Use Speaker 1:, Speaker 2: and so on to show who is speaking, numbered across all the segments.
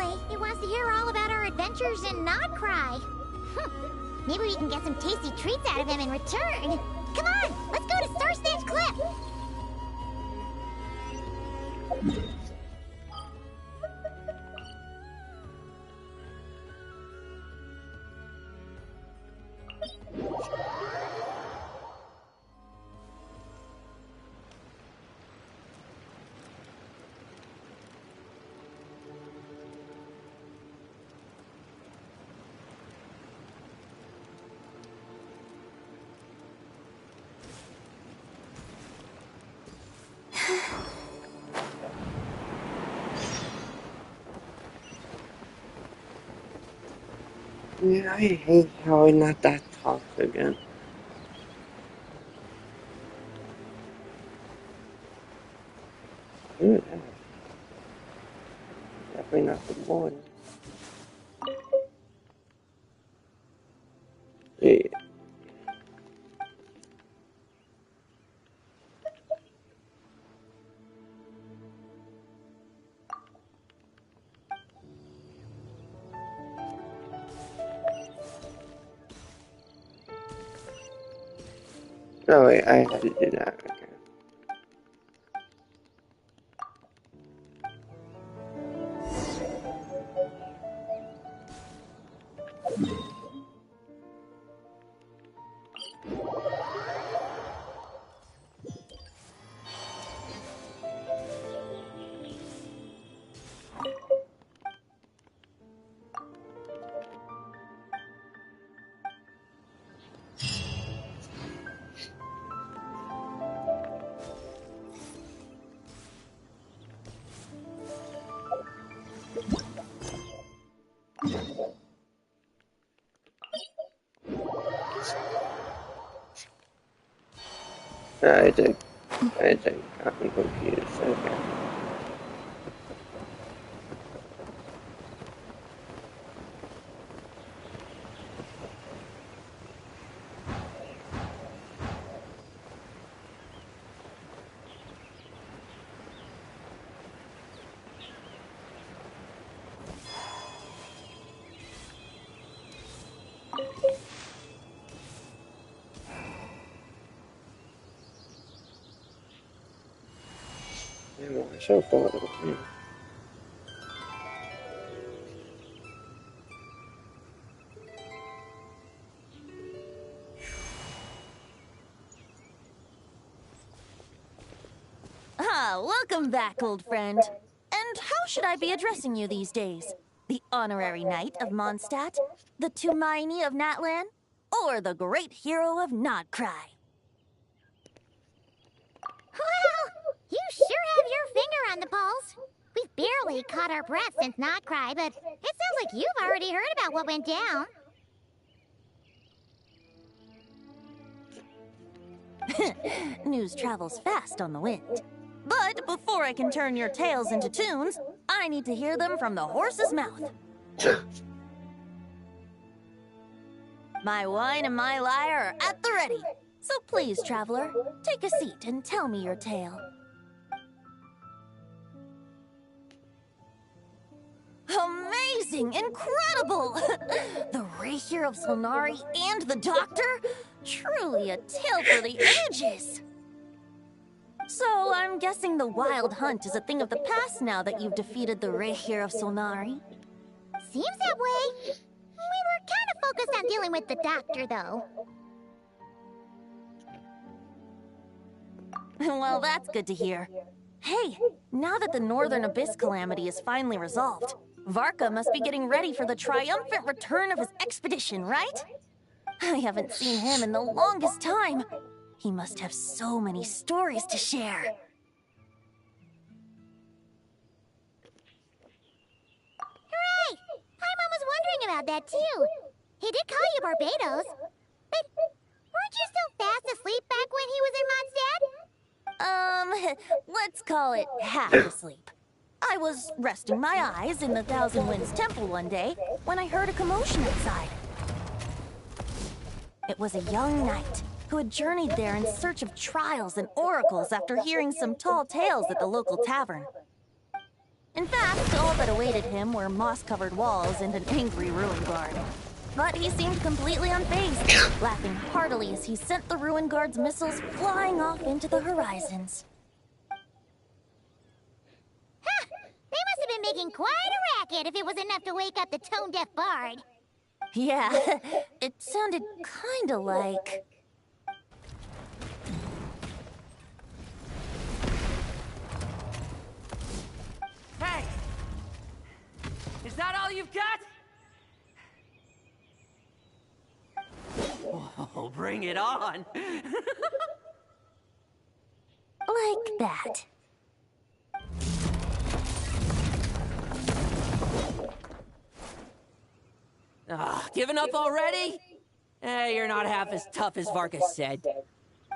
Speaker 1: Apparently, he wants to hear all about our adventures and not cry. Maybe we can get some tasty treats out of him in return. Come on, let's go to Star Stage Cliff.
Speaker 2: Yeah, I hate how I'm not that tough again. Ooh, yeah. Definitely not the boy. Yeah. Oh wait, I had to do that. Okay. I think I'm confused. Okay. I'm so bored of it.
Speaker 3: Ah, welcome back, old friend. And how should I be addressing you these days? The honorary knight of Mondstadt? The Tumaini of Natlan? Or the great hero of Nodcry?
Speaker 1: Well, you sure have your finger on the pulse. We've barely caught our breath since Not Cry, but it sounds like you've already heard about what went down.
Speaker 3: News travels fast on the wind. But before I can turn your tales into tunes, I need to hear them from the horse's mouth. My wine and my lyre are at the ready. So please, traveler, take a seat and tell me your tale. Amazing! Incredible! The Rapier of Solnari and the Doctor? Truly a tale for the ages! So, I'm guessing the Wild Hunt is a thing of the past now that you've defeated the Rapier of Solnari.
Speaker 1: Seems that way. We were kind of focused on dealing with the Doctor, though.
Speaker 3: Well, that's good to hear. Hey, now that the Northern Abyss calamity is finally resolved, Varka must be getting ready for the triumphant return of his expedition, right? I haven't seen him in the longest time. He must have so many stories to share.
Speaker 1: Hooray! Paimon was wondering about that, too. He did call you Barbados. But weren't you still fast asleep back when he was in Mondstadt?
Speaker 3: Let's call it half asleep. I was resting my eyes in the Thousand Winds Temple one day when I heard a commotion outside. It was a young knight who had journeyed there in search of trials and oracles after hearing some tall tales at the local tavern. In fact, all that awaited him were moss-covered walls and an angry ruin guard. But he seemed completely unfazed, laughing heartily as he sent the ruin guard's missiles flying off into the horizons.
Speaker 1: Ha! They must have been making quite a racket if it was enough to wake up the tone-deaf bard.
Speaker 3: Yeah, it sounded kinda like...
Speaker 4: Hey! Is that all you've got? Oh, bring it on!
Speaker 3: like that.
Speaker 4: Giving up already? You're not half as tough as Varkas said.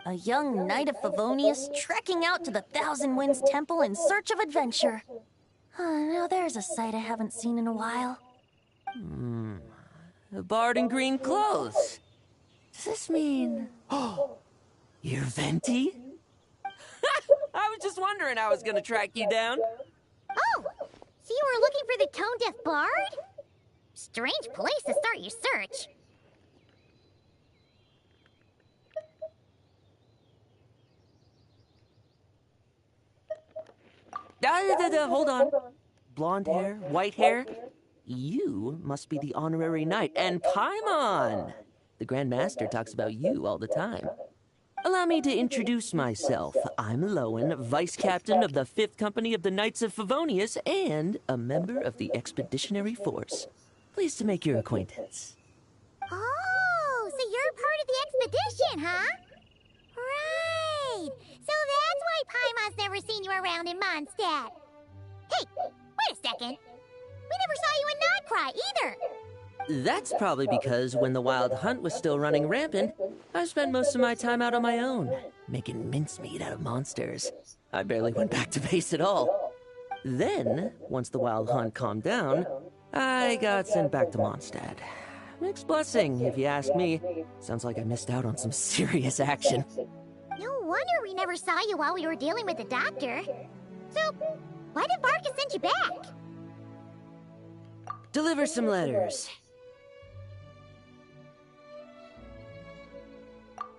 Speaker 3: A young knight of Favonius trekking out to the Thousand Winds Temple in search of adventure. Now there's a sight I haven't seen in a while.
Speaker 4: A bard in green clothes. Does this mean... Oh, you're Venti? I was just wondering I was gonna track you down.
Speaker 1: Oh! So you were looking for the tone-deaf bard? Strange place to start your search.
Speaker 4: Hold on. Blonde hair, white hair. You must be the honorary knight, and Paimon! The Grand Master talks about you all the time. Allow me to introduce myself. I'm Lowen, Vice Captain of the 5th Company of the Knights of Favonius, and a member of the Expeditionary Force. Pleased to make your acquaintance.
Speaker 1: Oh, so you're part of the expedition, huh? Right! So that's why Paimon's never seen you around in Mondstadt. Hey, wait a second. We never saw you in Nightcry either.
Speaker 4: That's probably because when the Wild Hunt was still running rampant, I spent most of my time out on my own, making mincemeat out of monsters. I barely went back to base at all. Then, once the Wild Hunt calmed down, I got sent back to Mondstadt. Mixed blessing, if you ask me. Sounds like I missed out on some serious action.
Speaker 1: No wonder we never saw you while we were dealing with the doctor. So, why did Varkas send you back?
Speaker 4: Deliver some letters.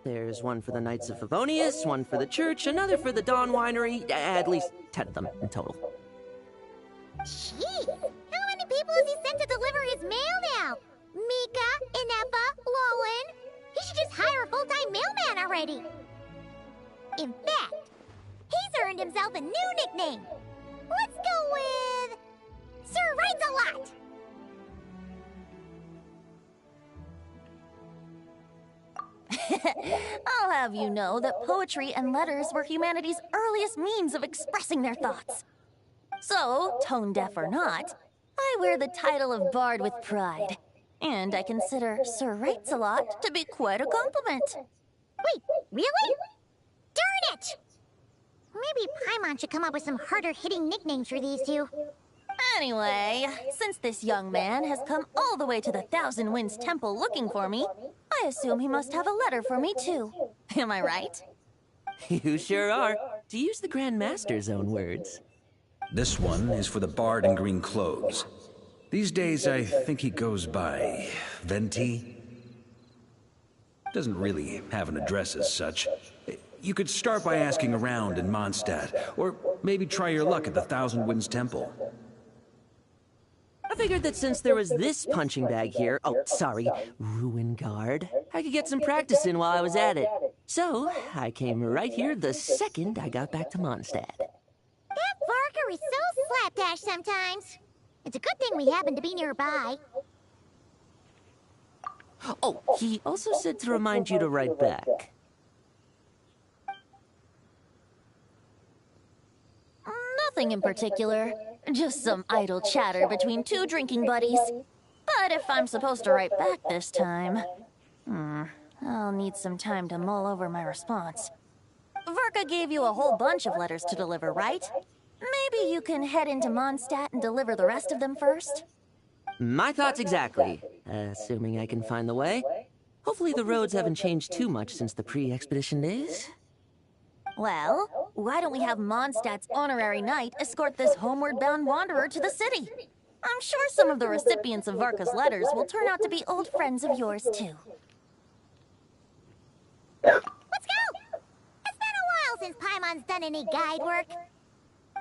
Speaker 4: There's one for the Knights of Favonius, one for the church, another for the Dawn Winery, at least 10 of them in total.
Speaker 1: Jeez, how many people has he sent to deliver his mail now? Mika, Inepa, Lowen? He should just hire a full-time mailman already. In fact, he's earned himself a new nickname. Let's go with... Sir Writes-A-Lot.
Speaker 3: I'll have you know that poetry and letters were humanity's earliest means of expressing their thoughts. So, tone-deaf or not, I wear the title of Bard with pride. And I consider Sir Writes-A-Lot to be quite a compliment.
Speaker 1: Wait, really? Darn it! Maybe Paimon should come up with some harder-hitting nicknames for these two.
Speaker 3: Anyway, since this young man has come all the way to the Thousand Winds Temple looking for me, I assume he must have a letter for me too. Am I right?
Speaker 4: You sure are. To use the Grand Master's own words.
Speaker 5: This one is for the bard in green clothes. These days, I think he goes by Venti. Doesn't really have an address as such. You could start by asking around in Mondstadt, or maybe try your luck at the Thousand Winds Temple.
Speaker 4: I figured that since there was this punching bag here, ruin guard, I could get some practice in while I was at it. So, I came right here the second I got back to Mondstadt.
Speaker 1: That Varker is so slapdash sometimes. It's a good thing we happen to be nearby.
Speaker 4: Oh, he also said to remind you to write back.
Speaker 3: Nothing in particular. Just some idle chatter between two drinking buddies. But if I'm supposed to write back this time... I'll need some time to mull over my response. Verka gave you a whole bunch of letters to deliver, right? Maybe you can head into Mondstadt and deliver the rest of them first?
Speaker 4: My thoughts exactly. Assuming I can find the way. Hopefully the roads haven't changed too much since the pre-expedition days.
Speaker 3: Well, why don't we have Mondstadt's honorary knight escort this homeward-bound wanderer to the city? I'm sure some of the recipients of Varka's letters will turn out to be old friends of yours, too.
Speaker 1: Let's go! It's been a while since Paimon's done any guide work.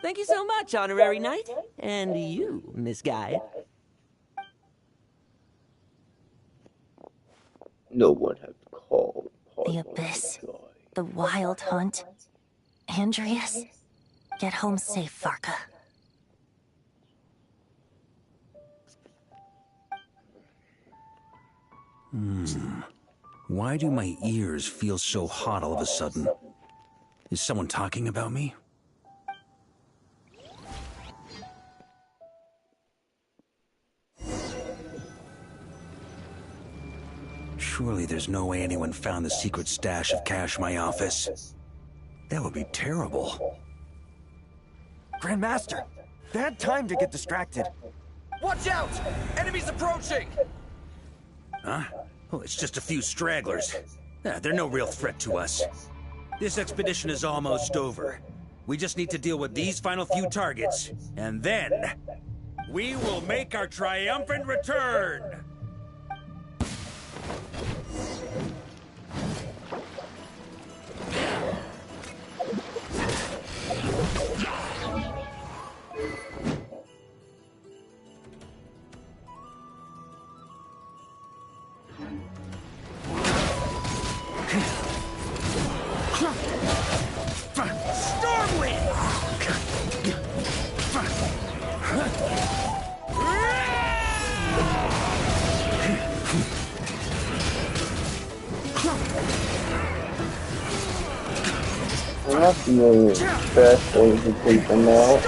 Speaker 4: Thank you so much, honorary knight. And you, Miss Guide.
Speaker 2: No one has called
Speaker 3: The
Speaker 2: Paimon
Speaker 3: Abyss.
Speaker 2: guide.
Speaker 3: The Wild Hunt. Andreas. Get home safe, Varka.
Speaker 5: Why do my ears feel so hot all of a sudden? Is someone talking about me? Surely there's no way anyone found the secret stash of cash in my office. That would be terrible.
Speaker 6: Grandmaster, bad time to get distracted.
Speaker 7: Watch out! Enemies approaching!
Speaker 5: Huh? Well, it's just a few stragglers. They're no real threat to us. This expedition is almost over. We just need to deal with these final few targets, and then we will make our triumphant return!
Speaker 2: I'm not familiar with best ways to take them out.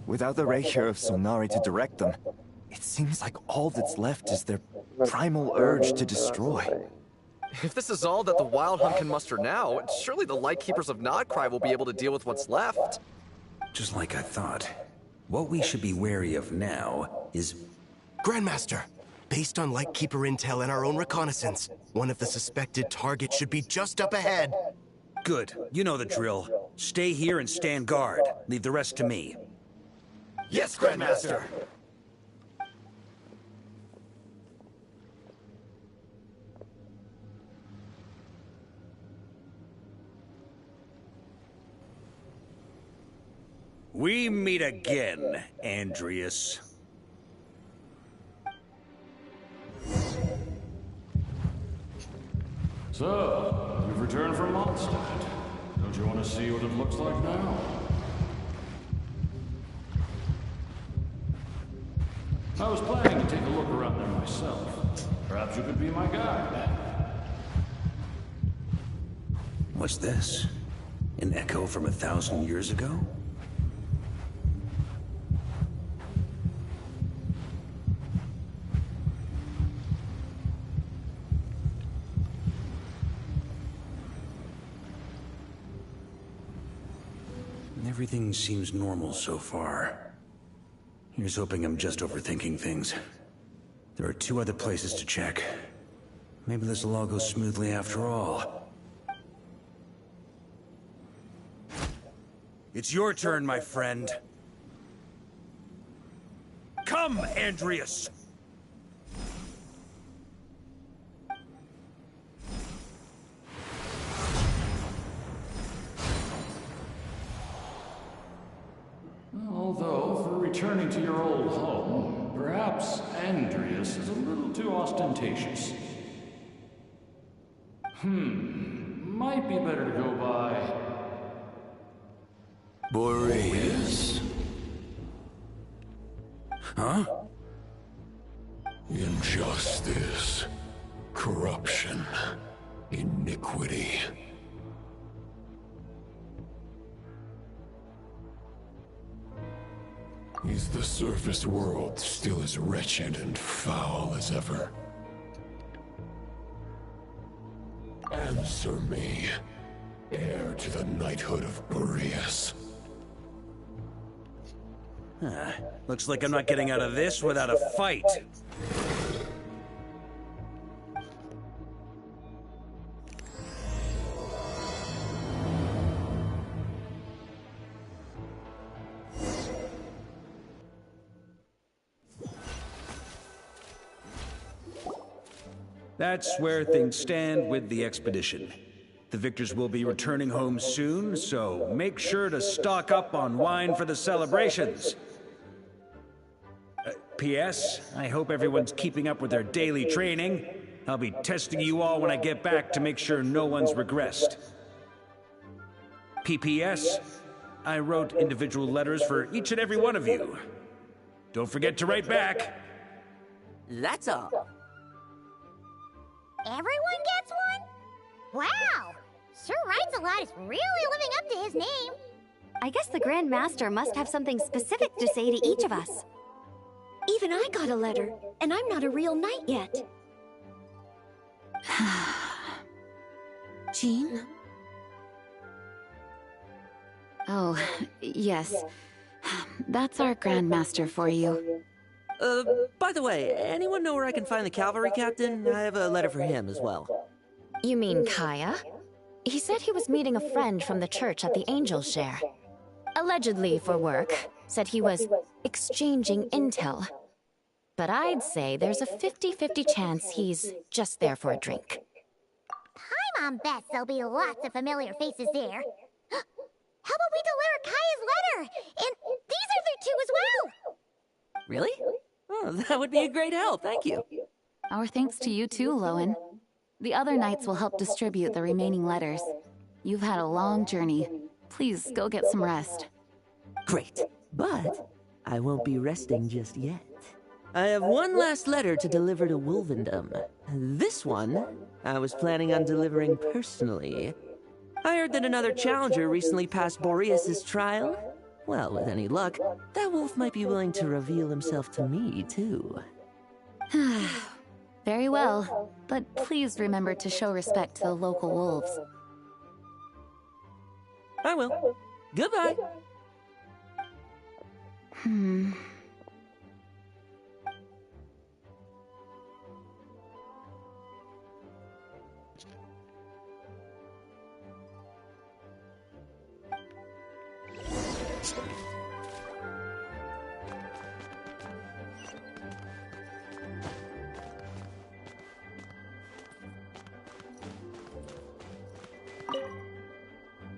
Speaker 6: Without the rapier of Solnari to direct them, it seems like all that's left is their primal urge to destroy.
Speaker 7: If this is all that the Wild Hunt can muster now, surely the Lightkeepers of Nodcry will be able to deal with what's left.
Speaker 5: Just like I thought. What we should be wary of now is...
Speaker 8: Grandmaster, based on Lightkeeper intel and our own reconnaissance, one of the suspected targets should be just up ahead.
Speaker 5: Good. You know the drill. Stay here and stand guard. Leave the rest to me.
Speaker 8: Yes, Grandmaster!
Speaker 5: We meet again, Andreas.
Speaker 9: So, you've returned from Mondstadt. Don't you want to see what it looks like now? I was planning to take a look around there myself. Perhaps you could be my guide.
Speaker 5: What's this? An echo from 1,000 years ago? Everything seems normal so far. Here's hoping I'm just overthinking things. There are 2 other places to check. Maybe this will all go smoothly after all. It's your turn, my friend. Come, Andreas!
Speaker 9: Although, for returning to your old home, perhaps Andreas is a little too ostentatious. Might be better to go by...
Speaker 10: Boreas.
Speaker 5: Huh?
Speaker 10: Injustice. Corruption. Iniquity. Is the surface world still as wretched and foul as ever? Answer me, heir to the knighthood of Boreas.
Speaker 5: Looks like I'm not getting out of this without a fight. That's where things stand with the expedition. The victors will be returning home soon, so make sure to stock up on wine for the celebrations. P.S. I hope everyone's keeping up with their daily training. I'll be testing you all when I get back to make sure no one's regressed. P.P.S. I wrote individual letters for each and every one of you. Don't forget to write back.
Speaker 4: That's all.
Speaker 1: Everyone gets one? Wow! Sir Writes-A-Lot is really living up to his name.
Speaker 11: I guess the Grand Master must have something specific to say to each of us. Even I got a letter, and I'm not a real knight yet.
Speaker 12: Jean? Oh, yes. That's our Grand Master for you.
Speaker 4: By the way, anyone know where I can find the cavalry captain? I have a letter for him as well.
Speaker 12: You mean Kaya? He said he was meeting a friend from the church at the Angel Share. Allegedly for work. Said he was exchanging intel. But I'd say there's a 50-50 chance he's just there for a drink.
Speaker 1: Paimon bets there'll be lots of familiar faces there. How about we deliver Kaya's letter? And these are there too as well!
Speaker 4: Really? Oh, that would be a great help, thank you.
Speaker 12: Our thanks to you too, Lowen. The other knights will help distribute the remaining letters. You've had a long journey. Please go get some rest.
Speaker 4: Great, but I won't be resting just yet. I have one last letter to deliver to Wolvendom. This one, I was planning on delivering personally. I heard that another challenger recently passed Boreas's trial. Well, with any luck, that wolf might be willing to reveal himself to me, too.
Speaker 12: Very well, but please remember to show respect to the local wolves.
Speaker 4: I will. Goodbye.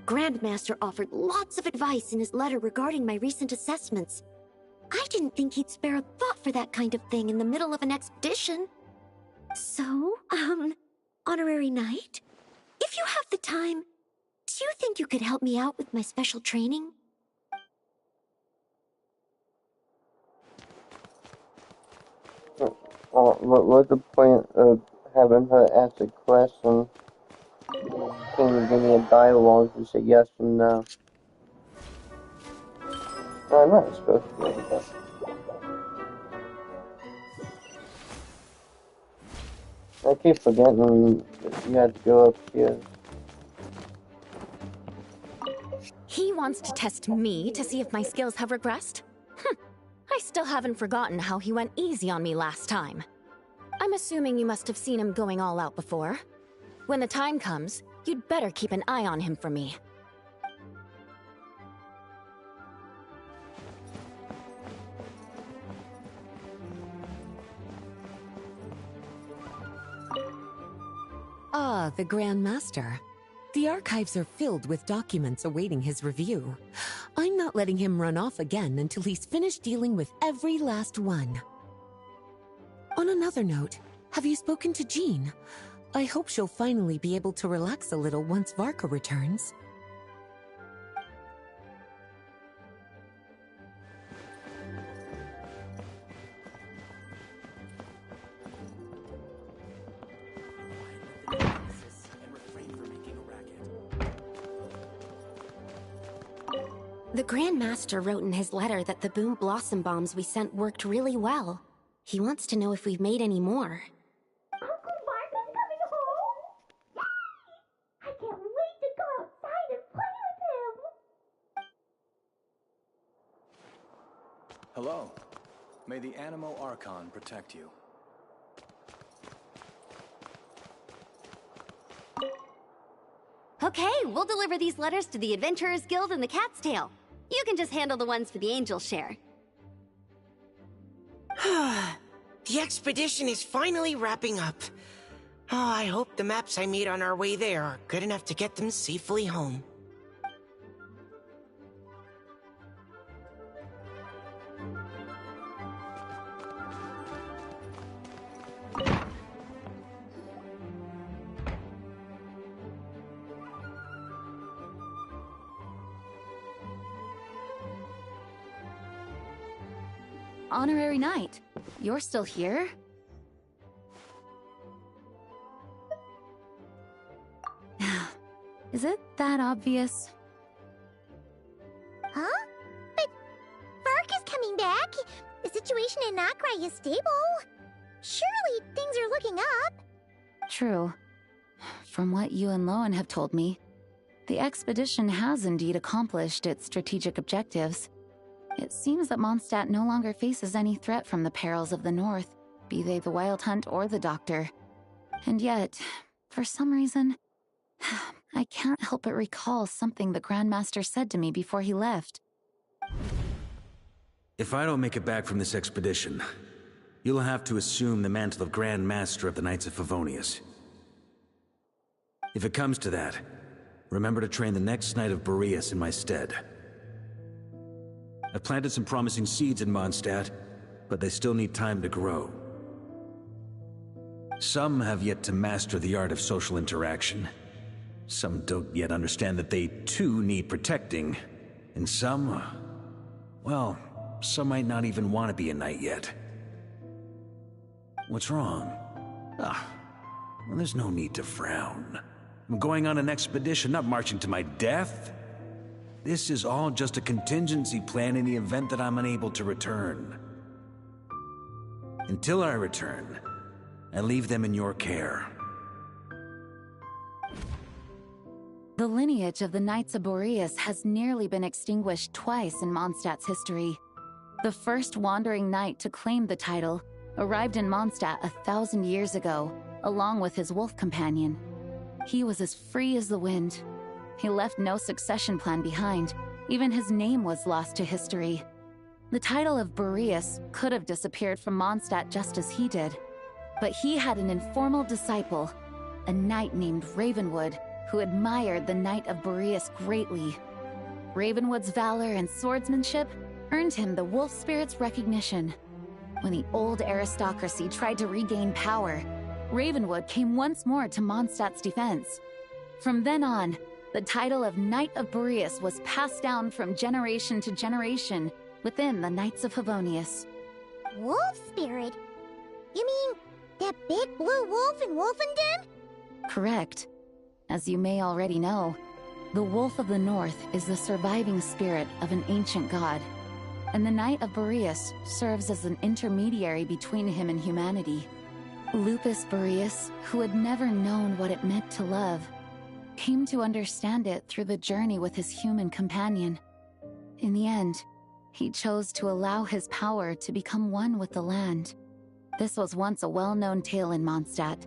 Speaker 11: Grandmaster offered lots of advice in his letter regarding my recent assessments. I didn't think he'd spare a thought for that kind of thing in the middle of an expedition. So, Honorary Knight, if you have the time, do you think you could help me out with my special training?
Speaker 2: What's the point of having her ask a question? Can you give me a dialogue to say yes and no? No, I'm not supposed to do that. I keep forgetting that you have to go upstairs.
Speaker 12: He wants to test me to see if my skills have regressed? I still haven't forgotten how he went easy on me last time. I'm assuming you must have seen him going all out before. When the time comes, you'd better keep an eye on him for me.
Speaker 13: Ah, the Grand Master. The archives are filled with documents awaiting his review. I'm not letting him run off again until he's finished dealing with every last one. On another note, have you spoken to Jean? I hope she'll finally be able to relax a little once Varka returns.
Speaker 11: The Grand Master wrote in his letter that the Boom Blossom Bombs we sent worked really well. He wants to know if we've made any more.
Speaker 1: Uncle Martin's coming home? Yay! I can't wait to go outside and play with him!
Speaker 14: Hello. May the Animo Archon protect you.
Speaker 11: Okay, we'll deliver these letters to the Adventurers Guild and the Cat's Tail. You can just handle the ones for the Angel share.
Speaker 15: The expedition is finally wrapping up. Oh, I hope the maps I made on our way there are good enough to get them safely home.
Speaker 12: Honorary Knight, you're still here? Is it that obvious?
Speaker 1: Huh? But Vark is coming back. The situation in Nokrai is stable. Surely things are looking up.
Speaker 12: True. From what you and Lowen have told me, the expedition has indeed accomplished its strategic objectives. It seems that Mondstadt no longer faces any threat from the perils of the North, be they the Wild Hunt or the Doctor. And yet, for some reason, I can't help but recall something the Grandmaster said to me before he left.
Speaker 5: If I don't make it back from this expedition, you'll have to assume the mantle of Grand Master of the Knights of Favonius. If it comes to that, remember to train the next Knight of Boreas in my stead. I've planted some promising seeds in Mondstadt, but they still need time to grow. Some have yet to master the art of social interaction. Some don't yet understand that they too need protecting. And some, well, some might not even want to be a knight yet. What's wrong? Well, there's no need to frown. I'm going on an expedition, not marching to my death. This is all just a contingency plan in the event that I'm unable to return. Until I return, I leave them in your care.
Speaker 12: The lineage of the Knights of Boreas has nearly been extinguished twice in Mondstadt's history. The first wandering knight to claim the title arrived in Mondstadt 1,000 years ago, along with his wolf companion. He was as free as the wind. He left no succession plan behind. Even his name was lost to history. The title of Boreas could have disappeared from Mondstadt just as he did. But he had an informal disciple, a knight named Ravenwood, who admired the Knight of Boreas greatly. Ravenwood's valor and swordsmanship earned him the wolf spirit's recognition. When the old aristocracy tried to regain power, Ravenwood came once more to Mondstadt's defense. From then on, the title of Knight of Boreas was passed down from generation to generation within the Knights of Favonius.
Speaker 1: Wolf spirit? You mean that big blue wolf in Wolfenden?
Speaker 12: Correct. As you may already know, the Wolf of the North is the surviving spirit of an ancient god, and the Knight of Boreas serves as an intermediary between him and humanity. Lupus Boreas, who had never known what it meant to love, came to understand it through the journey with his human companion. In the end, he chose to allow his power to become one with the land. This was once a well-known tale in Mondstadt,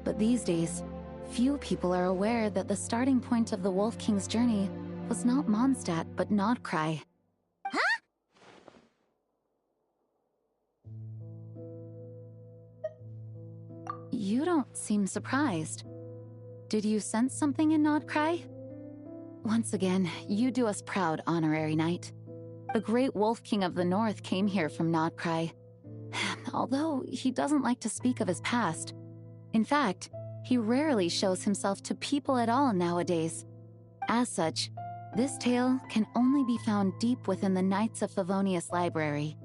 Speaker 12: but these days, few people are aware that the starting point of the Wolf King's journey was not Mondstadt, but Nodcry.
Speaker 1: Huh?
Speaker 12: You don't seem surprised. Did you sense something in Nodcry? Once again, you do us proud, Honorary Knight. The great Wolf King of the North came here from Nodcry, although he doesn't like to speak of his past. In fact, he rarely shows himself to people at all nowadays. As such, this tale can only be found deep within the Knights of Favonius library.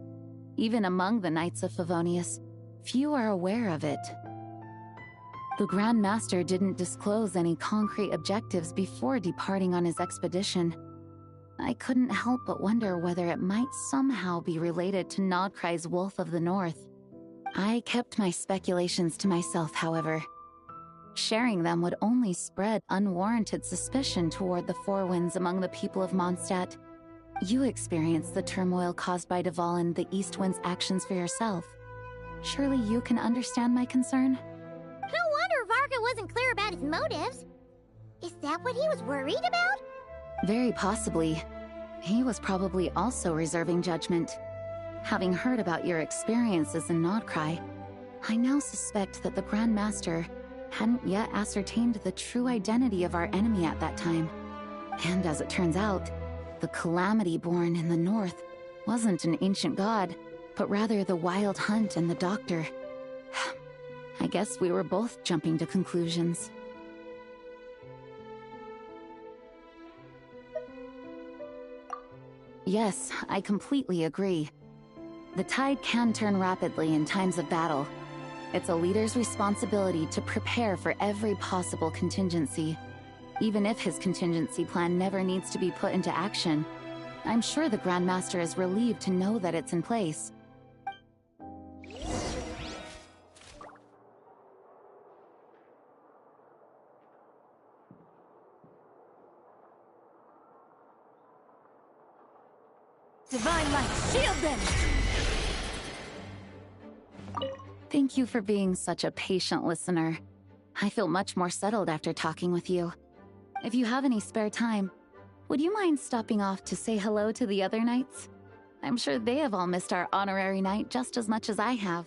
Speaker 12: Even among the Knights of Favonius, few are aware of it. The Grand Master didn't disclose any concrete objectives before departing on his expedition. I couldn't help but wonder whether it might somehow be related to Nodcry's Wolf of the North. I kept my speculations to myself, however. Sharing them would only spread unwarranted suspicion toward the Four Winds among the people of Mondstadt. You experienced the turmoil caused by Deval and the East Wind's actions for yourself. Surely you can understand my concern?
Speaker 1: No wonder Varga wasn't clear about his motives. Is that what he was worried about?
Speaker 12: Very possibly. He was probably also reserving judgment. Having heard about your experiences in Nodcry, I now suspect that the Grand Master hadn't yet ascertained the true identity of our enemy at that time. And as it turns out, the Calamity born in the north wasn't an ancient god, but rather the Wild Hunt and the Doctor. I guess we were both jumping to conclusions. Yes, I completely agree. The tide can turn rapidly in times of battle. It's a leader's responsibility to prepare for every possible contingency. Even if his contingency plan never needs to be put into action, I'm sure the Grand Master is relieved to know that it's in place.
Speaker 3: Divine Light, shield them!
Speaker 12: Thank you for being such a patient listener. I feel much more settled after talking with you. If you have any spare time, would you mind stopping off to say hello to the other knights? I'm sure they have all missed our honorary knight just as much as I have.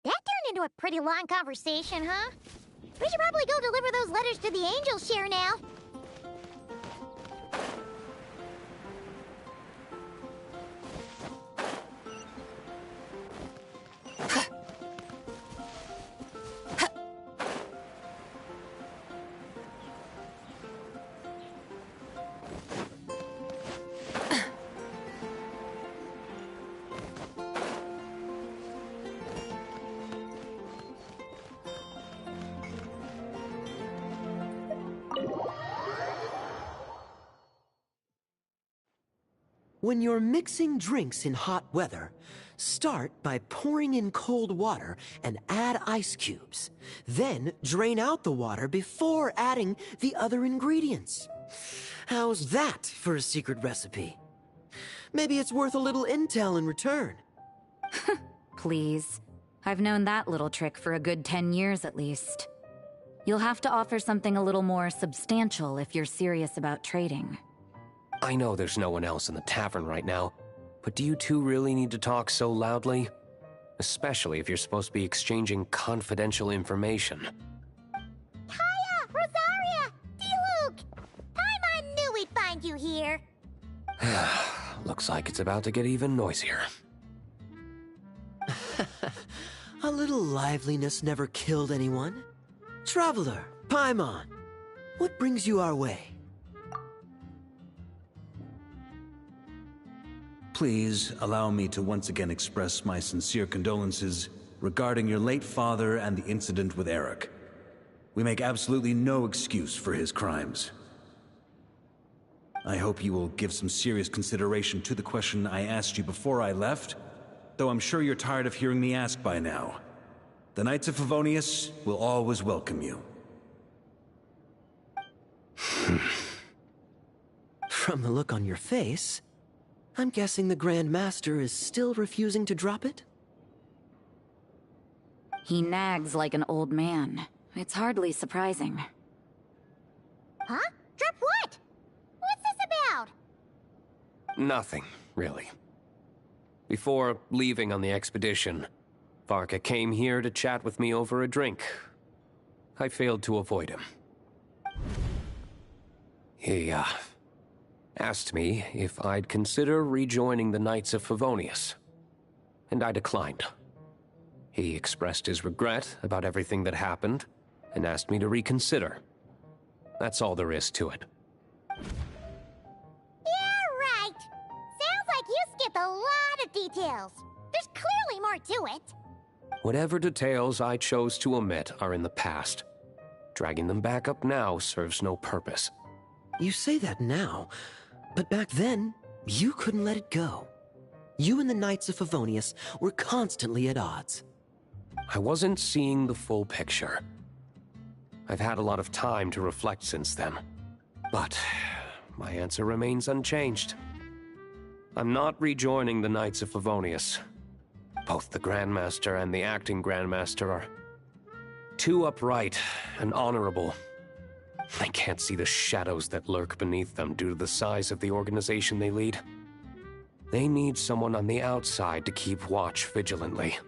Speaker 1: That turned into a pretty long conversation, huh? We should probably go deliver those letters to the Angels share now.
Speaker 4: When you're mixing drinks in hot weather, start by pouring in cold water and add ice cubes. Then drain out the water before adding the other ingredients. How's that for a secret recipe? Maybe it's worth a little intel in return.
Speaker 16: Please. I've known that little trick for a good 10 years at least. You'll have to offer something a little more substantial if you're serious about trading.
Speaker 17: I know there's no one else in the tavern right now, but do you two really need to talk so loudly? Especially if you're supposed to be exchanging confidential information.
Speaker 1: Kaya! Rosaria! D-Luke! I knew we'd find you here.
Speaker 17: Looks like it's about to get even noisier.
Speaker 4: A little liveliness never killed anyone. Traveler, Paimon, what brings you our way?
Speaker 5: Please allow me to once again express my sincere condolences regarding your late father and the incident with Eric. We make absolutely no excuse for his crimes. I hope you will give some serious consideration to the question I asked you before I left, though I'm sure you're tired of hearing me ask by now. The Knights of Favonius will always welcome you.
Speaker 4: From the look on your face, I'm guessing the Grand Master is still refusing to drop it?
Speaker 16: He nags like an old man. It's hardly surprising.
Speaker 1: Huh? Drop what? What's this about?
Speaker 17: Nothing, really. Before leaving on the expedition, Varka came here to chat with me over a drink. I failed to avoid him. He, asked me if I'd consider rejoining the Knights of Favonius, and I declined. He expressed his regret about everything that happened, and asked me to reconsider. That's all there is to it.
Speaker 1: Yeah, right. Sounds like you skipped a lot of details. There's clearly more to it.
Speaker 17: Whatever details I chose to omit are in the past. Dragging them back up now serves no purpose.
Speaker 4: You say that now, but back then, You couldn't let it go. You and the Knights of Favonius were constantly at odds.
Speaker 17: I wasn't seeing the full picture. I've had a lot of time to reflect since then. But my answer remains unchanged. I'm not rejoining the Knights of Favonius. Both the Grandmaster and the acting Grandmaster are too upright and honorable. I can't see the shadows that lurk beneath them due to the size of the organization they lead. They need someone on the outside to keep watch vigilantly.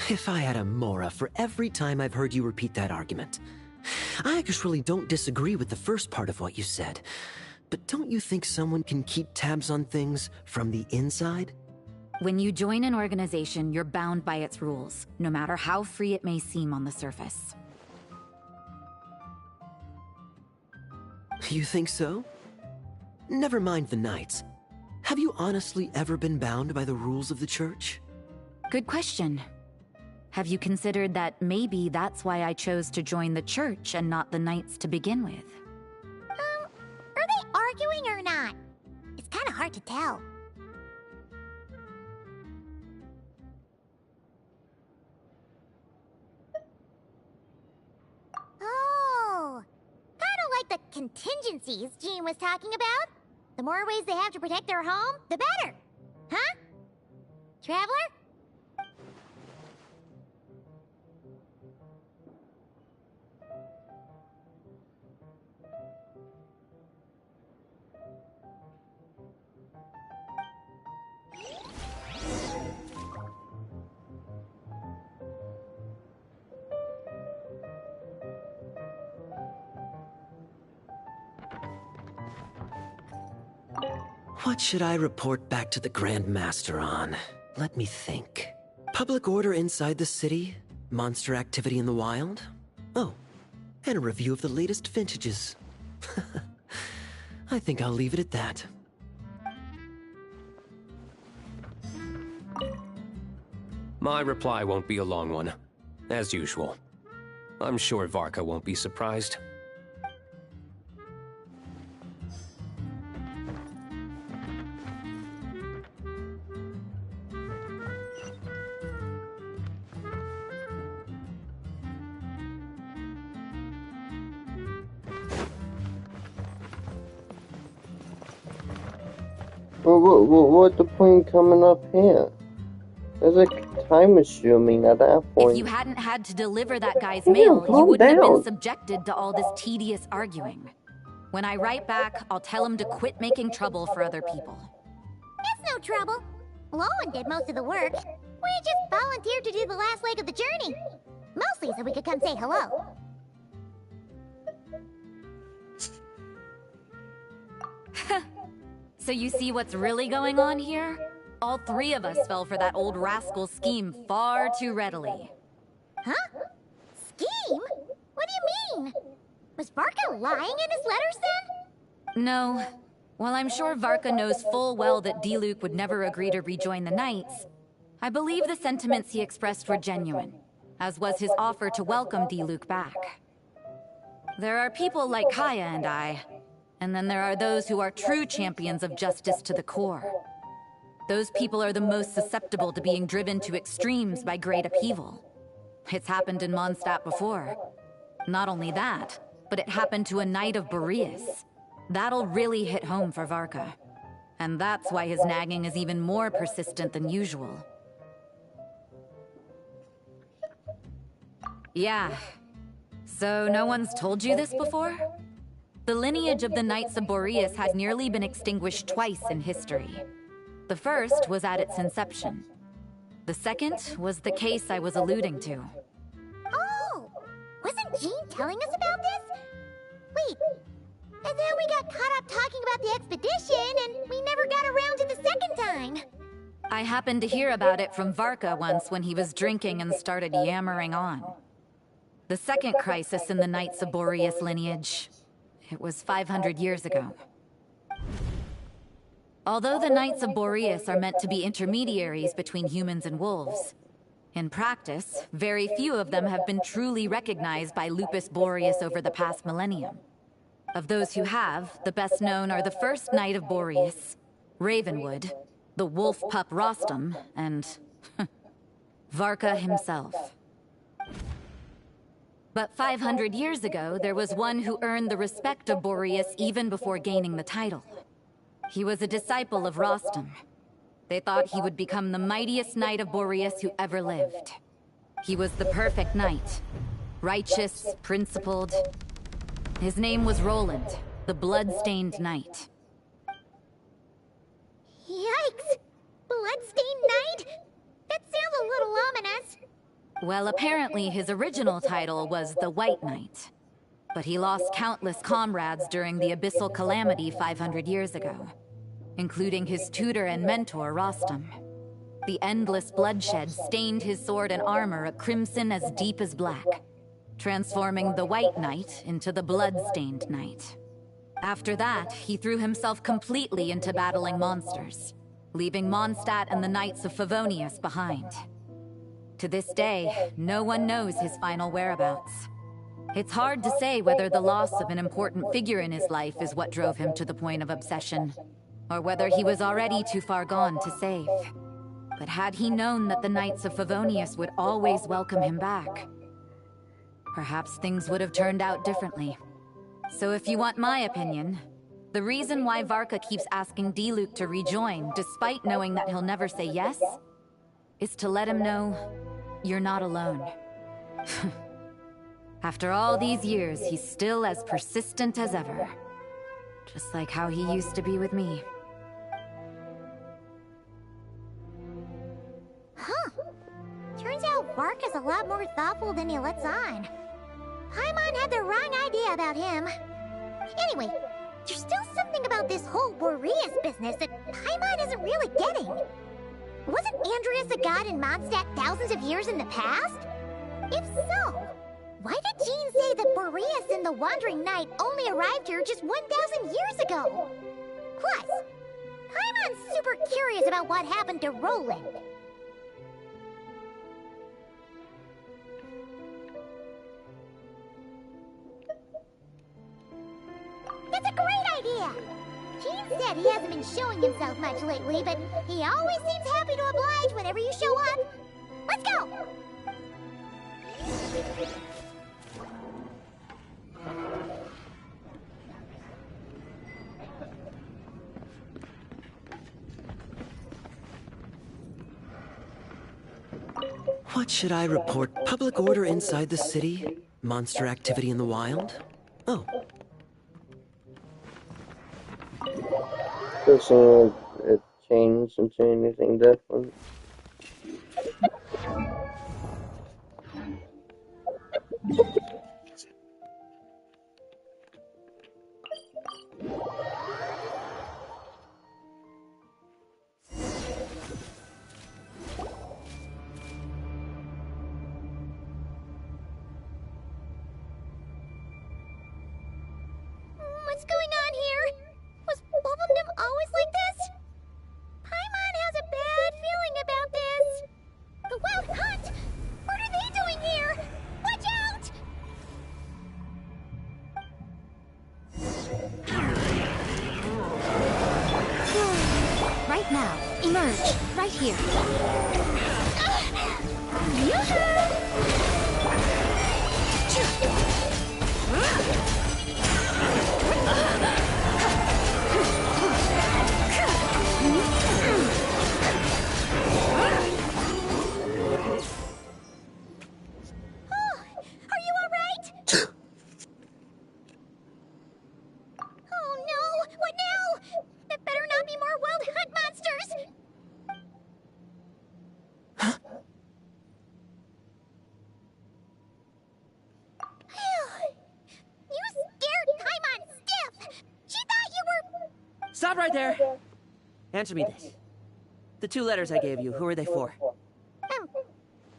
Speaker 4: If I had a Mora for every time I've heard you repeat that argument. I actually don't disagree with the first part of what you said. But don't you think someone can keep tabs on things from the inside?
Speaker 16: When you join an organization, you're bound by its rules, no matter how free it may seem on the surface.
Speaker 4: You think so? Never mind the Knights. Have you honestly ever been bound by the rules of the Church?
Speaker 16: Good question. Have you considered that maybe that's why I chose to join the Church and not the Knights to begin with?
Speaker 1: Are they arguing or not? It's kind of hard to tell. Oh, kind of like the contingencies Jean was talking about. The more ways they have to protect their home, the better. Huh? Traveler?
Speaker 4: What should I report back to the Grand Master on? Let me think. Public order inside the city? Monster activity in the wild? Oh, and a review of the latest vintages. I think I'll leave it at that.
Speaker 17: My reply won't be a long one, as usual. I'm sure Varka won't be surprised.
Speaker 2: What's the point coming up here? There's a time assuming at that point.
Speaker 16: If you hadn't had to deliver that guy's mail, you wouldn't have been subjected to all this tedious arguing. When I write back, I'll tell him to quit making trouble for other people.
Speaker 1: It's no trouble. Lowen did most of the work. We just volunteered to do the last leg of the journey. Mostly so we could come say hello.
Speaker 16: So you see what's really going on here? All three of us fell for that old rascal's scheme far too readily.
Speaker 1: Huh? Scheme? What do you mean? Was Varka lying in his letters then?
Speaker 16: No. While I'm sure Varka knows full well that Diluc would never agree to rejoin the Knights, I believe the sentiments he expressed were genuine, as was his offer to welcome Diluc back. There are people like Kaya and I, and then there are those who are true champions of justice to the core. Those people are the most susceptible to being driven to extremes by great upheaval. It's happened in Mondstadt before. Not only that, but it happened to a Knight of Boreas. That'll really hit home for Varka. And that's why his nagging is even more persistent than usual. Yeah. So no one's told you this before? The lineage of the Knights of Boreas has nearly been extinguished twice in history. The first was at its inception. The second was the case I was alluding to.
Speaker 1: Oh! Wasn't Jean telling us about this? Wait, and then we got caught up talking about the expedition, and we never got around to the second time.
Speaker 16: I happened to hear about it from Varka once when he was drinking and started yammering on. The second crisis in the Knights of Boreas lineage. It was 500 years ago. Although the Knights of Boreas are meant to be intermediaries between humans and wolves, in practice, very few of them have been truly recognized by Lupus Boreas over the past millennium. Of those who have, the best known are the first Knight of Boreas, Ravenwood, the wolf pup Rostam, and Varka himself. But 500 years ago, there was one who earned the respect of Boreas even before gaining the title. He was a disciple of Rostam. They thought he would become the mightiest knight of Boreas who ever lived. He was the perfect knight. Righteous, principled. His name was Roland, the blood-stained knight.
Speaker 1: Yikes! Bloodstained Knight? That sounds a little ominous.
Speaker 16: Well, apparently his original title was the White Knight. But he lost countless comrades during the Abyssal Calamity 500 years ago, including his tutor and mentor, Rostam. The endless bloodshed stained his sword and armor a crimson as deep as black, transforming the White Knight into the Blood-Stained Knight. After that, he threw himself completely into battling monsters, leaving Mondstadt and the Knights of Favonius behind. To this day, no one knows his final whereabouts. It's hard to say whether the loss of an important figure in his life is what drove him to the point of obsession, or whether he was already too far gone to save. But had he known that the Knights of Favonius would always welcome him back, perhaps things would have turned out differently. So if you want my opinion, the reason why Varka keeps asking Diluc to rejoin, despite knowing that he'll never say yes, is to let him know you're not alone. After all these years, he's still as persistent as ever. Just like how he used to be with me.
Speaker 1: Huh. Turns out Varka's a lot more thoughtful than he lets on. Paimon had the wrong idea about him. Anyway, there's still something about this whole Boreas business that Paimon isn't really getting. Wasn't Andreas a god in Mondstadt thousands of years in the past? If so, why did Jean say that Boreas and the Wandering Knight only arrived here just 1,000 years ago? Plus, Paimon's super curious about what happened to Roland. That's a great idea! Jean said he hasn't been showing himself much lately, but he always seems happy to oblige whenever you show up. Let's go!
Speaker 4: What should I report? Public order inside the city? Monster activity in the wild? Oh.
Speaker 2: Doesn't it change into anything different?
Speaker 1: What's going on here? Was Wolfendom always like this? Paimon has a bad feeling about this. The Wild Hunt? What are they doing here? Watch out!
Speaker 12: Right now. Emerge. Right here.
Speaker 4: Stop right there! Answer me this. The 2 letters I gave you, who are they for?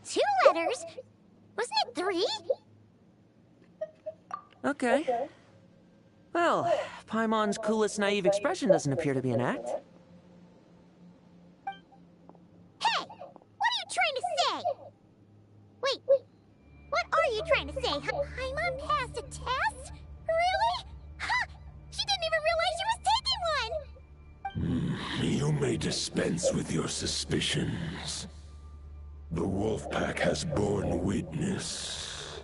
Speaker 1: 2 letters? Wasn't it 3?
Speaker 4: Okay. Well, Paimon's coolest naive expression doesn't appear to be an act.
Speaker 1: Hey! What are you trying to say? Wait, what are you trying to say? Paimon passed a test? Really? Ha! She didn't even realize she was taking one!
Speaker 10: may dispense with your suspicions. The Wolfpack has borne witness.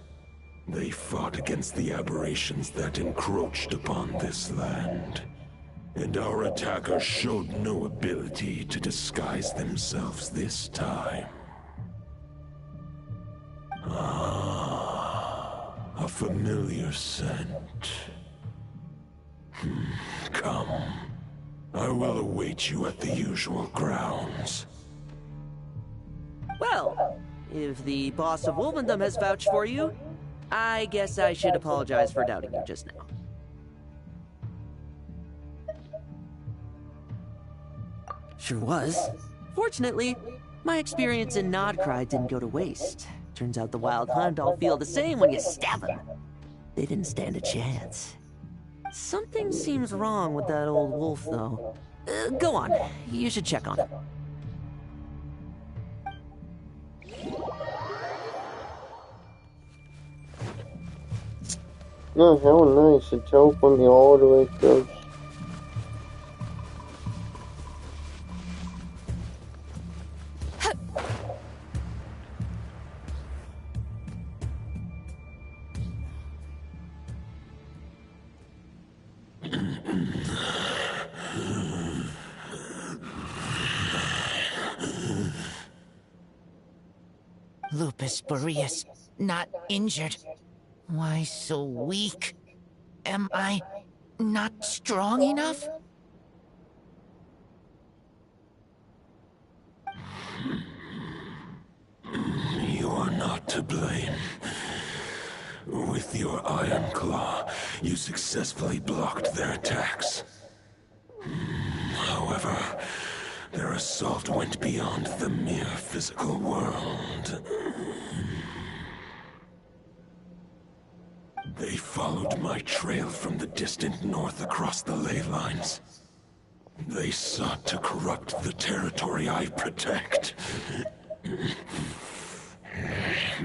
Speaker 10: They fought against the aberrations that encroached upon this land. And our attackers showed no ability to disguise themselves this time. Ah, a familiar scent. Come. I will await you at the usual grounds.
Speaker 4: Well, if the boss of Wolvendom has vouched for you, I guess I should apologize for doubting you just now. Sure was. Fortunately, my experience in Nodcry didn't go to waste. Turns out the Wild Hunt all feel the same when you stab them. They didn't stand a chance. Something seems wrong with that old wolf, though. Go on. You should check on him.
Speaker 2: Oh, how nice. It's open all the way close.
Speaker 15: Lupus Boreas, not injured. Why so weak? Am I not strong enough?
Speaker 10: You are not to blame. With your Iron Claw, you successfully blocked their attacks. However, their assault went beyond the mere physical world. They followed my trail from the distant north across the ley lines. They sought to corrupt the territory I protect.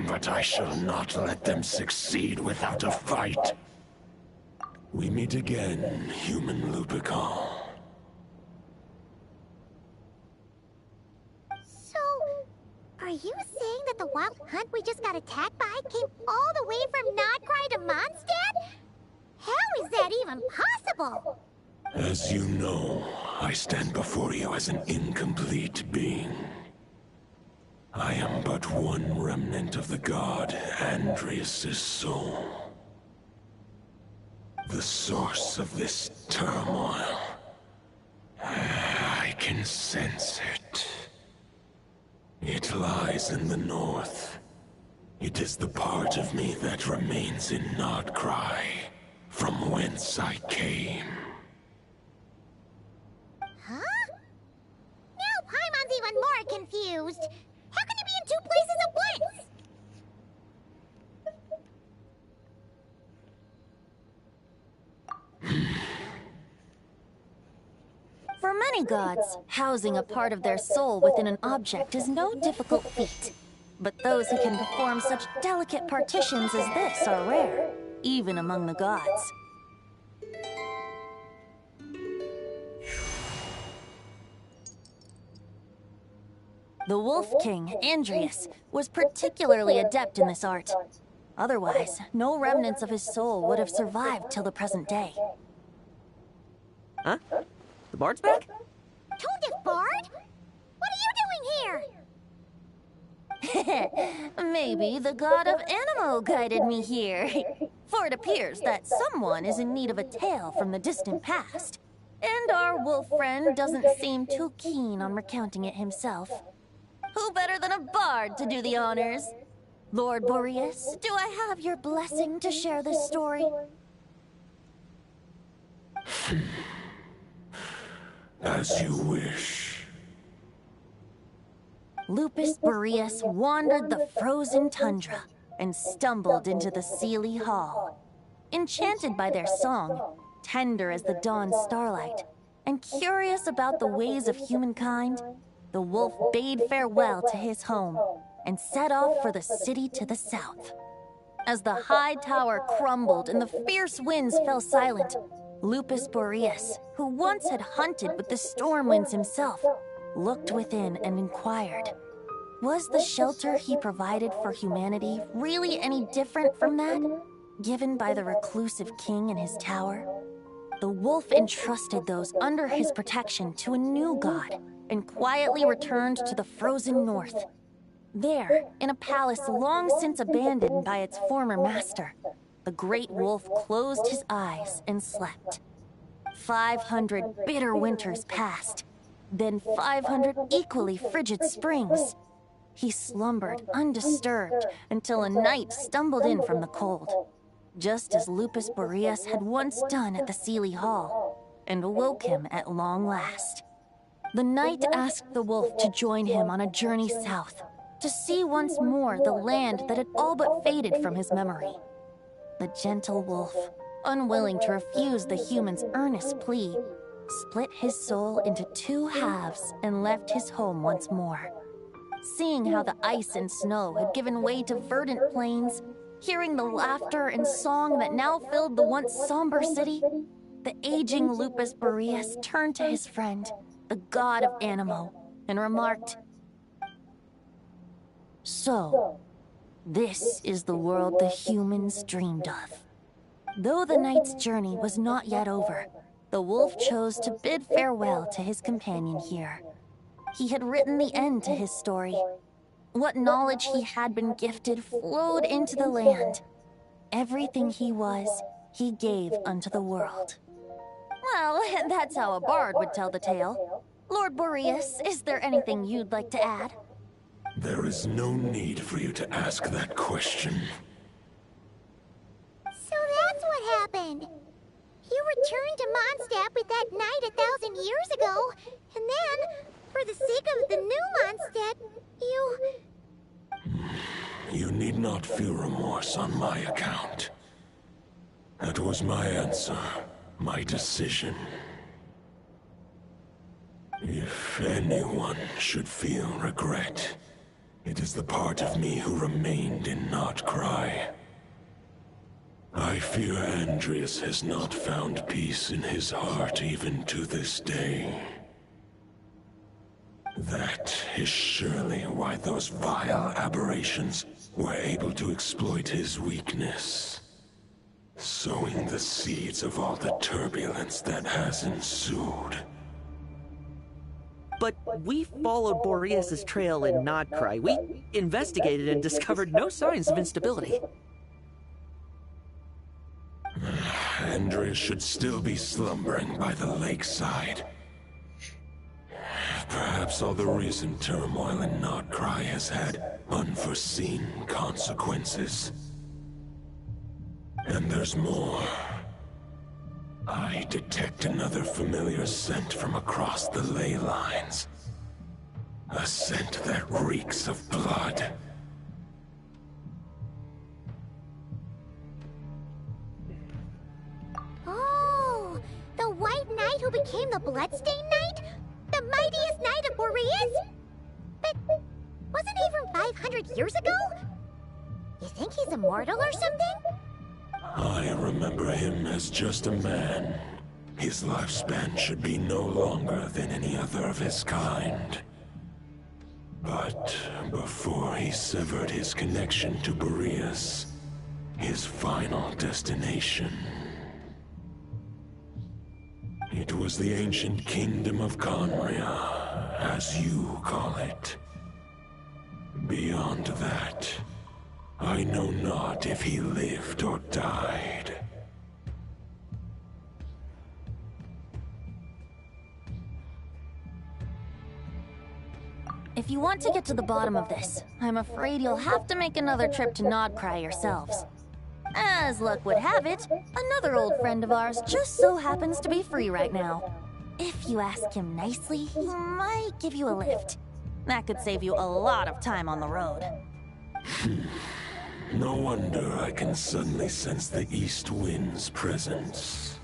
Speaker 10: But I shall not let them succeed without a fight. We meet again, human Lupical.
Speaker 1: Are you saying that the Wild Hunt we just got attacked by came all the way from Nodcry to Mondstadt? How is that even possible?
Speaker 10: As you know, I stand before you as an incomplete being. I am but one remnant of the god Andrias' soul. The source of this turmoil. I can sense it. It lies in the north. It is the part of me that remains in Nodcry, from whence I came.
Speaker 1: Huh? Now Paimon's even more confused. How can you be in two places at once?
Speaker 3: For many gods, housing a part of their soul within an object is no difficult feat. But those who can perform such delicate partitions as this are rare, even among the gods. The Wolf King, Andrias, was particularly adept in this art. Otherwise, no remnants of his soul would have survived till the present day.
Speaker 4: Huh? The bard's back?
Speaker 1: Toadif Bard? What are you doing here?
Speaker 3: Maybe the god of Animo guided me here. For it appears that someone is in need of a tale from the distant past. And our wolf friend doesn't seem too keen on recounting it himself. Who better than a bard to do the honors? Lord Boreas, do I have your blessing to share this story?
Speaker 10: As you wish.
Speaker 3: Lupus Boreas wandered the frozen tundra and stumbled into the Seelie Hall. Enchanted by their song, tender as the dawn starlight, and curious about the ways of humankind, the wolf bade farewell to his home and set off for the city to the south. As the high tower crumbled and the fierce winds fell silent, Lupus Boreas, who once had hunted with the storm winds himself, looked within and inquired, was the shelter he provided for humanity really any different from that given by the reclusive king in his tower? The wolf entrusted those under his protection to a new god and quietly returned to the frozen north. There, in a palace long since abandoned by its former master, the great wolf closed his eyes and slept. 500 bitter winters passed, then 500 equally frigid springs. He slumbered undisturbed until a night stumbled in from the cold, just as Lupus Boreas had once done at the Seelie Hall, and awoke him at long last. The knight asked the wolf to join him on a journey south, to see once more the land that had all but faded from his memory. The gentle wolf, unwilling to refuse the human's earnest plea, split his soul into 2 halves and left his home once more. Seeing how the ice and snow had given way to verdant plains, hearing the laughter and song that now filled the once somber city, the aging Lupus Boreas turned to his friend, the god of Animo, and remarked, "So, this is the world the humans dreamed of." Though the knight's journey was not yet over, the wolf chose to bid farewell to his companion here. He had written the end to his story. What knowledge he had been gifted flowed into the land. Everything he was, he gave unto the world. Well, that's how a bard would tell the tale. Lord Boreas, is there anything you'd like to add?
Speaker 10: There is no need for you to ask that question.
Speaker 1: So that's what happened. You returned to Mondstadt with that knight 1,000 years ago, and then, for the sake of the new Mondstadt, you...
Speaker 10: You need not feel remorse on my account. That was my answer, my decision. If anyone should feel regret, it is the part of me who remained in Notcry. I fear Andreas has not found peace in his heart even to this day. That is surely why those vile aberrations were able to exploit his weakness, sowing the seeds of all the turbulence that has ensued.
Speaker 4: But we followed Boreas' trail in Nodcry. We investigated and discovered no signs of instability.
Speaker 10: Andreas should still be slumbering by the lakeside. Perhaps all the recent turmoil in Notcry has had unforeseen consequences. And there's more. I detect another familiar scent from across the ley lines. A scent that reeks of blood.
Speaker 1: Oh, the White Knight who became the Bloodstained Knight? The mightiest knight of Boreas? But wasn't he from 500 years ago? You think he's immortal or something?
Speaker 10: I remember him as just a man. His lifespan should be no longer than any other of his kind. But before he severed his connection to Boreas, his final destination, it was the ancient kingdom of Conria, as you call it. Beyond that, I know not if he lived or died.
Speaker 3: If you want to get to the bottom of this, I'm afraid you'll have to make another trip to Nodcry yourselves. As luck would have it, another old friend of ours just so happens to be free right now. If you ask him nicely, he might give you a lift. That could save you a lot of time on the road.
Speaker 10: No wonder I can suddenly sense the east wind's presence.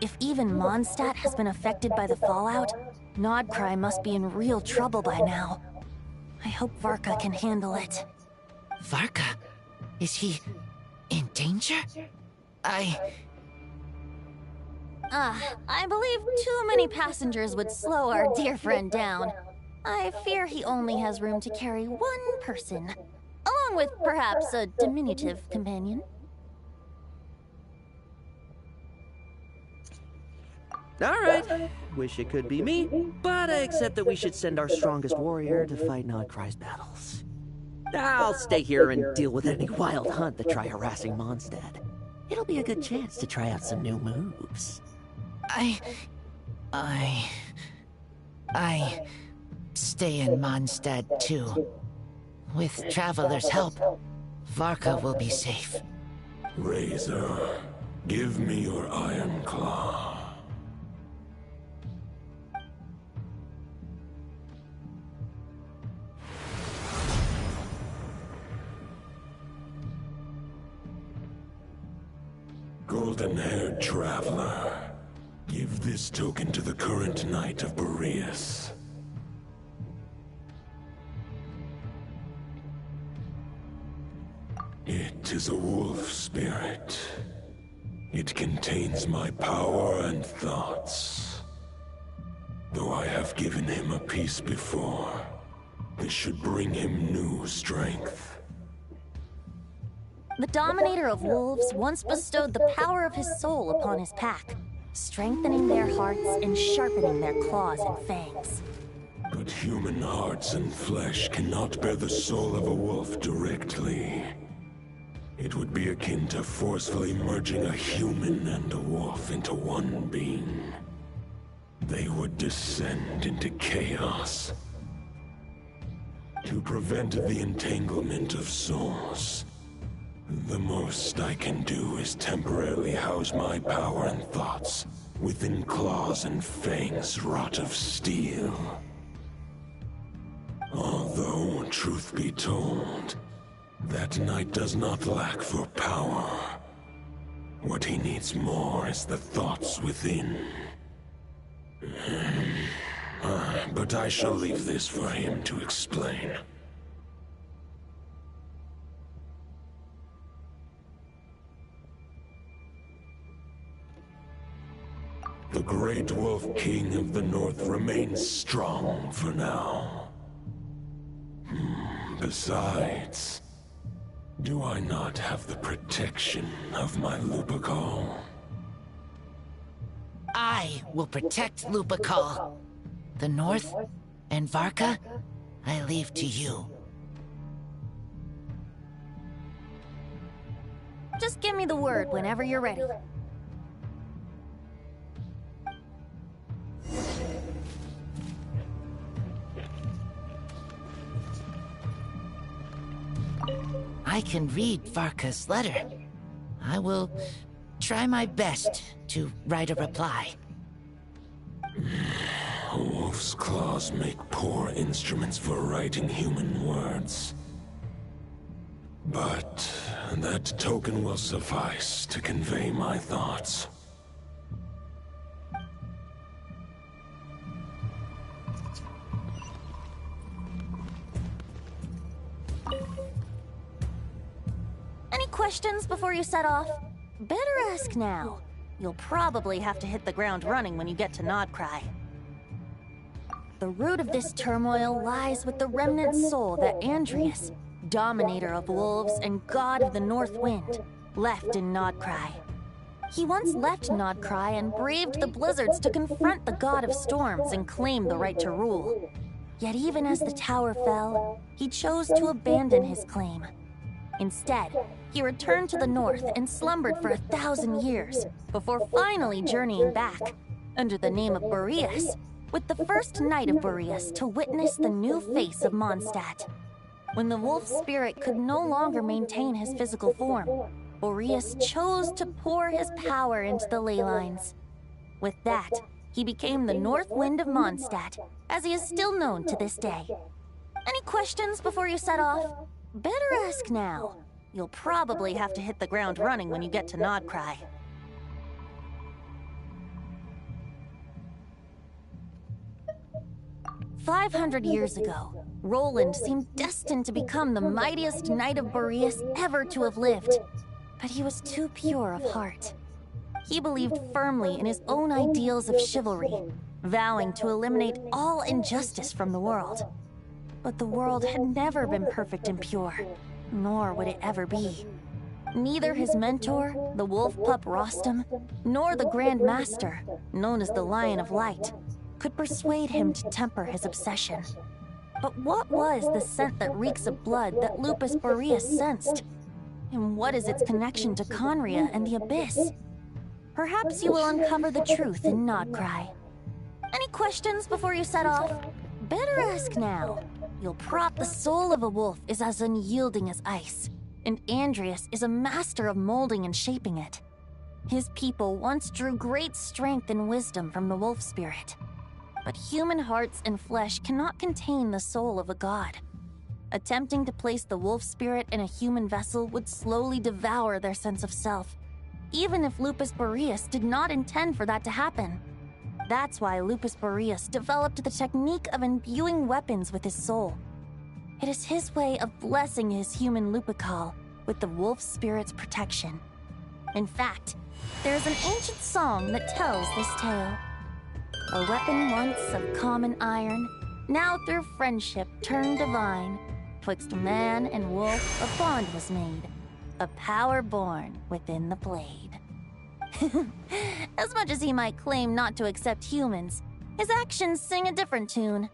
Speaker 3: If even Mondstadt has been affected by the fallout, Nodcry must be in real trouble by now. I hope Varka can handle it.
Speaker 15: Varka? Is he in danger?
Speaker 3: I believe too many passengers would slow our dear friend down. I fear he only has room to carry one person, along with perhaps a diminutive companion.
Speaker 4: Alright, wish it could be me, but I accept that we should send our strongest warrior to fight Nodcry's battles. I'll stay here and deal with any wild hunt that try harassing Mondstadt. It'll be a good chance to try out some new moves.
Speaker 18: I stay in Mondstadt too. With Traveler's help, Varka will be safe.
Speaker 10: Razor, give me your iron claw. Golden-haired traveler, give this token to the current knight of Boreas. It is a wolf spirit. It contains my power and thoughts. Though I have given him a piece before, this should bring him new strength.
Speaker 3: The Dominator of Wolves once bestowed the power of his soul upon his pack, strengthening their hearts and sharpening their claws and fangs.
Speaker 10: But human hearts and flesh cannot bear the soul of a wolf directly. It would be akin to forcefully merging a human and a wolf into one being. They would descend into chaos. To prevent the entanglement of souls, the most I can do is temporarily house my power and thoughts within claws and fangs wrought of steel. Although, truth be told, that knight does not lack for power. What he needs more is the thoughts within. But I shall leave this for him to explain. The Great Wolf King of the North remains strong for now. Besides, do I not have the protection of my Lupacol?
Speaker 18: I will protect Lupacol. The North and Varka, I leave to you.
Speaker 3: Just give me the word whenever you're ready.
Speaker 18: I can read Varka's letter. I will try my best to write a reply.
Speaker 10: A wolf's claws make poor instruments for writing human words. But that token will suffice to convey my thoughts.
Speaker 3: Any questions before you set off? Better ask now. You'll probably have to hit the ground running when you get to Nodcry. The root of this turmoil lies with the remnant soul that Andrius, Dominator of Wolves and God of the North Wind, left in Nodcry. He once left Nodcry and braved the blizzards to confront the God of Storms and claim the right to rule. Yet even as the tower fell, he chose to abandon his claim. Instead, he returned to the north and slumbered for 1,000 years, before finally journeying back, under the name of Boreas, with the first knight of Boreas to witness the new face of Mondstadt. When the wolf spirit could no longer maintain his physical form, Boreas chose to pour his power into the ley lines. With that, he became the North Wind of Mondstadt, as he is still known to this day. Any questions before you set off? Better ask now. You'll probably have to hit the ground running when you get to Nodcry. "500 years ago, Roland seemed destined to become the mightiest knight of Boreas ever to have lived. But he was too pure of heart. He believed firmly in his own ideals of chivalry, vowing to eliminate all injustice from the world. But the world had never been perfect and pure, nor would it ever be. Neither his mentor, the wolf pup Rostam, nor the Grand Master, known as the Lion of Light, could persuade him to temper his obsession. But what was the scent that reeks of blood that Lupus Boreas sensed? And what is its connection to Conria and the Abyss? Perhaps you will uncover the truth in Nodcry. Any questions before you set off? Better ask now. You'll prop the soul of a wolf is as unyielding as ice, and Andreas is a master of molding and shaping it. His people once drew great strength and wisdom from the wolf spirit. But human hearts and flesh cannot contain the soul of a god. Attempting to place the wolf spirit in a human vessel would slowly devour their sense of self, even if Lupus Boreas did not intend for that to happen. That's why Lupus Boreas developed the technique of imbuing weapons with his soul. It is his way of blessing his human Lupical with the wolf spirit's protection. In fact, there is an ancient song that tells this tale. A weapon once of common iron, now through friendship turned divine. Twixt man and wolf a bond was made, a power born within the blade. As much as he might claim not to accept humans, his actions sing a different tune.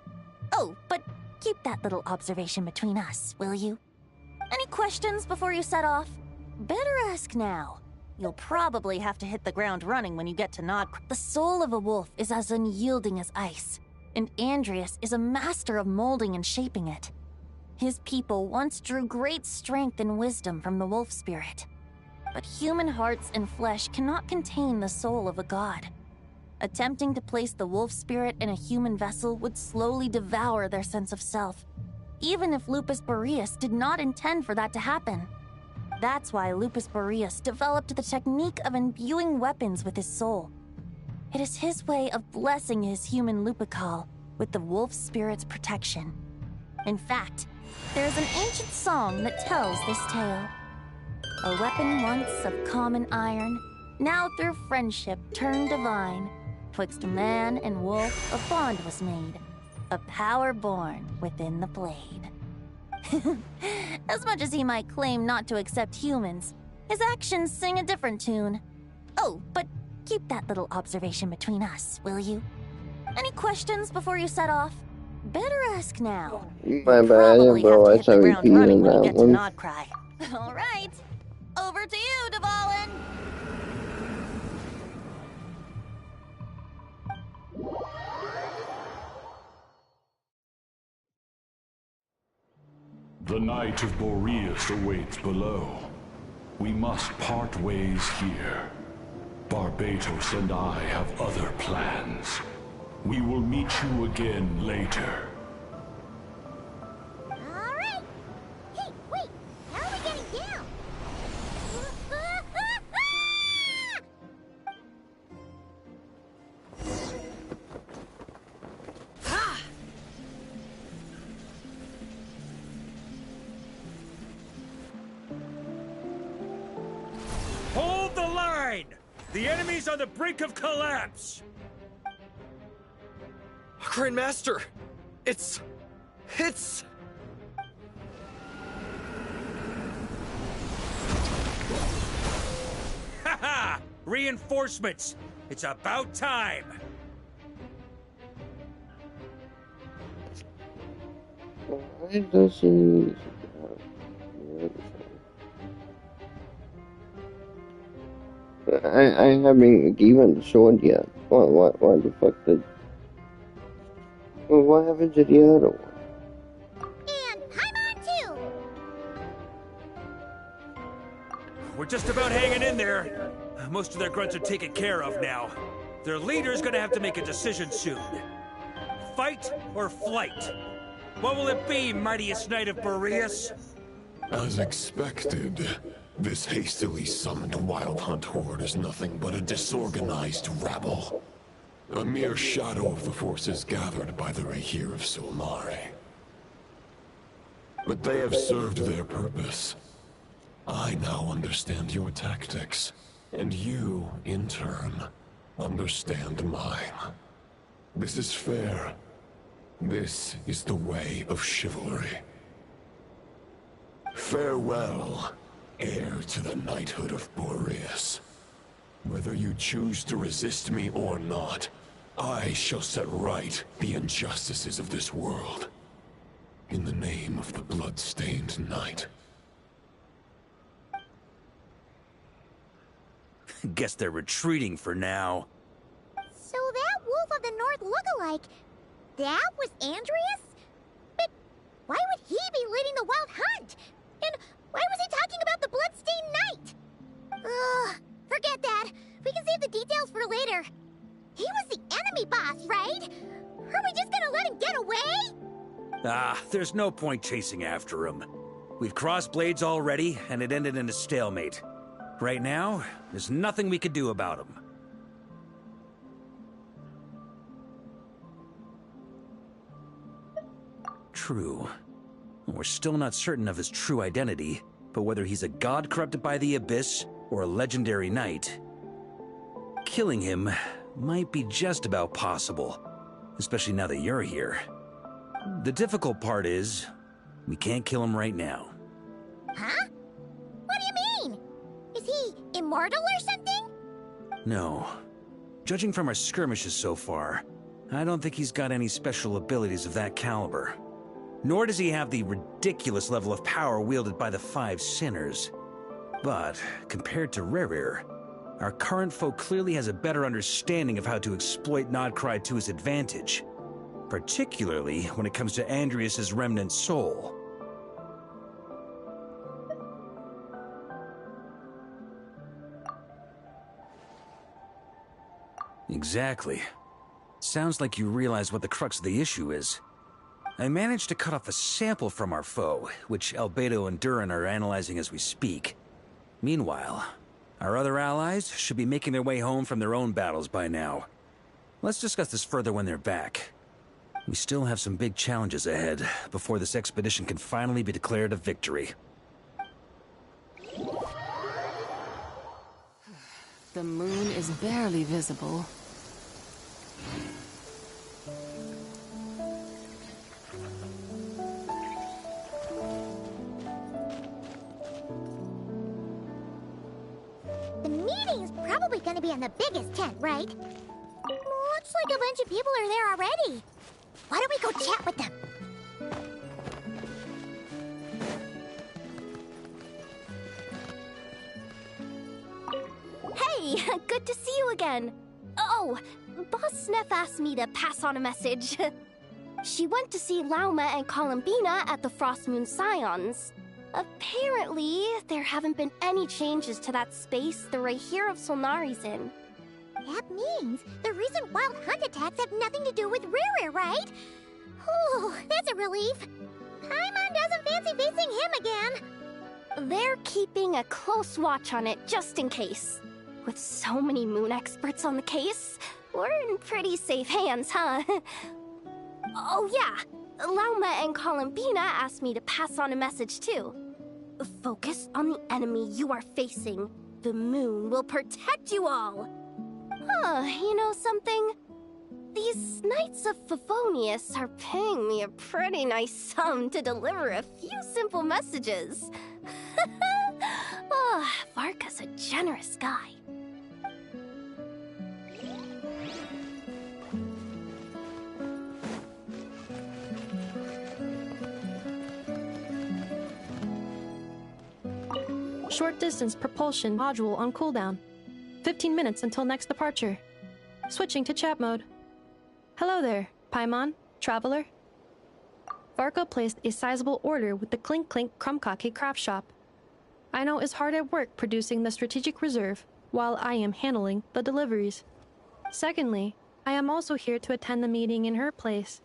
Speaker 3: Oh, but keep that little observation between us, will you? Any questions before you set off? Better ask now. You'll probably have to hit the ground running when you get to Nodcry. The soul of a wolf is as unyielding as ice, and Andreas is a master of molding and shaping it. His people once drew great strength and wisdom from the wolf spirit. But human hearts and flesh cannot contain the soul of a god. Attempting to place the wolf spirit in a human vessel would slowly devour their sense of self, even if Lupus Boreas did not intend for that to happen. That's why Lupus Boreas developed the technique of imbuing weapons with his soul. It is his way of blessing his human Lupical with the wolf spirit's protection. In fact, there is an ancient song that tells this tale. A weapon once of common iron, now through friendship turned divine. Twixt man and wolf a bond was made, a power born within the blade. As much as he might claim not to accept humans, his actions sing a different tune. Oh, but keep that little observation between us, will you? Any questions before you set off? Better ask now.
Speaker 2: My bad, I didn't realize I repeated in that one.
Speaker 3: Nodcry. All right, over to you, Dvalin.
Speaker 9: The Knight of Boreas awaits below. We must part ways here. Barbatos and I have other plans. We will meet you again later.
Speaker 1: All right. Hey, wait. How are we getting down?
Speaker 19: Hold the line! The enemy's on the brink of collapse!
Speaker 7: Grand Master! It's...
Speaker 19: Haha! Reinforcements! It's about time!
Speaker 2: Why does he... I haven't given the sword yet. Why the fuck did... Well, what happened to the other one?
Speaker 1: And I'm on too!
Speaker 19: We're just about hanging in there. Most of their grunts are taken care of now. Their leader's gonna have to make a decision soon. Fight or flight? What will it be, mightiest Knight of Boreas?
Speaker 10: As expected, this hastily summoned Wild Hunt horde is nothing but a disorganized rabble. A mere shadow of the forces gathered by the Rahir of Solnare. But they have served their purpose. I now understand your tactics. And you, in turn, understand mine. This is fair. This is the way of chivalry. Farewell, heir to the knighthood of Boreas. Whether you choose to resist me or not, I shall set right the injustices of this world. In the name of the blood-stained knight.
Speaker 19: Guess they're retreating for now.
Speaker 1: So that Wolf of the North look-alike, that was Andreas? But why would he be leading the Wild Hunt? And why was he talking about the Bloodstained Knight? Ugh, forget that. We can save the details for later. He was the enemy boss, right? Are we just gonna let him get away?
Speaker 19: There's no point chasing after him. We've crossed blades already, and it ended in a stalemate. Right now, there's nothing we could do about him. True. We're still not certain of his true identity, but whether he's a god corrupted by the Abyss or a legendary knight, killing him might be just about possible, especially now that you're here. The difficult part is, we can't kill him right now.
Speaker 1: Huh? What do you mean? Is he immortal or something?
Speaker 19: No. Judging from our skirmishes so far, I don't think he's got any special abilities of that caliber. Nor does he have the ridiculous level of power wielded by the Five Sinners. But, compared to Rerir, our current foe clearly has a better understanding of how to exploit Nodcry to his advantage. Particularly when it comes to Andreas' remnant soul. Exactly. Sounds like you realize what the crux of the issue is. I managed to cut off a sample from our foe, which Albedo and Durin are analyzing as we speak. Meanwhile, our other allies should be making their way home from their own battles by now. Let's discuss this further when they're back. We still have some big challenges ahead before this expedition can finally be declared a victory.
Speaker 20: The moon is barely visible.
Speaker 1: The meeting's probably gonna be in the biggest tent, right? Looks like a bunch of people are there already. Why don't we go chat with them?
Speaker 21: Hey, good to see you again. Oh, Boss Sneff asked me to pass on a message. She went to see Lauma and Columbina at the Frost Moon Scions. Apparently, there haven't been any changes to that space the Rahir of Solnari's in.
Speaker 1: That means the recent Wild Hunt attacks have nothing to do with Rerir, right? Oh, that's a relief. Paimon doesn't fancy facing him again.
Speaker 21: They're keeping a close watch on it just in case. With so many moon experts on the case, we're in pretty safe hands, huh? Oh yeah, Lauma and Columbina asked me to pass on a message too. Focus on the enemy you are facing. The moon will protect you all. Huh, you know something? These Knights of Favonius are paying me a pretty nice sum to deliver a few simple messages. Oh, Varka's a generous guy.
Speaker 22: Short distance propulsion module on cooldown. 15 minutes until next departure. Switching to chat mode. Hello there, Paimon, traveler. Varka placed a sizable order with the Clink Clink Krumkake craft shop. I know is hard at work producing the strategic reserve, while I am handling the deliveries. Secondly, I am also here to attend the meeting in her place.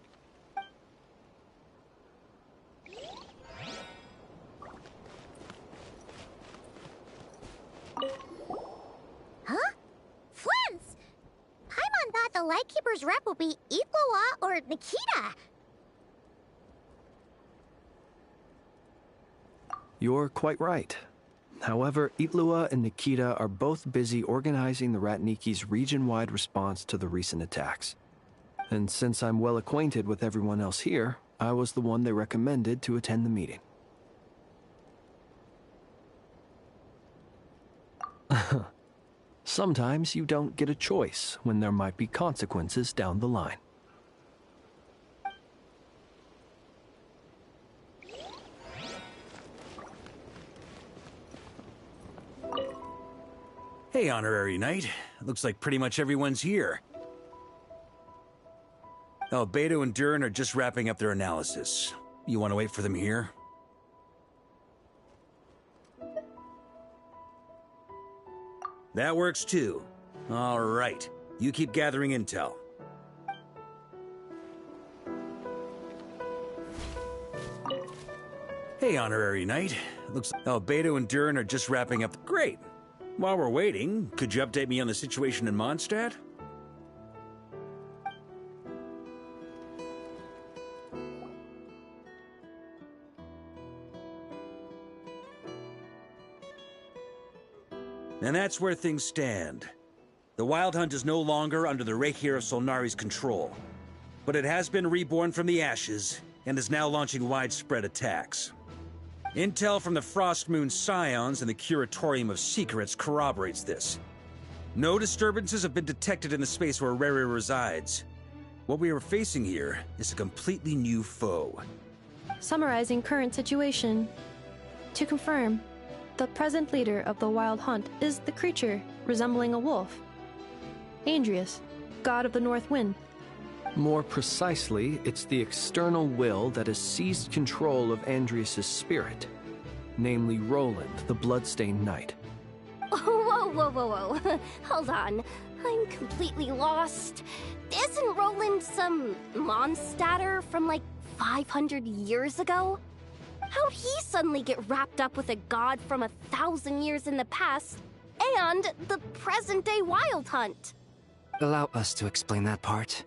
Speaker 1: Huh? Flint's! Paimon thought the Lightkeeper's rep would be Ikloa or Nikita.
Speaker 23: You're quite right.
Speaker 6: However, Itlua and Nikita are both busy organizing the Ratniki's region-wide response to the recent attacks. And since I'm well acquainted with everyone else here, I was the one they recommended to attend the meeting. Sometimes you don't get a choice when there might be consequences down the line.
Speaker 19: Hey, Honorary Knight. Looks like pretty much everyone's here. Oh, Beto and Durin are just wrapping up their analysis. You want to wait for them here? That works too. All right. You keep gathering intel. Hey, Honorary Knight. Looks like Beto and Durin are just wrapping up. Great. While we're waiting, could you update me on the situation in Mondstadt? And that's where things stand. The Wild Hunt is no longer under the Reikir of Solnari's control, but it has been reborn from the ashes and is now launching widespread attacks. Intel from the Frostmoon Scions and the Curatorium of Secrets corroborates this. No disturbances have been detected in the space where Rere resides. What we are facing here is a completely new foe.
Speaker 22: Summarizing current situation. To confirm, the present leader of the Wild Hunt is the creature resembling a wolf. Andrius, god of the North Wind.
Speaker 6: More precisely, it's the external will that has seized control of Andrius' spirit, namely Roland, the Bloodstained Knight.
Speaker 21: Whoa. Hold on. I'm completely lost. Isn't Roland some Mondstadter from like 500 years ago? How'd he suddenly get wrapped up with a god from 1,000 years in the past and the present-day Wild Hunt?
Speaker 8: Allow us to explain that part.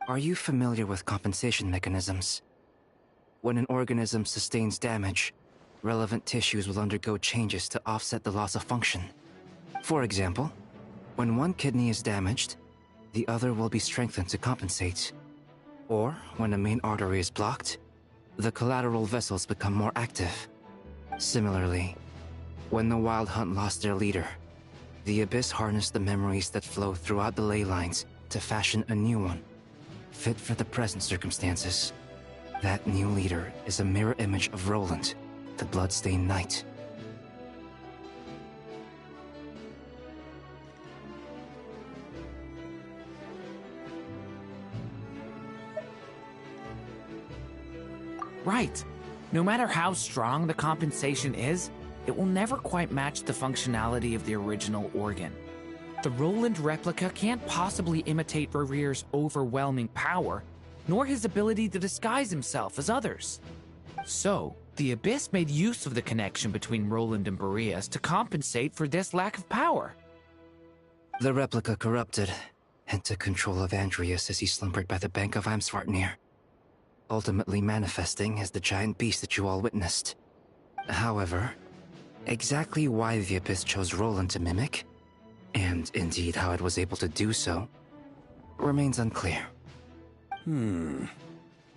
Speaker 8: Are you familiar with compensation mechanisms? When an organism sustains damage, relevant tissues will undergo changes to offset the loss of function. For example, when one kidney is damaged, the other will be strengthened to compensate. Or, when a main artery is blocked, the collateral vessels become more active. Similarly, when the Wild Hunt lost their leader, the Abyss harnessed the memories that flow throughout the ley lines to fashion a new one, fit for the present circumstances. That new leader is a mirror image of Roland, the Bloodstained Knight.
Speaker 23: Right. No matter how strong the compensation is, it will never quite match the functionality of the original organ. The Roland replica can't possibly imitate Rere's overwhelming power, nor his ability to disguise himself as others. So, the Abyss made use of the connection between Roland and Boreas to compensate for this lack of power.
Speaker 8: The replica corrupted and took control of Andrius as he slumbered by the bank of Amsvartnir, ultimately manifesting as the giant beast that you all witnessed. However, exactly why the Abyss chose Roland to mimic, and indeed how it was able to do so, remains unclear.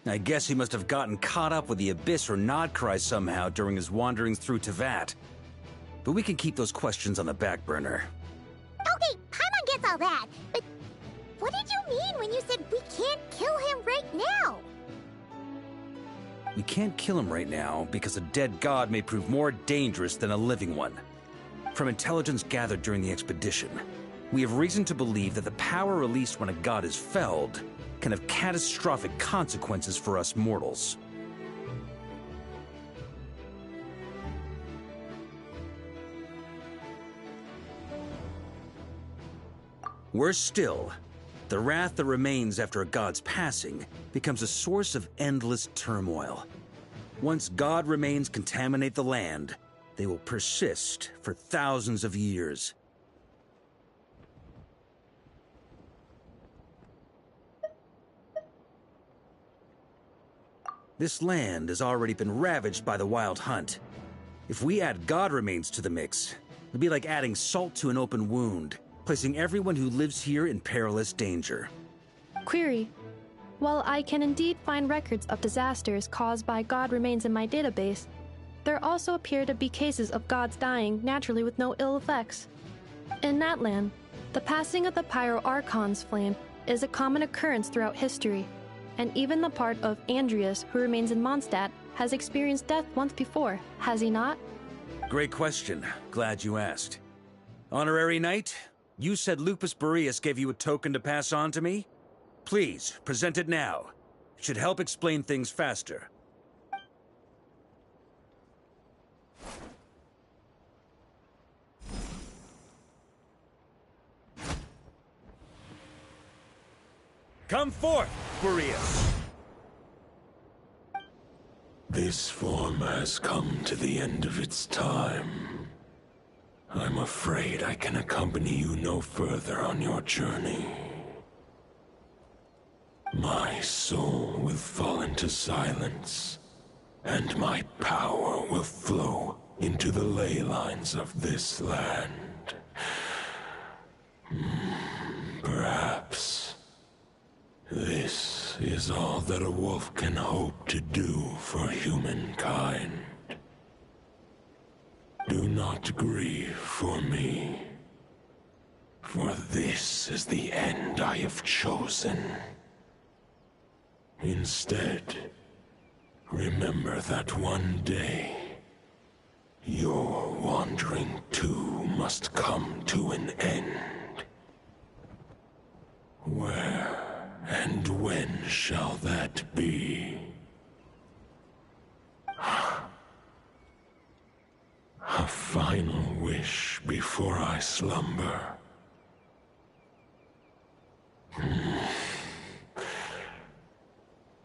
Speaker 19: I guess he must have gotten caught up with the Abyss or Nodcry somehow during his wanderings through Tevat. But we can keep those questions on the back burner.
Speaker 1: Okay, Paimon gets all that, but what did you mean when you said we can't kill him right now?
Speaker 19: We can't kill him right now because a dead god may prove more dangerous than a living one. From intelligence gathered during the expedition, we have reason to believe that the power released when a god is felled can have catastrophic consequences for us mortals. Worse still, the wrath that remains after a god's passing becomes a source of endless turmoil. Once god remains contaminate the land, they will persist for thousands of years. This land has already been ravaged by the Wild Hunt.
Speaker 5: If we add god remains to the mix, it'll be like adding salt to an open wound, placing everyone who lives here in perilous danger.
Speaker 22: Query. While I can indeed find records of disasters caused by god remains in my database, there also appear to be cases of gods dying naturally with no ill effects. In that land, the passing of the Pyro-Archon's flame is a common occurrence throughout history, and even the part of Andreas who remains in Mondstadt has experienced death once before, has he not?
Speaker 5: Great question. Glad you asked. Honorary Knight, you said Lupus Boreas gave you a token to pass on to me? Please, present it now. It should help explain things faster. Come forth, Boreas!
Speaker 10: This form has come to the end of its time. I'm afraid I can accompany you no further on your journey. My soul will fall into silence, and my power will flow into the ley lines of this land. Perhaps this is all that a wolf can hope to do for humankind. Do not grieve for me, for this is the end I have chosen. Instead, remember that one day, your wandering too must come to an end. Where and when shall that be? A final wish before I slumber.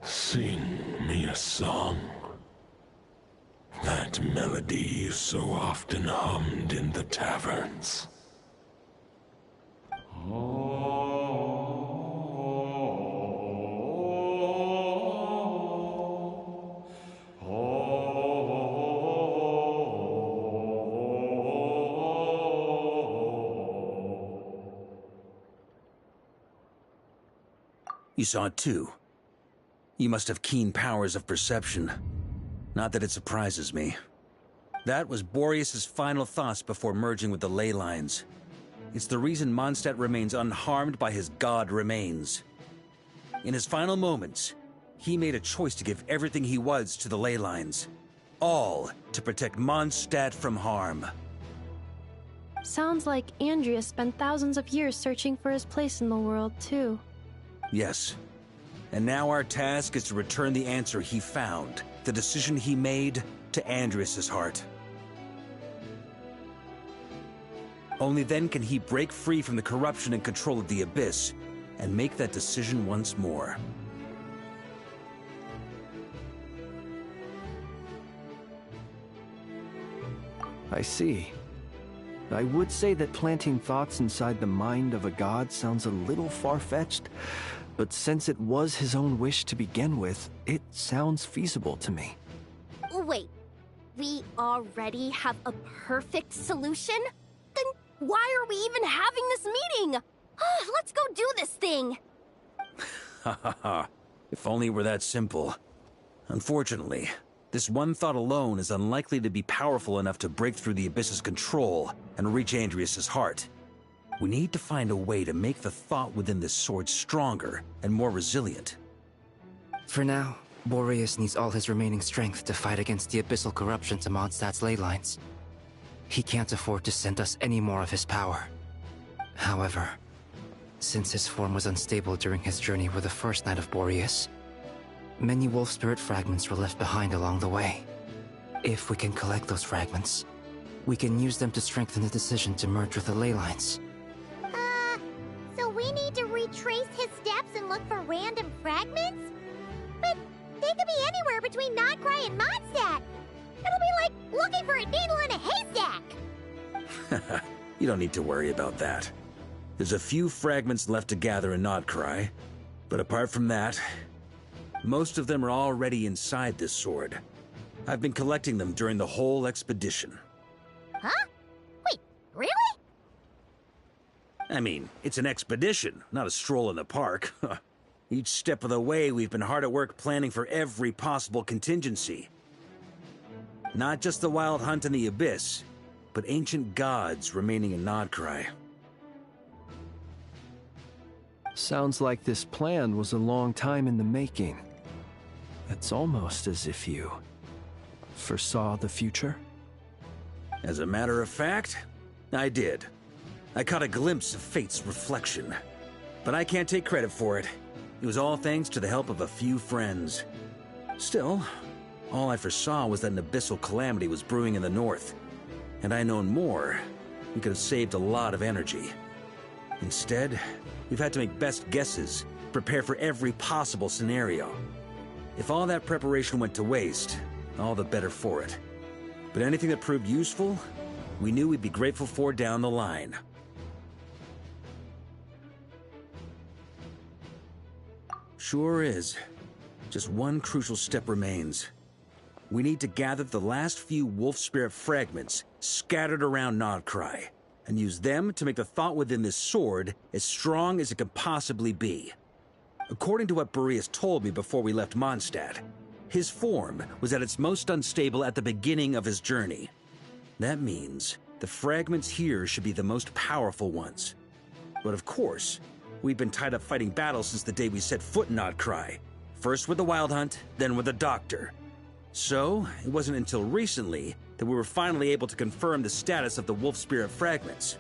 Speaker 10: Sing me a song. That melody you so often hummed in the taverns.
Speaker 5: You saw it too. You must have keen powers of perception. Not that it surprises me. That was Boreas' final thoughts before merging with the ley lines. It's the reason Mondstadt remains unharmed by his god remains. In his final moments, he made a choice to give everything he was to the ley lines. All to protect Mondstadt from harm.
Speaker 22: Sounds like Andreas spent thousands of years searching for his place in the world, too.
Speaker 5: Yes. And now our task is to return the answer he found, the decision he made, to Andreas' heart. Only then can he break free from the corruption and control of the Abyss, and make that decision once more.
Speaker 6: I see. I would say that planting thoughts inside the mind of a god sounds a little far-fetched, but since it was his own wish to begin with, it sounds feasible to me.
Speaker 21: Wait, we already have a perfect solution? Then why are we even having this meeting? Let's go do this thing!
Speaker 5: Ha ha ha. If only it were that simple. Unfortunately, this one thought alone is unlikely to be powerful enough to break through the Abyss's control and reach Andreas' heart. We need to find a way to make the thought within this sword stronger and more resilient.
Speaker 8: For now, Boreas needs all his remaining strength to fight against the abyssal corruption to Mondstadt's ley lines. He can't afford to send us any more of his power. However, since his form was unstable during his journey with the first Knight of Boreas, many wolf spirit fragments were left behind along the way. If we can collect those fragments, we can use them to strengthen the decision to merge with the ley lines.
Speaker 1: So we need to retrace his steps and look for random fragments? But they could be anywhere between Nodcry and Mondstadt. It'll be like looking for a needle in a haystack.
Speaker 5: You don't need to worry about that. There's a few fragments left to gather in Nodcry, but apart from that, most of them are already inside this sword. I've been collecting them during the whole expedition.
Speaker 1: Huh? Wait, really?
Speaker 5: I mean, it's an expedition, not a stroll in the park. Each step of the way, we've been hard at work planning for every possible contingency. Not just the Wild Hunt in the Abyss, but ancient gods remaining in Nodcry.
Speaker 6: Sounds like this plan was a long time in the making. It's almost as if you foresaw the future.
Speaker 5: As a matter of fact, I did. I caught a glimpse of fate's reflection. But I can't take credit for it. It was all thanks to the help of a few friends. Still, all I foresaw was that an abyssal calamity was brewing in the north. Had I known more, we could have saved a lot of energy. Instead, we've had to make best guesses, prepare for every possible scenario. If all that preparation went to waste, all the better for it. But anything that proved useful, we knew we'd be grateful for down the line. Sure is. Just one crucial step remains. We need to gather the last few wolf spirit fragments scattered around Nodcry, and use them to make the thought within this sword as strong as it could possibly be. According to what Boreas told me before we left Mondstadt, his form was at its most unstable at the beginning of his journey. That means the fragments here should be the most powerful ones. But of course, we've been tied up fighting battles since the day we set foot in Nodcry. First with the Wild Hunt, then with the Doctor. So, it wasn't until recently that we were finally able to confirm the status of the wolf spirit fragments.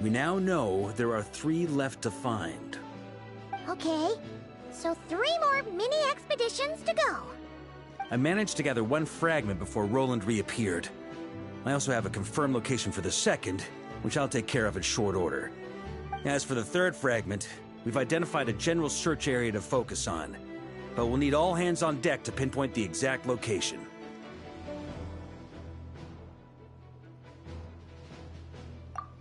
Speaker 5: We now know there are 3 left to find.
Speaker 1: Okay, so 3 more mini expeditions to go.
Speaker 5: I managed to gather 1 fragment before Roland reappeared. I also have a confirmed location for the second, which I'll take care of in short order. As for the 3rd fragment, we've identified a general search area to focus on, but we'll need all hands on deck to pinpoint the exact location.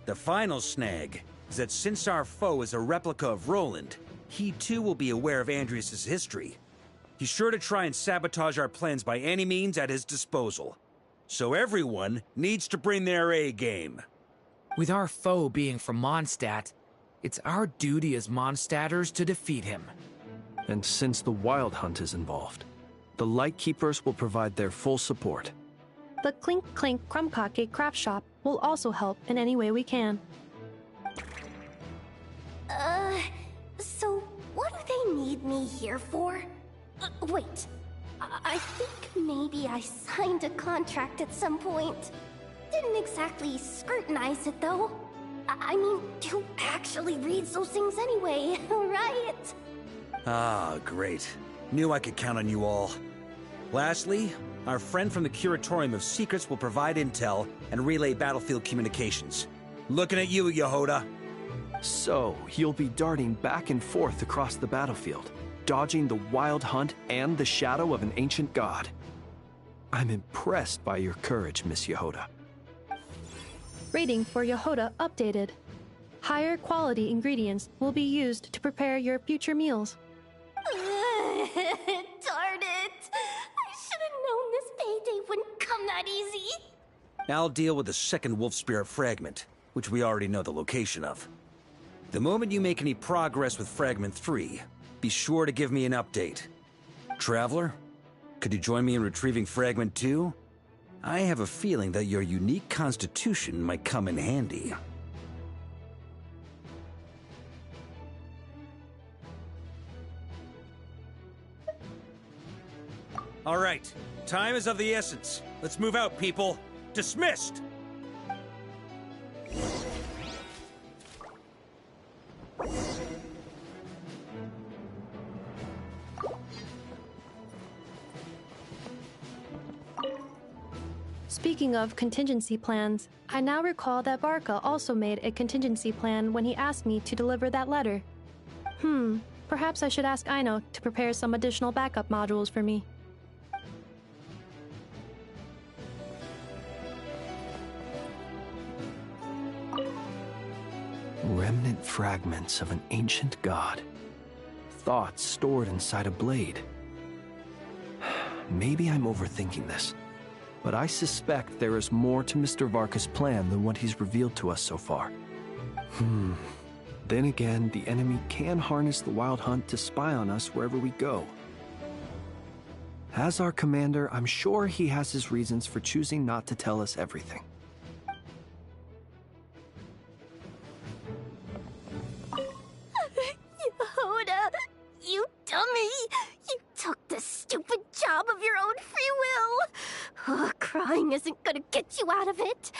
Speaker 5: The final snag is that since our foe is a replica of Roland, he too will be aware of Andrias' history. He's sure to try and sabotage our plans by any means at his disposal. So everyone needs to bring their A game.
Speaker 23: With our foe being from Mondstadt, it's our duty as Mondstadters to defeat him.
Speaker 6: And since the Wild Hunt is involved, the Lightkeepers will provide their full support.
Speaker 22: The Clink Clink Krumkake craft shop will also help in any way we can.
Speaker 21: So what do they need me here for? Wait, I think maybe I signed a contract at some point. Didn't exactly scrutinize it, though. I mean, who actually reads those things anyway, right?
Speaker 5: Ah, great. Knew I could count on you all. Lastly, our friend from the Curatorium of Secrets will provide intel and relay battlefield communications. Looking at you, Yehoda.
Speaker 6: So, you'll be darting back and forth across the battlefield, dodging the Wild Hunt and the shadow of an ancient god. I'm impressed by your courage, Miss Yehoda.
Speaker 22: Rating for Yehoda updated. Higher quality ingredients will be used to prepare your future meals.
Speaker 21: Darn it! I should have known this payday wouldn't come that easy.
Speaker 5: I'll deal with the second wolf spirit fragment, which we already know the location of. The moment you make any progress with Fragment 3, be sure to give me an update. Traveler, could you join me in retrieving Fragment 2? I have a feeling that your unique constitution might come in handy. All right, time is of the essence. Let's move out, people. Dismissed!
Speaker 22: Speaking of contingency plans, I now recall that Barca also made a contingency plan when he asked me to deliver that letter. Perhaps I should ask Aino to prepare some additional backup modules for me.
Speaker 6: Remnant fragments of an ancient god. Thoughts stored inside a blade. Maybe I'm overthinking this, But I suspect there is more to Mr. Varka's plan than what he's revealed to us so far. Then again, the enemy can harness the Wild Hunt to spy on us wherever we go. As our commander, I'm sure he has his reasons for choosing not to tell us everything.
Speaker 21: Yehoda, you dummy! You took the stupid job of your own free will! Oh, crying isn't gonna get you out of it!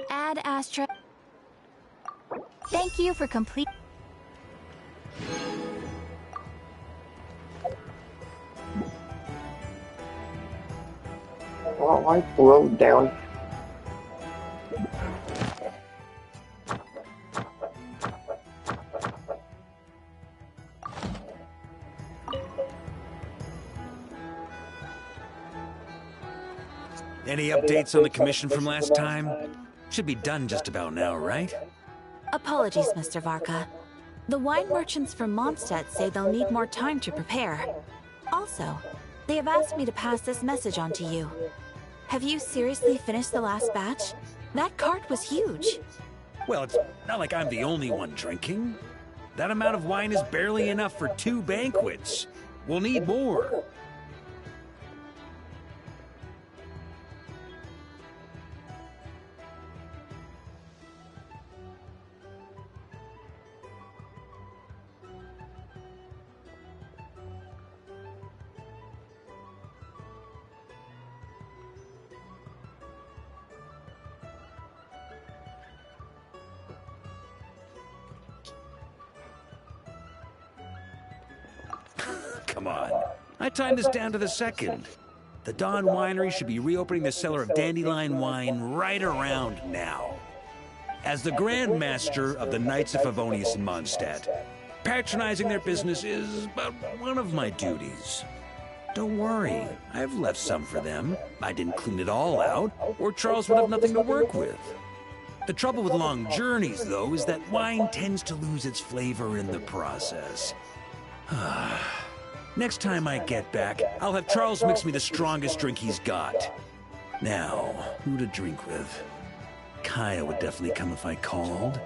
Speaker 16: Ad Astra. Thank you for complete.
Speaker 2: Well, I slowed down.
Speaker 5: Any updates on the commission from last time? Should be done just about now, right?
Speaker 11: Apologies, Mr. Varka. The wine merchants from Mondstadt say they'll need more time to prepare. Also, they have asked me to pass this message on to you. Have you seriously finished the last batch? That cart was huge.
Speaker 5: Well, it's not like I'm the only one drinking. That amount of wine is barely enough for 2 banquets. We'll need more. Come on. I timed this down to the second. The Dawn Winery should be reopening the cellar of Dandelion wine right around now. As the Grand Master of the Knights of Favonius in Mondstadt, patronizing their business is about one of my duties. Don't worry, I've left some for them. I didn't clean it all out, or Charles would have nothing to work with. The trouble with long journeys, though, is that wine tends to lose its flavor in the process. Next time I get back, I'll have Charles mix me the strongest drink he's got. Now, who to drink with? Kaya would definitely come if I called.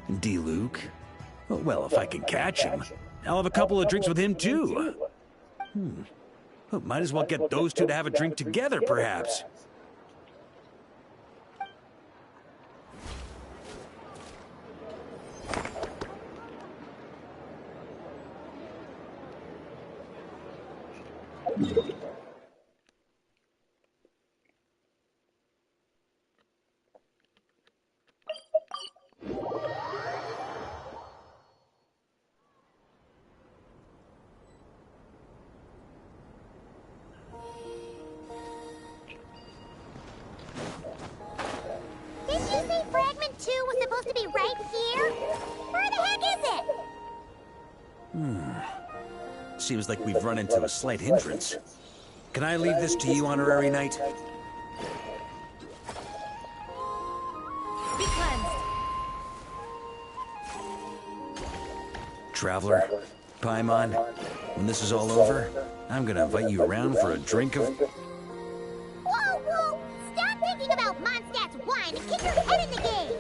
Speaker 5: And D-Luke? Well, if I can catch him, I'll have a couple of drinks with him, too. Well, might as well get those two to have a drink together, perhaps.
Speaker 1: Didn't you say Fragment 2 was supposed to be right here? Where the heck is it?
Speaker 5: Seems like we've run into a slight hindrance. Can I leave this to you, Honorary Knight?
Speaker 16: Be cleansed.
Speaker 5: Traveler, Paimon, when this is all over, I'm gonna invite you around for a drink of...
Speaker 1: Whoa, whoa! Stop thinking about Mondstadt's wine and keep your head in the game!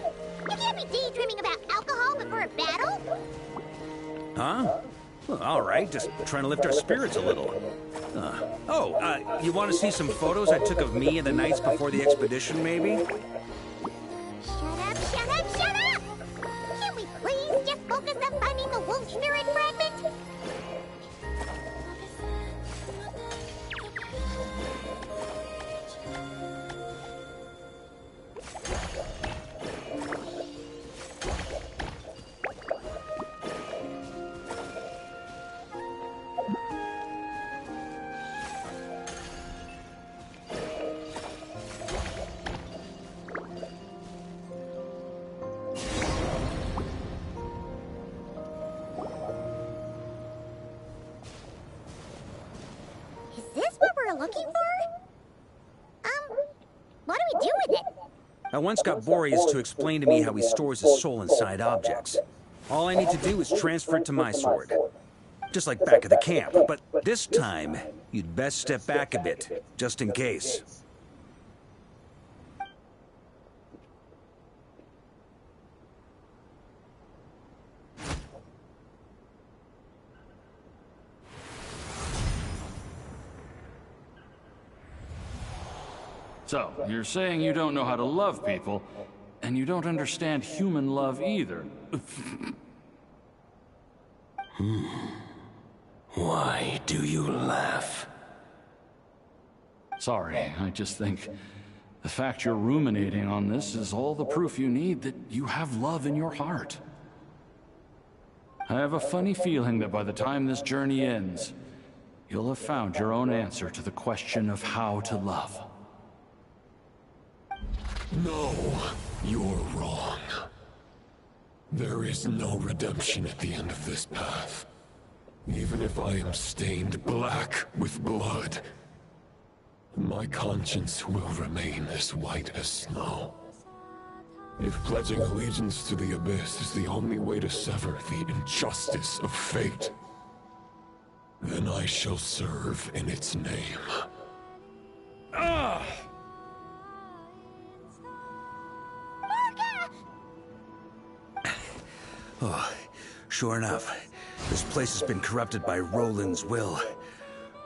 Speaker 1: You can't be daydreaming about alcohol before a battle!
Speaker 5: Huh? Well, all right, just trying to lift our spirits a little. You want to see some photos I took of me and the knights before the expedition, maybe?
Speaker 1: Shut up, shut up, shut up! Can we please just focus on finding the wolf spirit fragment? looking for? What do we do with it?
Speaker 5: I once got Boreas to explain to me how he stores his soul inside objects. All I need to do is transfer it to my sword. Just like back at the camp, but this time, you'd best step back a bit, just in case.
Speaker 9: So, you're saying you don't know how to love people, and you don't understand human love either.
Speaker 10: Why do you laugh?
Speaker 9: Sorry, I just think the fact you're ruminating on this is all the proof you need that you have love in your heart. I have a funny feeling that by the time this journey ends, you'll have found your own answer to the question of how to love.
Speaker 10: No, you're wrong. There is no redemption at the end of this path. Even if I am stained black with blood, my conscience will remain as white as snow. If pledging allegiance to the Abyss is the only way to sever the injustice of fate, then I shall serve in its name.
Speaker 5: Ah! Oh, sure enough, this place has been corrupted by Roland's will.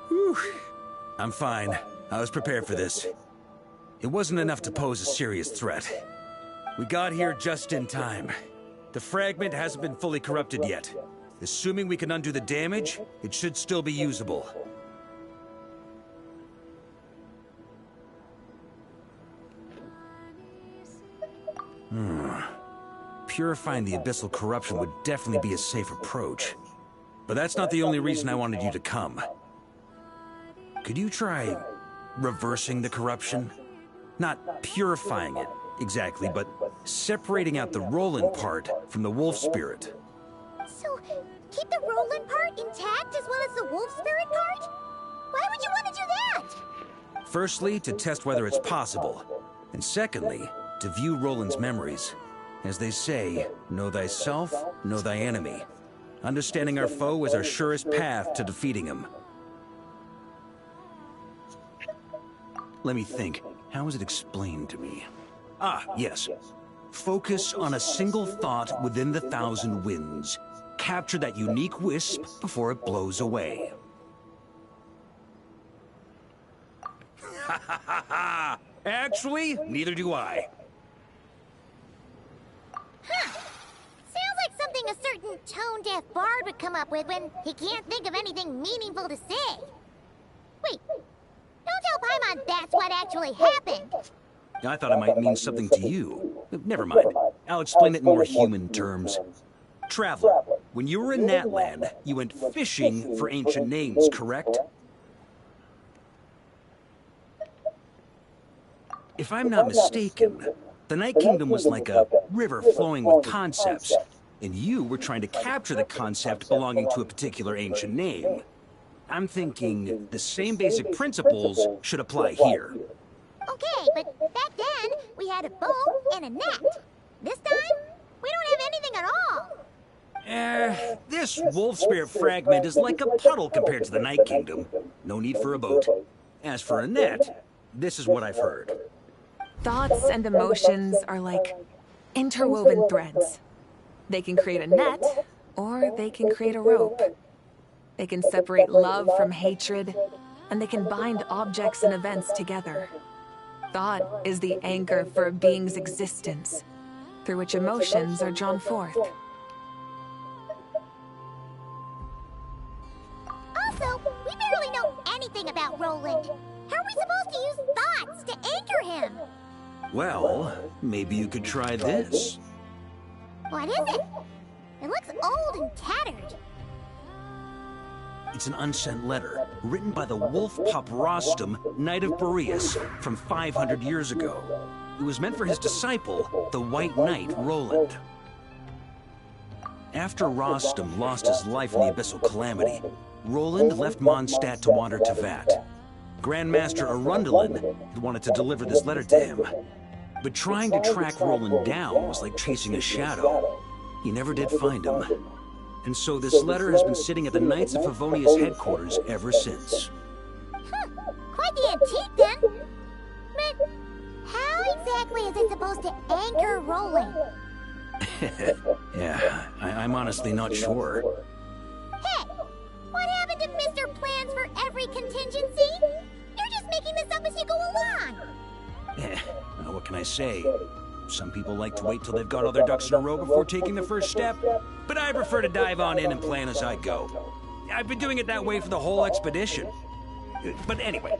Speaker 5: Whew. I'm fine. I was prepared for this. It wasn't enough to pose a serious threat. We got here just in time. The fragment hasn't been fully corrupted yet. Assuming we can undo the damage, it should still be usable. Purifying the abyssal corruption would definitely be a safe approach. But that's not the only reason I wanted you to come. Could you try reversing the corruption? Not purifying it, exactly, but separating out the Roland part from the wolf spirit.
Speaker 1: So, keep the Roland part intact as well as the wolf spirit part? Why would you want to do that?
Speaker 5: Firstly, to test whether it's possible. And secondly, to view Roland's memories. As they say, know thyself, know thy enemy. Understanding our foe is our surest path to defeating him. Let me think. How was it explained to me? Ah, yes. Focus on a single thought within the 1,000 winds. Capture that unique wisp before it blows away. Ha ha ha ha! Actually, neither do I.
Speaker 1: Huh. Sounds like something a certain tone-deaf bard would come up with when he can't think of anything meaningful to say. Wait, don't tell Paimon that's what actually happened.
Speaker 5: I thought it might mean something to you. Never mind. I'll explain it in more human terms. Traveler, when you were in Natland, you went fishing for ancient names, correct? If I'm not mistaken, the Night Kingdom was like a river flowing with concepts, and you were trying to capture the concept belonging to a particular ancient name. I'm thinking the same basic principles should apply here.
Speaker 1: Okay, but back then, we had a bow and a net. This time, we don't have anything at all.
Speaker 5: This wolf spirit fragment is like a puddle compared to the Night Kingdom. No need for a boat. As for a net, this is what I've heard.
Speaker 13: Thoughts and emotions are like interwoven threads. They can create a net, or they can create a rope. They can separate love from hatred, and they can bind objects and events together. Thought is the anchor for a being's existence, through which emotions are drawn forth.
Speaker 1: Also, we barely know anything about Roland. How are we supposed to use thoughts to anchor him?
Speaker 5: Well, maybe you could try this.
Speaker 1: What is it? It looks old and tattered.
Speaker 5: It's an unsent letter, written by the wolf pup Rostam, Knight of Boreas, from 500 years ago. It was meant for his disciple, the White Knight Roland. After Rostam lost his life in the Abyssal Calamity, Roland left Mondstadt to wander to Vat. Grandmaster Arundelen wanted to deliver this letter to him. But trying to track Roland down was like chasing a shadow. He never did find him. And so this letter has been sitting at the Knights of Favonius headquarters ever since.
Speaker 1: Quite the antique, then. But how exactly is it supposed to anchor Roland?
Speaker 5: Yeah, I'm honestly not sure.
Speaker 1: Hey, what happened to Mr. Plans for every contingency? You're just making this up as you go along.
Speaker 5: Well, what can I say? Some people like to wait till they've got all their ducks in a row before taking the first step, but I prefer to dive on in and plan as I go. I've been doing it that way for the whole expedition. But anyway,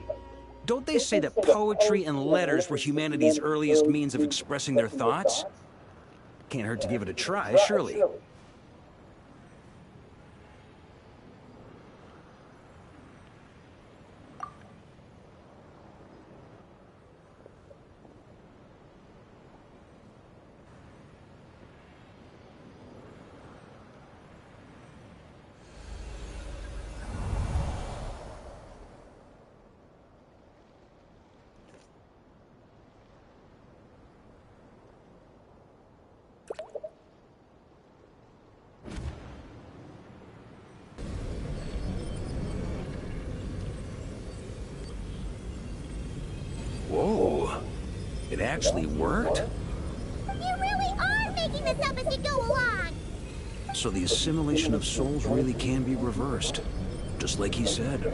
Speaker 5: don't they say that poetry and letters were humanity's earliest means of expressing their thoughts? Can't hurt to give it a try, surely. Whoa. It actually worked?
Speaker 1: You really are making this up as you go along.
Speaker 5: So the assimilation of souls really can be reversed, just like he said.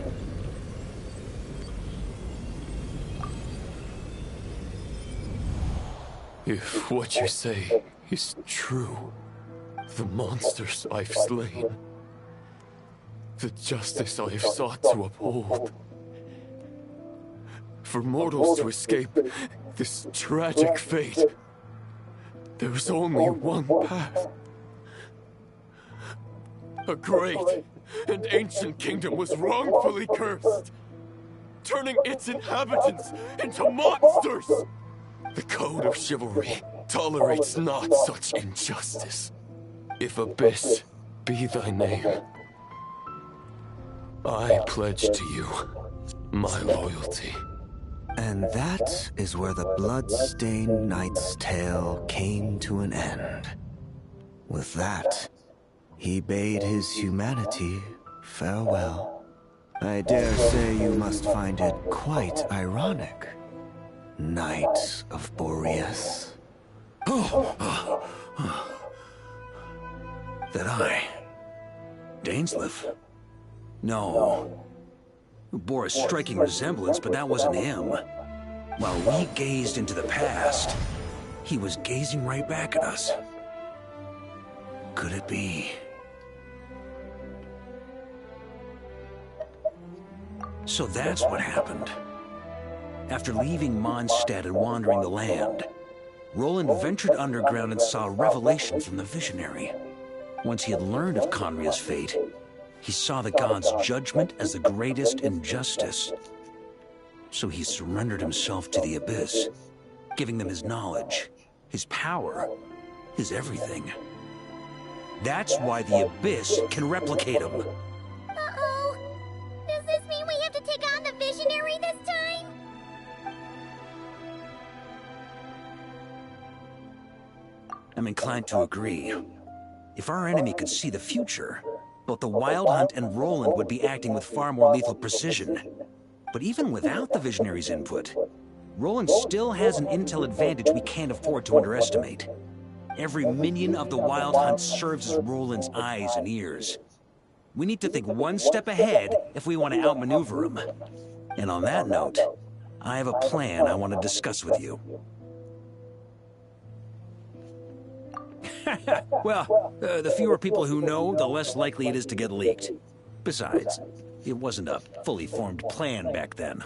Speaker 10: If what you say is true, the monsters I've slain, the justice I have sought to uphold, for mortals to escape this tragic fate, there is only one path. A great and ancient kingdom was wrongfully cursed, turning its inhabitants into monsters. The code of chivalry tolerates not such injustice. If Abyss be thy name, I pledge to you my loyalty.
Speaker 6: And that is where the blood-stained knight's tale came to an end. With that, he bade his humanity farewell. I dare say you must find it quite ironic, Knight of Boreas.
Speaker 5: That I... Dainsleif? No. Bore a striking resemblance, but that wasn't him. While we gazed into the past, he was gazing right back at us. Could it be? So that's what happened. After leaving Mondstadt and wandering the land, Roland ventured underground and saw a revelation from the Visionary. Once he had learned of Conria's fate, he saw the gods' judgment as the greatest injustice. So he surrendered himself to the Abyss, giving them his knowledge, his power, his everything. That's why the Abyss can replicate him.
Speaker 1: Uh-oh. Does this mean we have to take on the Visionary this time?
Speaker 5: I'm inclined to agree. If our enemy could see the future, both the Wild Hunt and Roland would be acting with far more lethal precision. But even without the Visionary's input, Roland still has an intel advantage we can't afford to underestimate. Every minion of the Wild Hunt serves as Roland's eyes and ears. We need to think one step ahead if we want to outmaneuver him. And on that note, I have a plan I want to discuss with you. Well, the fewer people who know, the less likely it is to get leaked. Besides, it wasn't a fully formed plan back then.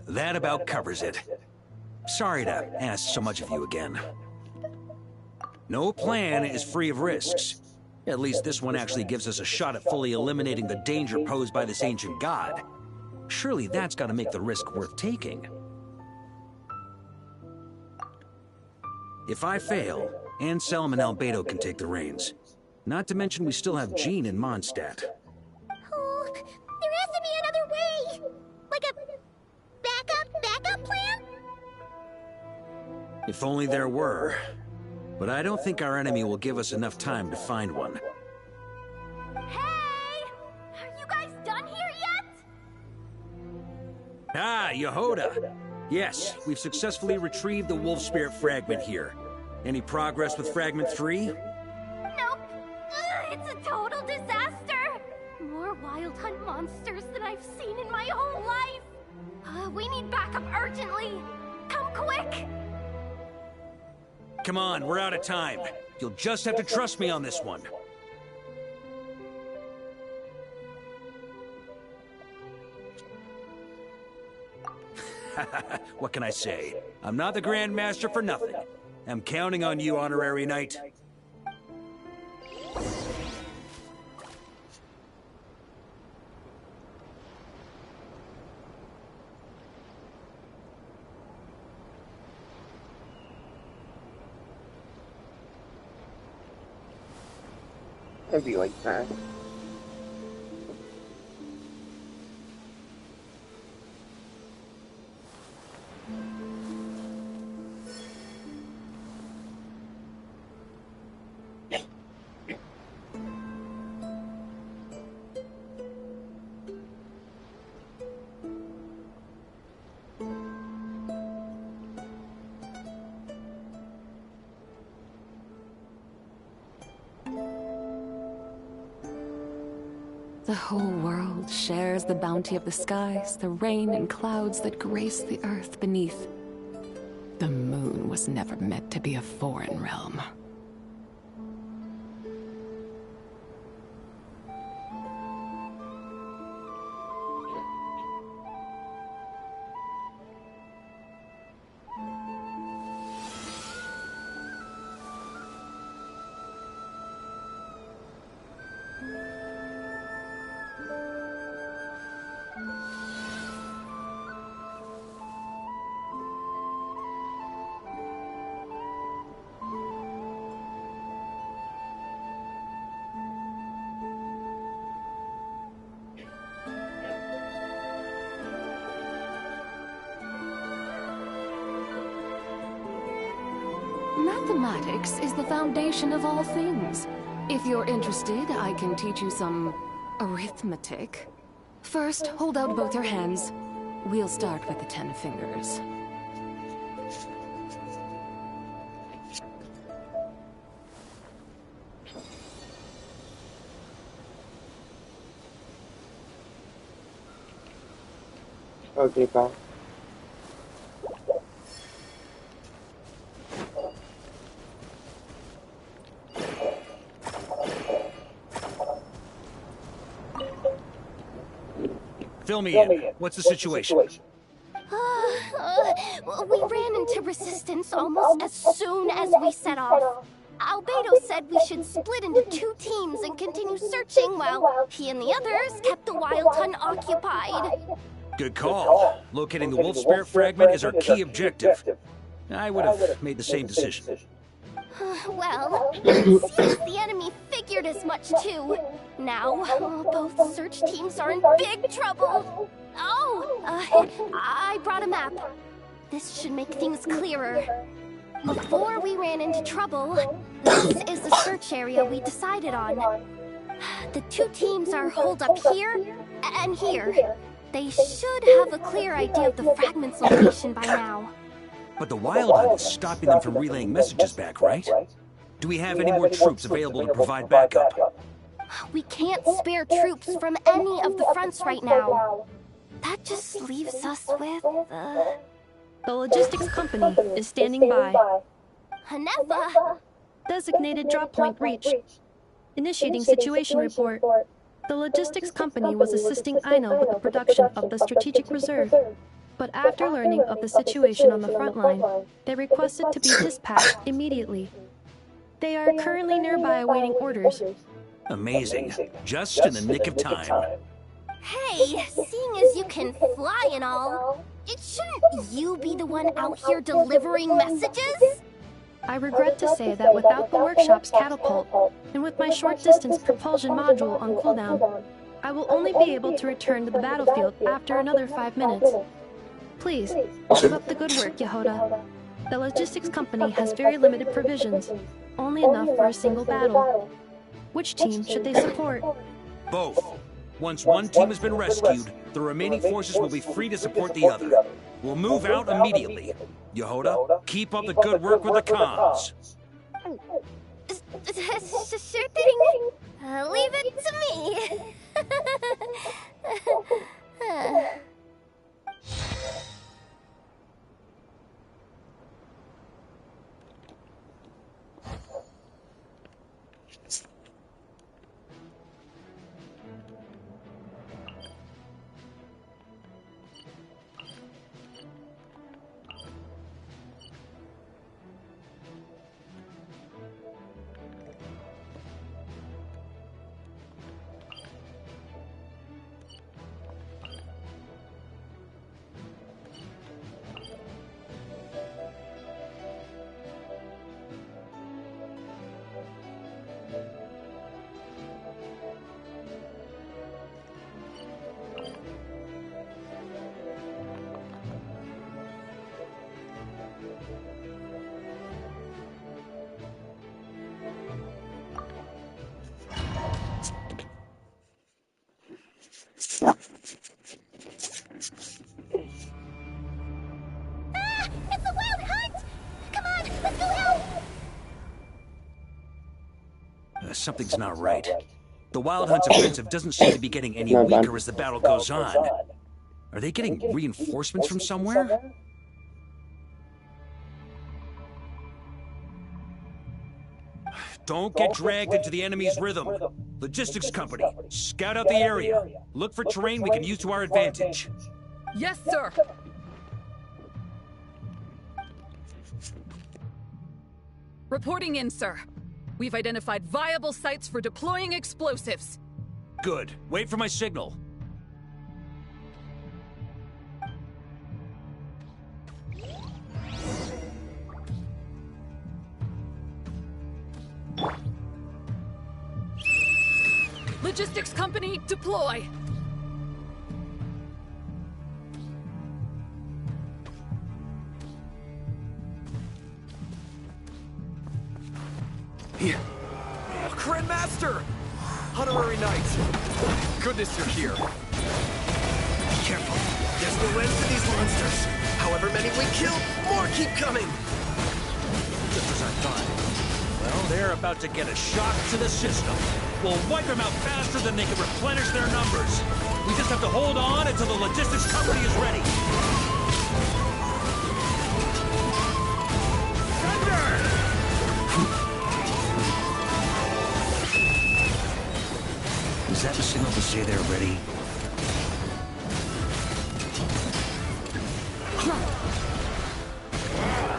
Speaker 5: That about covers it. Sorry to ask so much of you again. No plan is free of risks. At least this one actually gives us a shot at fully eliminating the danger posed by this ancient god. Surely that's got to make the risk worth taking. If I fail, Anselm and Albedo can take the reins. Not to mention we still have Jean in Mondstadt.
Speaker 1: Oh, there has to be another way! Like a backup plan?
Speaker 5: If only there were. But I don't think our enemy will give us enough time to find one.
Speaker 21: Hey! Are you guys done here yet?
Speaker 5: Ah, Yehoda! Yes, we've successfully retrieved the Wolf Spirit fragment here. Any progress with Fragment 3?
Speaker 21: Nope. It's a total disaster! More Wild Hunt monsters than I've seen in my whole life! We need backup urgently! Come quick!
Speaker 5: Come on, we're out of time. You'll just have to trust me on this one. What can I say? I'm not the Grand Master for nothing. I'm counting on you, Honorary Knight.
Speaker 2: I'd be like that.
Speaker 20: The whole world shares the bounty of the skies, the rain and clouds that grace the earth beneath. The moon was never meant to be a foreign realm. Mathematics is the foundation of all things. If you're interested, I can teach you some arithmetic. First, hold out both your hands. We'll start with the 10 fingers.
Speaker 2: Okay, bye.
Speaker 5: Fill me in. What's the situation?
Speaker 21: We ran into resistance almost as soon as we set off. Albedo said we should split into 2 teams and continue searching while he and the others kept the Wild Hunt occupied.
Speaker 5: Good call. Locating the Wolf Spirit fragment is our key objective. I would have made the same decision.
Speaker 21: Well, it seems the enemy figured as much too. Now, both search teams are in big trouble. Oh, I brought a map. This should make things clearer. Before we ran into trouble, this is the search area we decided on. The 2 teams are holed up here and here. They should have a clear idea of the fragment's location by now.
Speaker 5: But the Wild Hunt is stopping them from relaying messages back, right? Do we have any more troops available to provide backup?
Speaker 21: We can't spare troops from any of the fronts right now. That just leaves us with,
Speaker 22: The logistics company is standing by.
Speaker 21: Hanefa!
Speaker 22: Designated drop point reached. Initiating situation report. The logistics company was assisting Aino with the production of the strategic reserve. But after learning of the situation on the front line, they requested to be dispatched immediately. They are currently nearby awaiting orders.
Speaker 5: Amazing. Just in the nick of time.
Speaker 21: Hey, seeing as you can fly and all, shouldn't you be the one out here delivering messages?
Speaker 22: I regret to say that without the workshop's catapult, and with my short-distance propulsion module on cooldown, I will only be able to return to the battlefield after another 5 minutes. Please, keep up the good work, Yehoda. The logistics company has very limited provisions, only enough for a single battle. Which team should they support?
Speaker 19: Both. Once one team has been rescued, the remaining forces will be free to support the other. We'll move out immediately. Yehoda, keep up the good work with the comms.
Speaker 21: Sure thing. Leave it to me. It's a wild hunt! Come on, let's go help!
Speaker 19: Something's not right. The Wild Hunt's offensive doesn't seem to be getting any weaker as the battle goes on. Are they getting reinforcements from somewhere? Don't get dragged into the enemy's rhythm. Logistics company, scout out the area. Look for terrain we can use to our advantage.
Speaker 13: Yes, sir. Reporting in, sir. We've identified viable sites for deploying explosives.
Speaker 19: Good. Wait for my signal.
Speaker 13: Logistics company, deploy!
Speaker 7: Here. Grandmaster! Honorary Knight! Goodness you're here. Careful. There's no end to these monsters. However many we kill, more keep coming!
Speaker 19: Just as I thought. Well, they're about to get a shock to the system. We'll wipe them out faster than they can replenish their numbers. We just have to hold on until the logistics company is ready. Thunder!
Speaker 5: Is that the signal to say they're ready?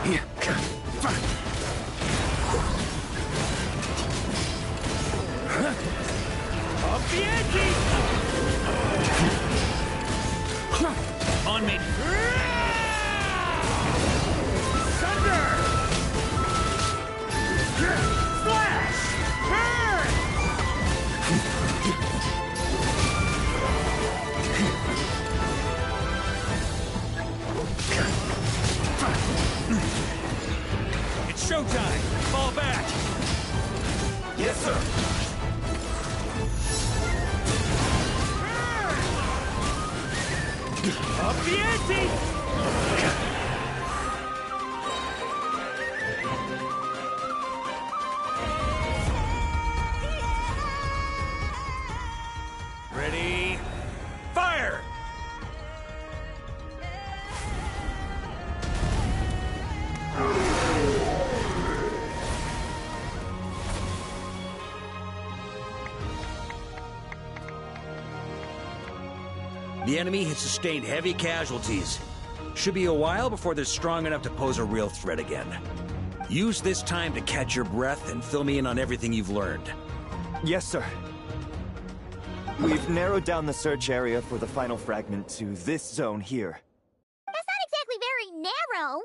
Speaker 5: Here.
Speaker 19: Up the ante! On me. Thunder! Flash! Burn! It's showtime! Fall back!
Speaker 7: Yes, sir!
Speaker 19: Up the ante! Ready? Fire! The enemy has sustained heavy casualties. Should be a while before they're strong enough to pose a real threat again. Use this time to catch your breath and fill me in on everything you've learned.
Speaker 12: Yes, sir. We've narrowed down the search area for the final fragment to this zone here.
Speaker 1: That's not exactly very narrow.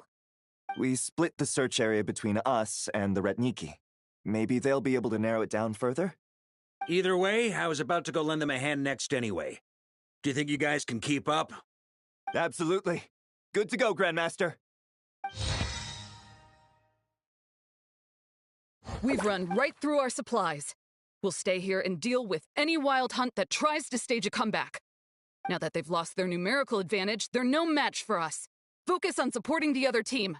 Speaker 12: We split the search area between us and the Retniki. Maybe they'll be able to narrow it down further?
Speaker 19: Either way, I was about to go lend them a hand next anyway. Do you think you guys can keep up?
Speaker 12: Absolutely. Good to go, Grandmaster.
Speaker 14: We've run right through our supplies. We'll stay here and deal with any wild hunt that tries to stage a comeback. Now that they've lost their numerical advantage, they're no match for us. Focus on supporting the other team.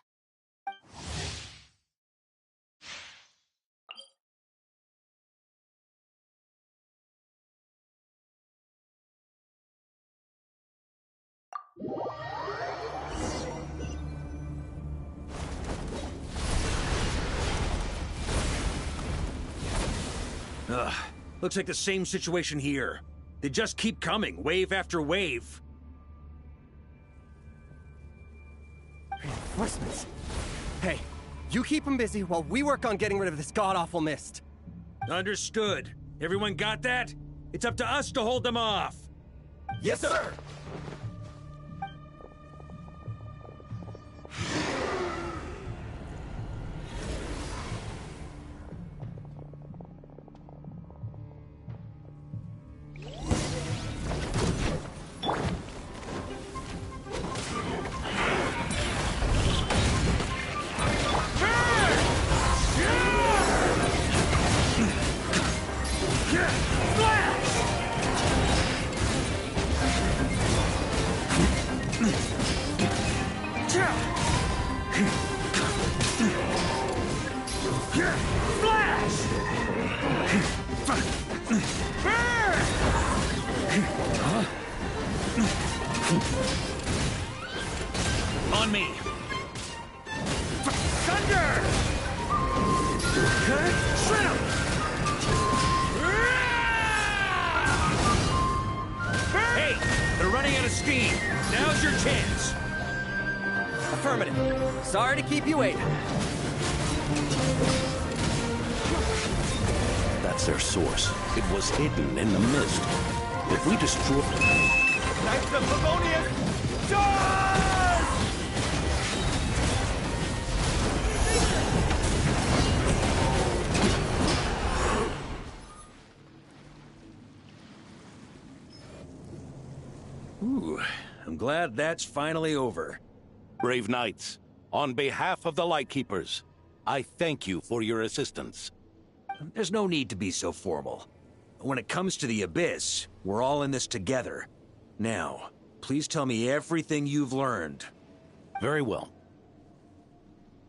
Speaker 19: Ugh, looks like the same situation here. They just keep coming, wave after wave.
Speaker 7: Reinforcements. Hey, you keep them busy while we work on getting rid of this god-awful mist.
Speaker 19: Understood. Everyone got that? It's up to us to hold them off.
Speaker 7: Yes, sir!
Speaker 19: On me. Thunder! Shrimp! Hey, they're running out of steam. Now's your chance.
Speaker 7: Affirmative. Sorry to keep you waiting.
Speaker 15: That's their source. It was hidden in the mist. If we destroy...
Speaker 12: Knights of Favonius, charge!
Speaker 19: Ooh, I'm glad that's finally over.
Speaker 15: Brave knights, on behalf of the Lightkeepers, I thank you for your assistance.
Speaker 19: There's no need to be so formal. When it comes to the Abyss, we're all in this together. Now, please tell me everything you've learned.
Speaker 15: Very well.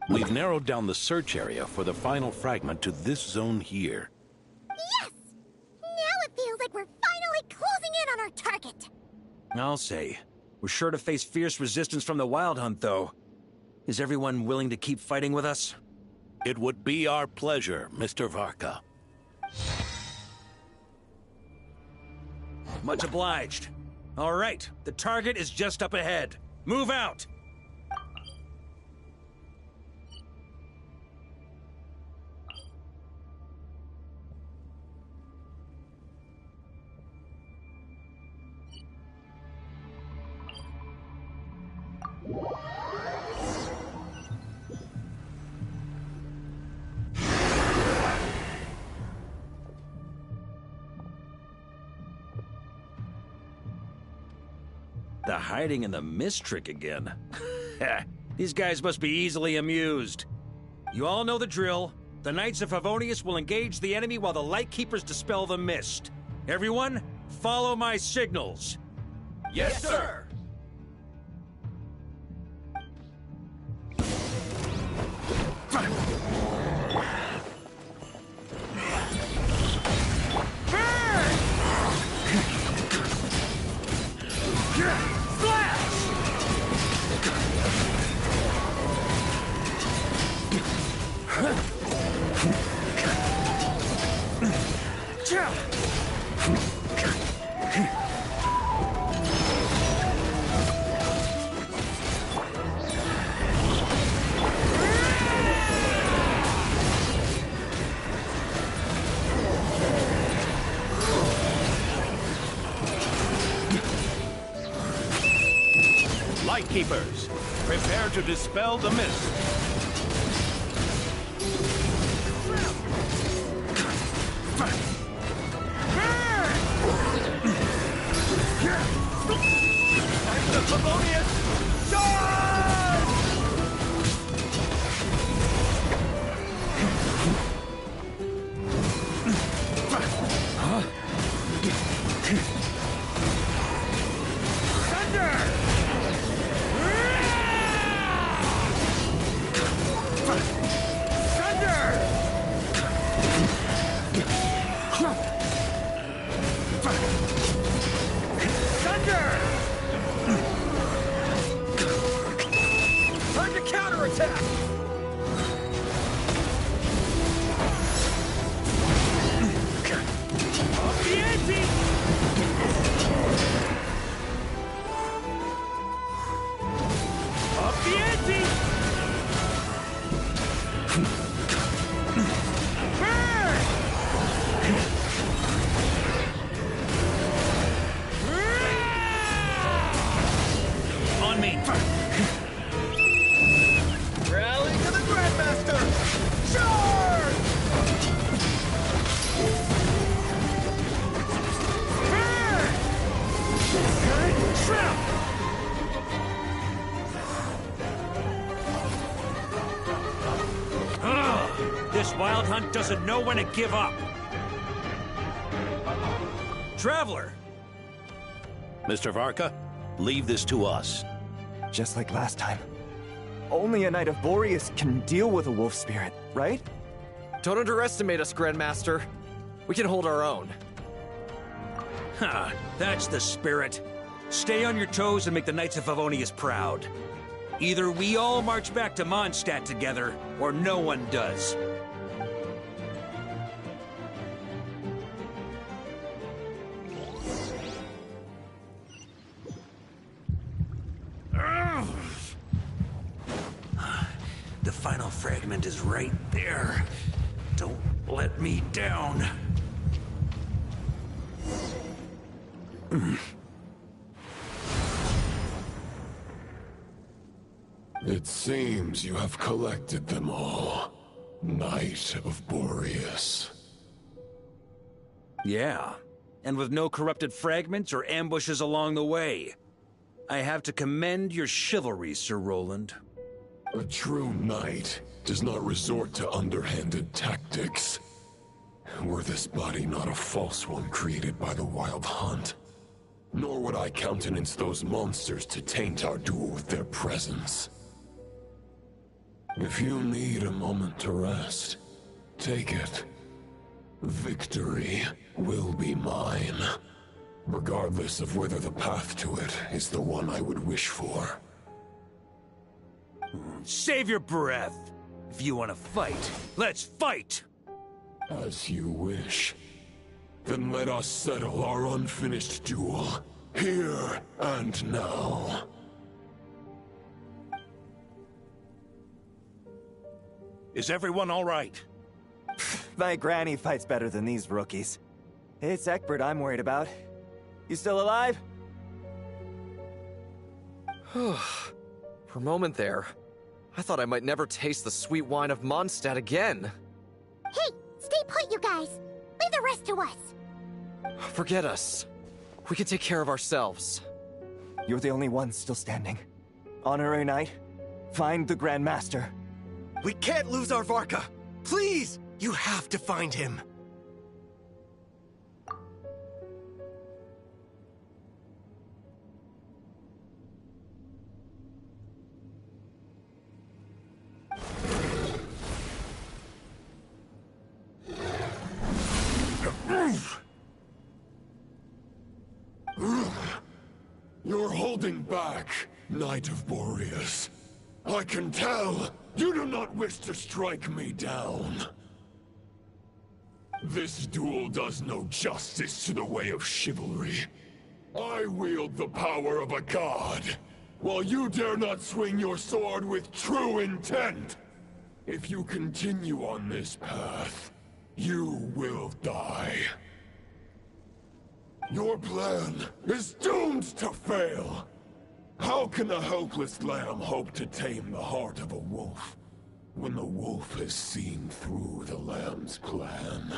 Speaker 15: We've narrowed down the search area for the final fragment to this zone here.
Speaker 1: Yes! Now it feels like we're finally closing in on our target.
Speaker 19: I'll say. We're sure to face fierce resistance from the Wild Hunt, though. Is everyone willing to keep fighting with us?
Speaker 15: It would be our pleasure, Mr. Varka.
Speaker 19: Much obliged. All right, the target is just up ahead. Move out! The hiding in the mist trick again. These guys must be easily amused. You all know the drill. The Knights of Favonius will engage the enemy while the Lightkeepers dispel the mist. Everyone, follow my signals.
Speaker 7: Yes, sir!
Speaker 15: Lightkeepers, Prepare to dispel the mist.
Speaker 7: I'm the Favonius! Charge! Time to counterattack! Up the ante! Up the ante!
Speaker 19: On me.
Speaker 7: Rally to the Grandmaster! Charge! Trap!
Speaker 19: Ugh, this wild hunt doesn't know when to give up. Traveler!
Speaker 15: Mr. Varka, leave this to us.
Speaker 12: Just like last time. Only a Knight of Boreas can deal with a wolf spirit, right?
Speaker 7: Don't underestimate us, Grandmaster. We can hold our own.
Speaker 19: Ha, that's the spirit. Stay on your toes and make the Knights of Favonius proud. Either we all march back to Mondstadt together, or no one does. Ugh. The final fragment is right there. Don't let me down.
Speaker 10: It seems you have collected them all, Knight of Boreas.
Speaker 19: Yeah, and with no corrupted fragments or ambushes along the way. I have to commend your chivalry, Sir Roland.
Speaker 10: A true knight does not resort to underhanded tactics. Were this body not a false one created by the Wild Hunt, nor would I countenance those monsters to taint our duel with their presence. If you need a moment to rest, take it. Victory will be mine, regardless of whether the path to it is the one I would wish for.
Speaker 19: Save your breath. If you want to fight, let's fight!
Speaker 10: As you wish. Then let us settle our unfinished duel, here and now.
Speaker 15: Is everyone all right?
Speaker 12: My granny fights better than these rookies. It's Egbert I'm worried about. You still alive?
Speaker 7: For a moment there, I thought I might never taste the sweet wine of Mondstadt again.
Speaker 1: Hey, stay put, you guys. Leave the rest to us.
Speaker 7: Forget us. We can take care of ourselves.
Speaker 12: You're the only one still standing. Honorary Knight, find the Grand Master.
Speaker 7: We can't lose our Varka! Please! You have to find him!
Speaker 10: You're holding back, Knight of Boreas. I can tell you do not wish to strike me down. This duel does no justice to the way of chivalry. I wield the power of a god, while you dare not swing your sword with true intent. If you continue on this path, you will die. Your plan is doomed to fail. How can a helpless lamb hope to tame the heart of a wolf when the wolf has seen through the lamb's plan?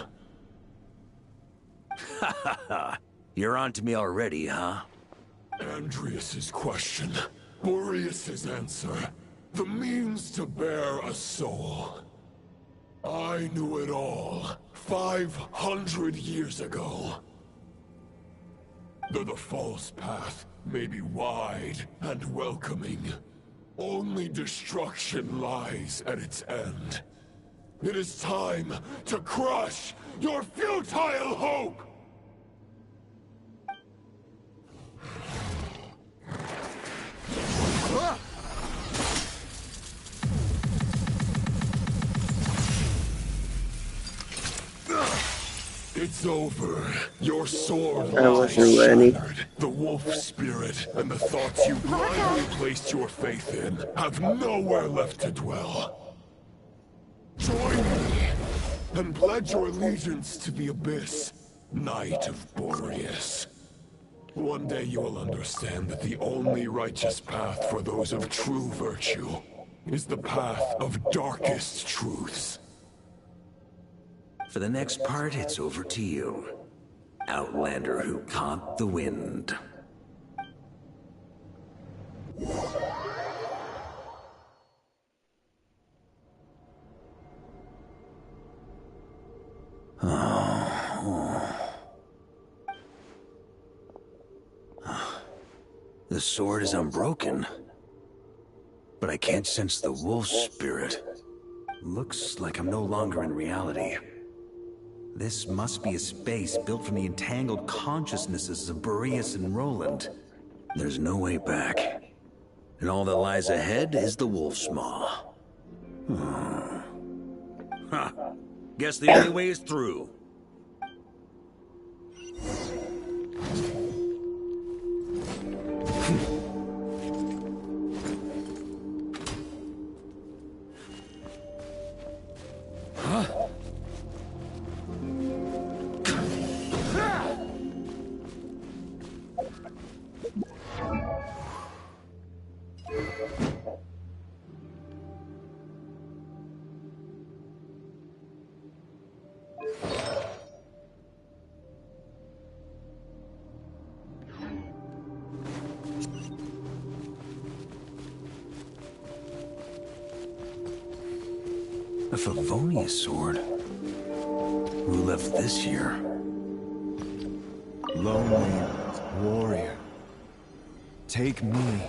Speaker 5: Ha ha ha. You're on to me already, huh?
Speaker 10: Andreas's question, Boreas's answer, the means to bear a soul. I knew it all 500 years ago. Though the false path may be wide and welcoming, only destruction lies at its end. It is time to crush your futile hope! It's over. Your sword lies shattered. The wolf spirit and the thoughts you blindly placed your faith in have nowhere left to dwell. Join me and pledge your allegiance to the Abyss, Knight of Boreas. One day you will understand that the only righteous path for those of true virtue is the path of darkest truths.
Speaker 5: For the next part, it's over to you. Outlander who caught the wind. The sword is unbroken, but I can't sense the wolf spirit. Looks like I'm no longer in reality. This must be a space built from the entangled consciousnesses of Boreas and Roland. There's no way back. And all that lies ahead is the wolf's maw.
Speaker 19: Ha! Guess the only way is through.
Speaker 5: A Favonius sword? Who left this here?
Speaker 12: Lonely warrior. Take me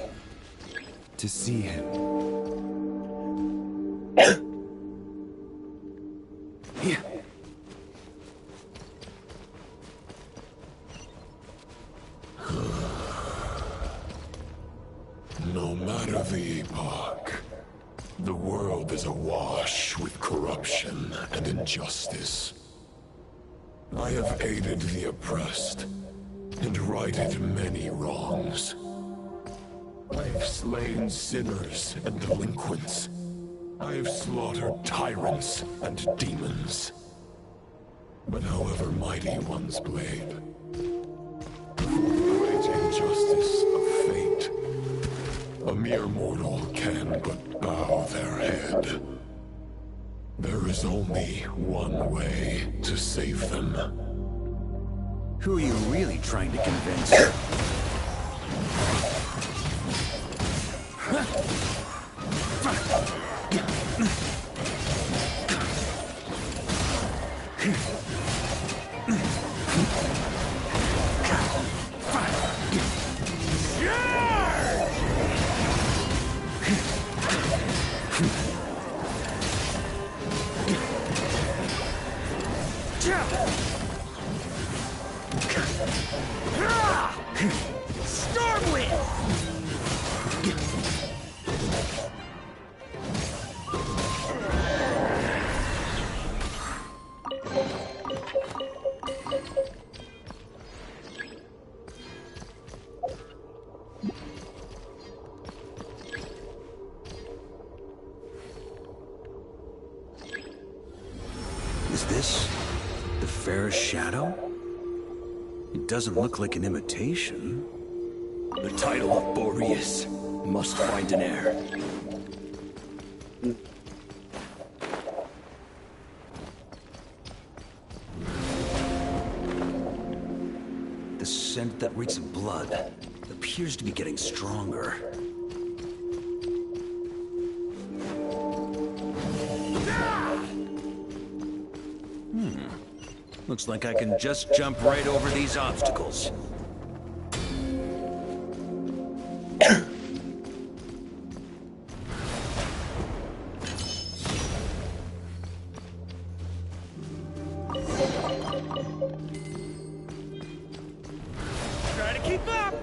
Speaker 12: to see him.
Speaker 10: No matter the epoch, the world is awash with corruption and injustice. I have aided the oppressed and righted many wrongs. I have slain sinners and delinquents. I have slaughtered tyrants and demons. But however mighty one's blade, for the great injustice of fate, a mere mortal can but bow their head. There is only one way to save them.
Speaker 5: Who are you really trying to convince? Is this the fairest shadow? It doesn't look like an imitation.
Speaker 4: The title of Boreas must find an heir.
Speaker 5: The scent that reeks of blood appears to be getting stronger. Looks like I can just jump right over these obstacles.
Speaker 19: Try to keep up!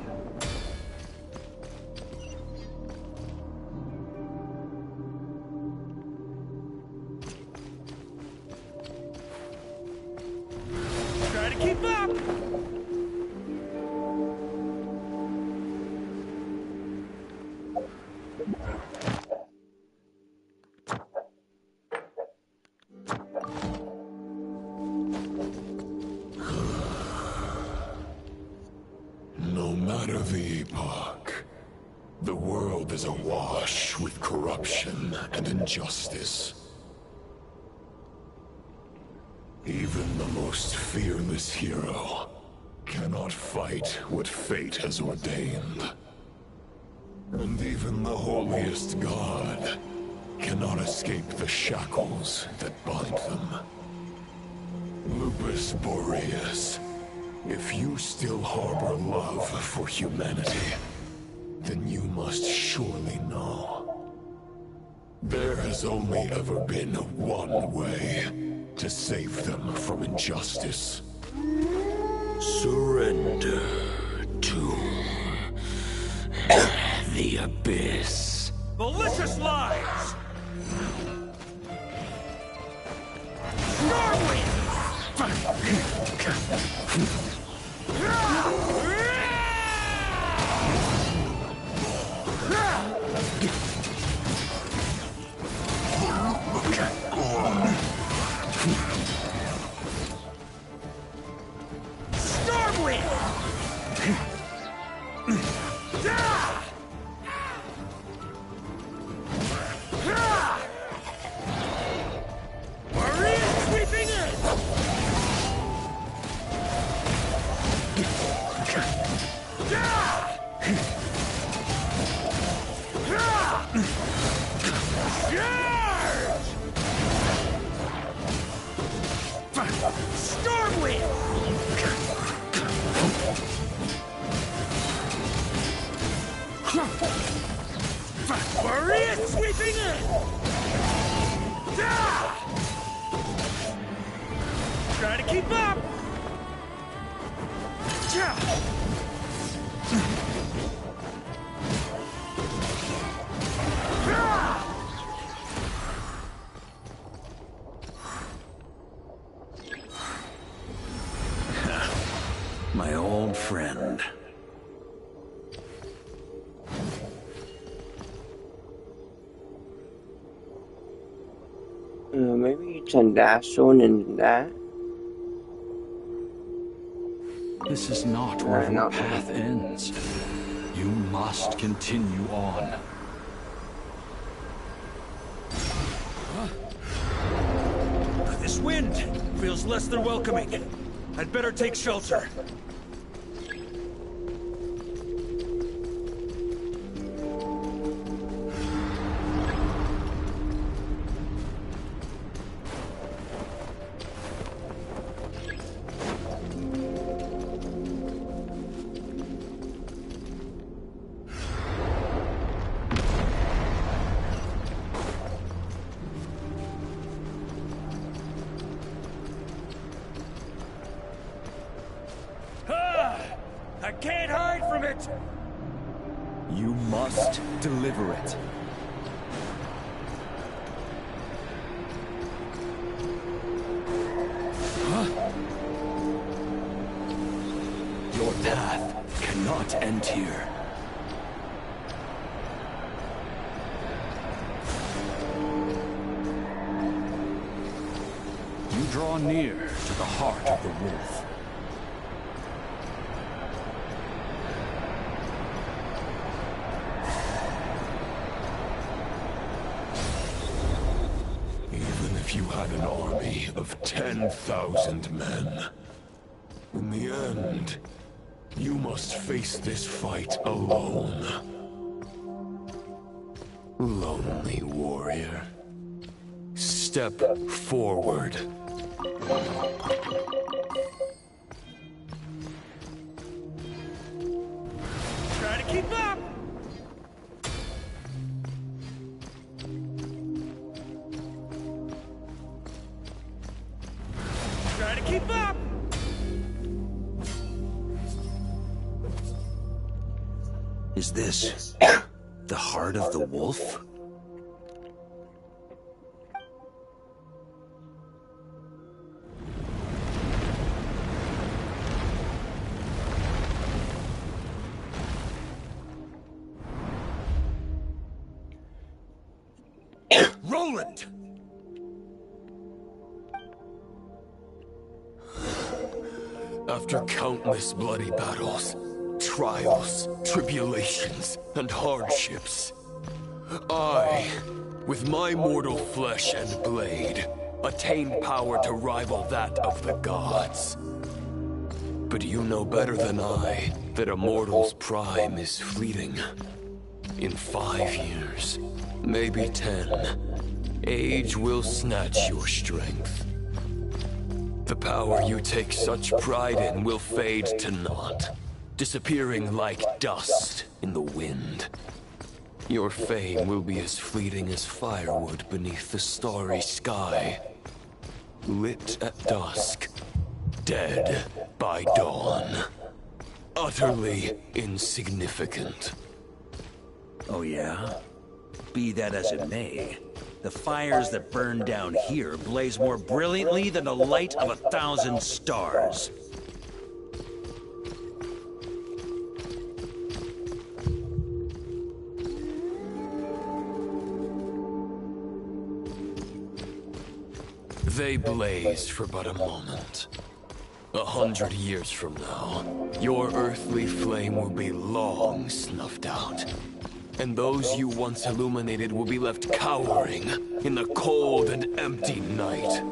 Speaker 19: Try to keep up!
Speaker 10: No matter the epoch, the world is awash with corruption and injustice. Even the most fearless hero cannot fight what fate has ordained. And even the holiest god cannot escape the shackles that bind them. Lupus Boreas, if you still harbor love for humanity, then you must surely know. There has only ever been one way to save them from injustice.
Speaker 4: Surrender to the abyss.
Speaker 19: Malicious lies! Starwind! Maria sweeping in! Try to keep up!
Speaker 5: My old friend.
Speaker 2: Maybe you turn that stone into that.
Speaker 9: This is not where your path ends. You must continue on.
Speaker 19: This wind feels less than welcoming. I'd better take shelter. I can't hide from it!
Speaker 12: You must deliver it.
Speaker 4: Your path cannot end here.
Speaker 9: You draw near to the heart of the wolf.
Speaker 10: if you had an army of 10,000 men? In the end, you must face this fight alone. Lonely warrior. Step forward.
Speaker 19: Try to keep up! Try to keep up!
Speaker 5: Is this the heart of the wolf?
Speaker 19: Roland!
Speaker 10: After countless bloody battles, trials, tribulations, and hardships, I, with my mortal flesh and blade, attained power to rival that of the gods. But you know better than I that a mortal's prime is fleeting. In 5 years, maybe 10, age will snatch your strength. The power you take such pride in will fade to naught, disappearing like dust in the wind. Your fame will be as fleeting as firewood beneath the starry sky. Lit at dusk, dead by dawn. Utterly insignificant.
Speaker 5: Oh yeah? Be that as it may, the fires that burn down here blaze more brilliantly than the light of 1,000 stars.
Speaker 10: They blaze for but a moment. 100 years from now, your earthly flame will be long snuffed out. And those you once illuminated will be left cowering in the cold and empty night.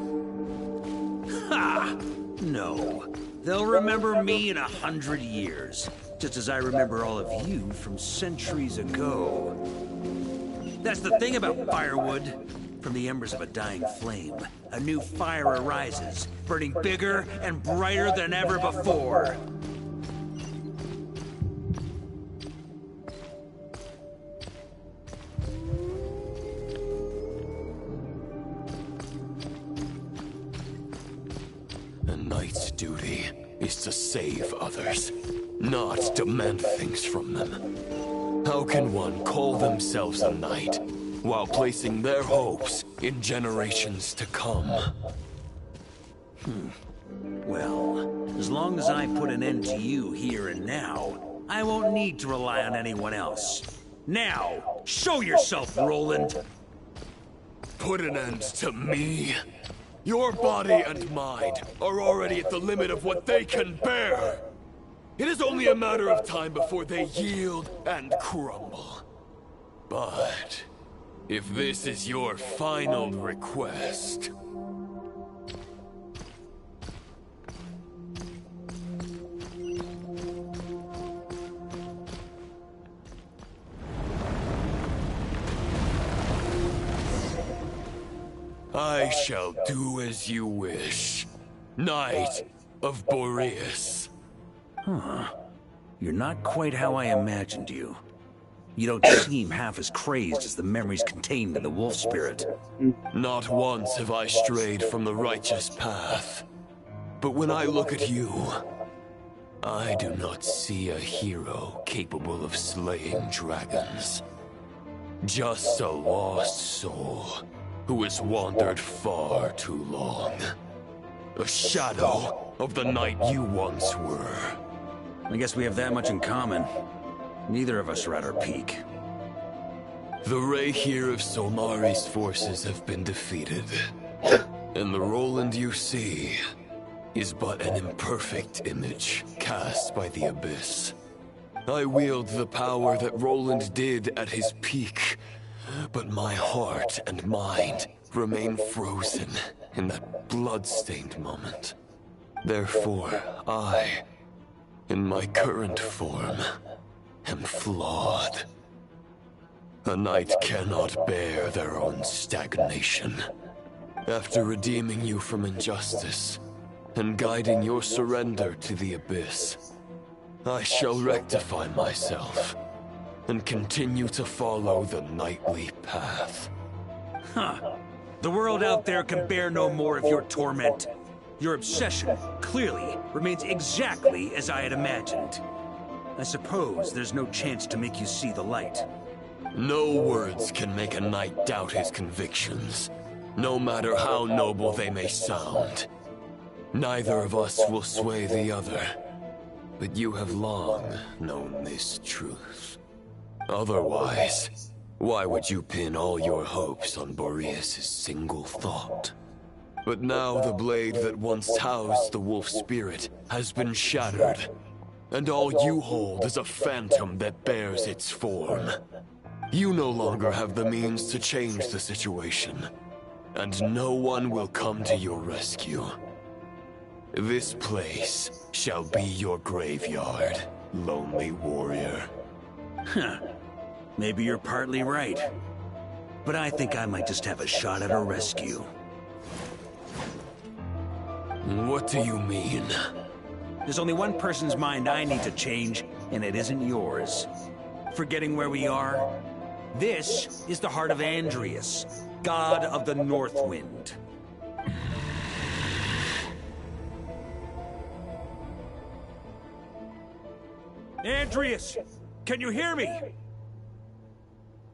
Speaker 5: Ha! No. They'll remember me in 100 years, just as I remember all of you from centuries ago. That's the thing about firewood. From the embers of a dying flame, a new fire arises, burning bigger and brighter than ever before.
Speaker 10: A knight's duty is to save others, not demand things from them. How can one call themselves a knight while placing their hopes in generations to come?
Speaker 5: Well, as long as I put an end to you here and now, I won't need to rely on anyone else. Now, show yourself, Roland!
Speaker 10: Put an end to me? Your body and mind are already at the limit of what they can bear. It is only a matter of time before they yield and crumble. But if this is your final request... I shall do as you wish. Knight of Boreas.
Speaker 5: Huh. You're not quite how I imagined you. You don't seem half as crazed as the memories contained in the wolf spirit.
Speaker 10: Not once have I strayed from the righteous path. But when I look at you, I do not see a hero capable of slaying dragons. Just a lost soul who has wandered far too long. A shadow of the knight you once were.
Speaker 5: I guess we have that much in common. Neither of us are at our peak.
Speaker 10: The Rayhir of Solmari's forces have been defeated. And the Roland you see is but an imperfect image cast by the Abyss. I wield the power that Roland did at his peak, but my heart and mind remain frozen in that blood-stained moment. Therefore, I, in my current form, am flawed. A knight cannot bear their own stagnation. After redeeming you from injustice, and guiding your surrender to the abyss, I shall rectify myself, and continue to follow the knightly path.
Speaker 19: Huh. The world out there can bear no more of your torment. Your obsession, clearly, remains exactly as I had imagined. I suppose there's no chance to make you see the light.
Speaker 10: No words can make a knight doubt his convictions, no matter how noble they may sound. Neither of us will sway the other, but you have long known this truth. Otherwise, why would you pin all your hopes on Boreas' single thought? But now the blade that once housed the wolf spirit has been shattered, and all you hold is a phantom that bears its form. You no longer have the means to change the situation, and no one will come to your rescue. This place shall be your graveyard, lonely warrior.
Speaker 19: Huh. Maybe you're partly right. But I think I might just have a shot at a rescue.
Speaker 10: What do you mean?
Speaker 19: There's only one person's mind I need to change, and it isn't yours. Forgetting where we are? This is the heart of Andrias, god of the North Wind. Andrias, can you hear me?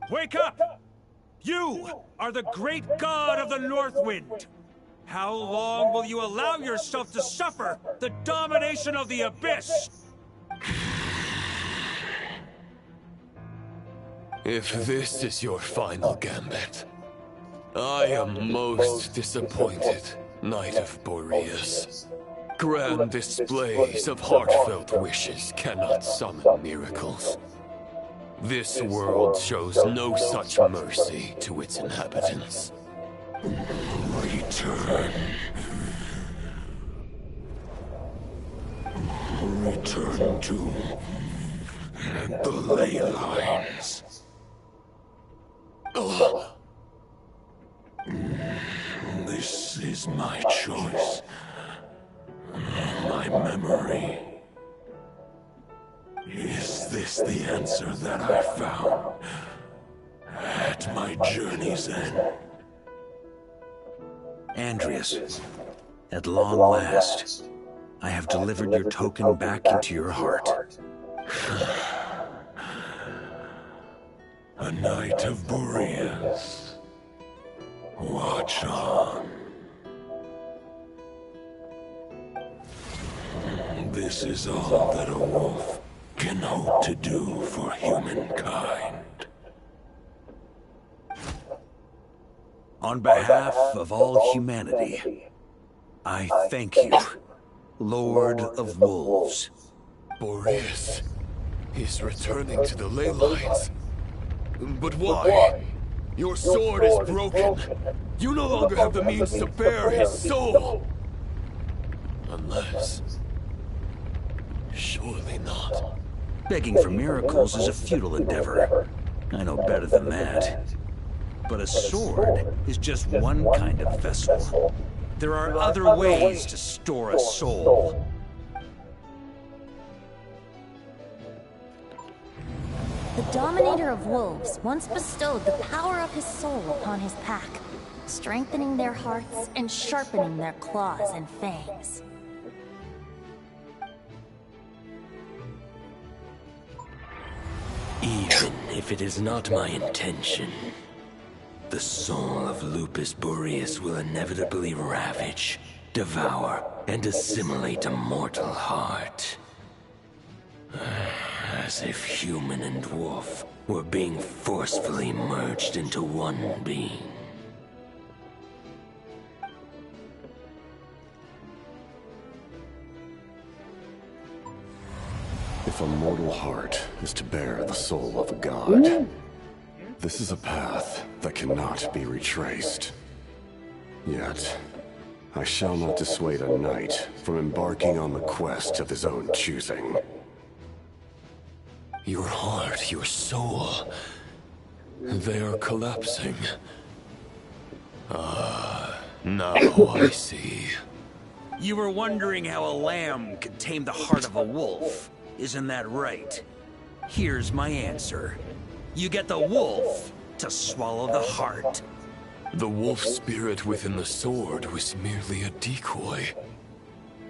Speaker 19: Wake up! You are the great god of the North Wind. How long will you allow yourself to suffer the domination of the Abyss?
Speaker 10: If this is your final gambit, I am most disappointed, Knight of Boreas. Grand displays of heartfelt wishes cannot summon miracles. This world shows no such mercy to its inhabitants. Return. Return to the ley lines. This is my choice. My memory. Is this the answer that I found at my journey's end?
Speaker 19: Andrias, at long last, I have delivered your token back into your heart.
Speaker 10: A Knight of Boreas. Watch on. This is all that a wolf can hope to do for humankind.
Speaker 19: On behalf of all humanity, I thank you, Lord of Wolves.
Speaker 10: Boreas is returning to the ley lines. But why? Your sword is broken. You no longer have the means to bear his soul. Unless... surely not.
Speaker 19: Begging for miracles is a futile endeavor. I know better than that. But a sword is just one kind of vessel. There are other ways to store a soul.
Speaker 1: The Dominator of Wolves once bestowed the power of his soul upon his pack, strengthening their hearts and sharpening their claws and fangs.
Speaker 10: Even if it is not my intention, the soul of Lupus Boreas will inevitably ravage, devour, and assimilate a mortal heart. As if human and wolf were being forcefully merged into one being.
Speaker 9: If a mortal heart is to bear the soul of a god, this is a path that cannot be retraced.
Speaker 10: Yet, I shall not dissuade a knight from embarking on the quest of his own choosing.
Speaker 9: Your heart, your soul, they are collapsing. Now I see.
Speaker 19: You were wondering how a lamb could tame the heart of a wolf, isn't that right? Here's my answer. You get the wolf to swallow the heart.
Speaker 9: The wolf spirit within the sword was merely a decoy.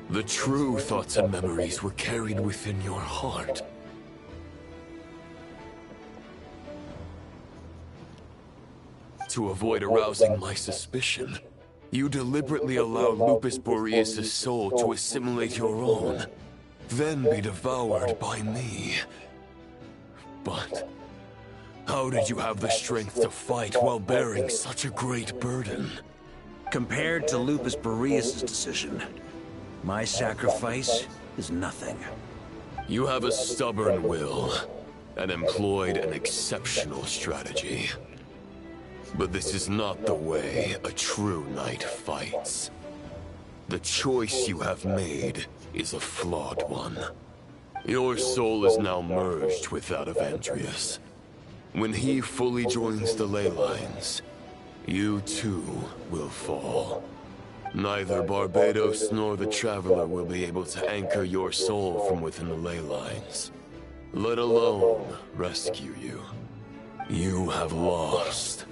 Speaker 9: The true thoughts and memories were carried within your heart. To avoid arousing my suspicion, you deliberately allow Lupus Boreas' soul to assimilate your own, then be devoured by me. But how did you have the strength to fight while bearing such a great burden?
Speaker 19: Compared to Lupus Boreas' decision, my sacrifice is nothing.
Speaker 9: You have a stubborn will, and employed an exceptional strategy. But this is not the way a true knight fights. The choice you have made is a flawed one. Your soul is now merged with that of Andreas. When he fully joins the ley lines, you too will fall. Neither Barbados nor the Traveler will be able to anchor your soul from within the ley lines, let alone rescue you. You have lost,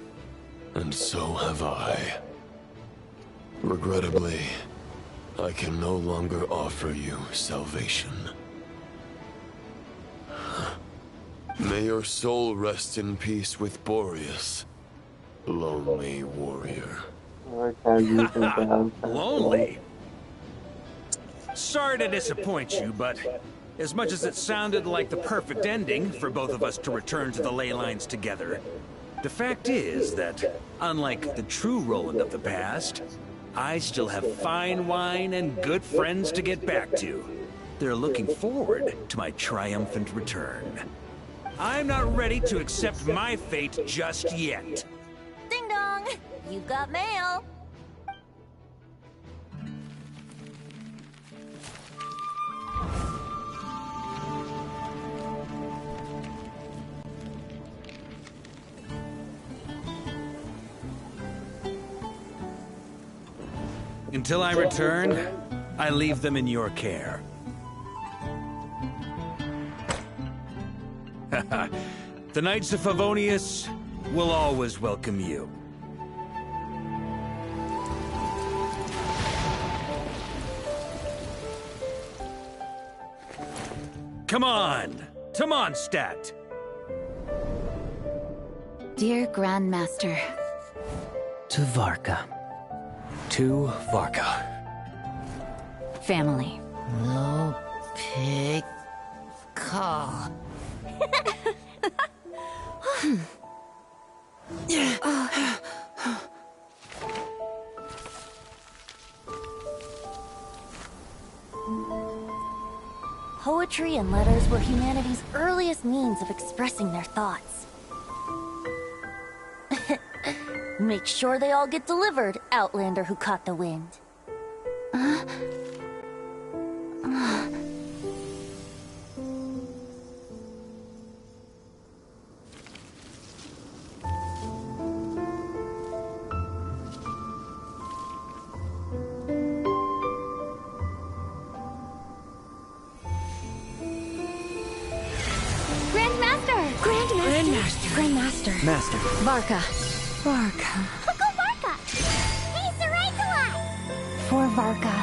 Speaker 9: and so have I. Regrettably, I can no longer offer you salvation. May your soul rest in peace with Boreas, lonely warrior.
Speaker 19: Lonely? Sorry to disappoint you, but as much as it sounded like the perfect ending for both of us to return to the ley lines together, the fact is that, unlike the true Roland of the past, I still have fine wine and good friends to get back to. They're looking forward to my triumphant return. I'm not ready to accept my fate just yet.
Speaker 1: Ding dong! You've got mail!
Speaker 19: Until I return, I leave them in your care. The Knights of Favonius will always welcome you. Come on, to Mondstadt.
Speaker 11: Dear Grandmaster.
Speaker 8: To Varka. To Varka.
Speaker 11: Family.
Speaker 3: No pig call.
Speaker 1: Poetry and letters were humanity's earliest means of expressing their thoughts. Make sure they all get delivered, Outlander who caught the wind. Grandmaster.
Speaker 6: Master.
Speaker 11: Varka.
Speaker 1: Uncle Varka! He's the right to us!
Speaker 11: For Varka.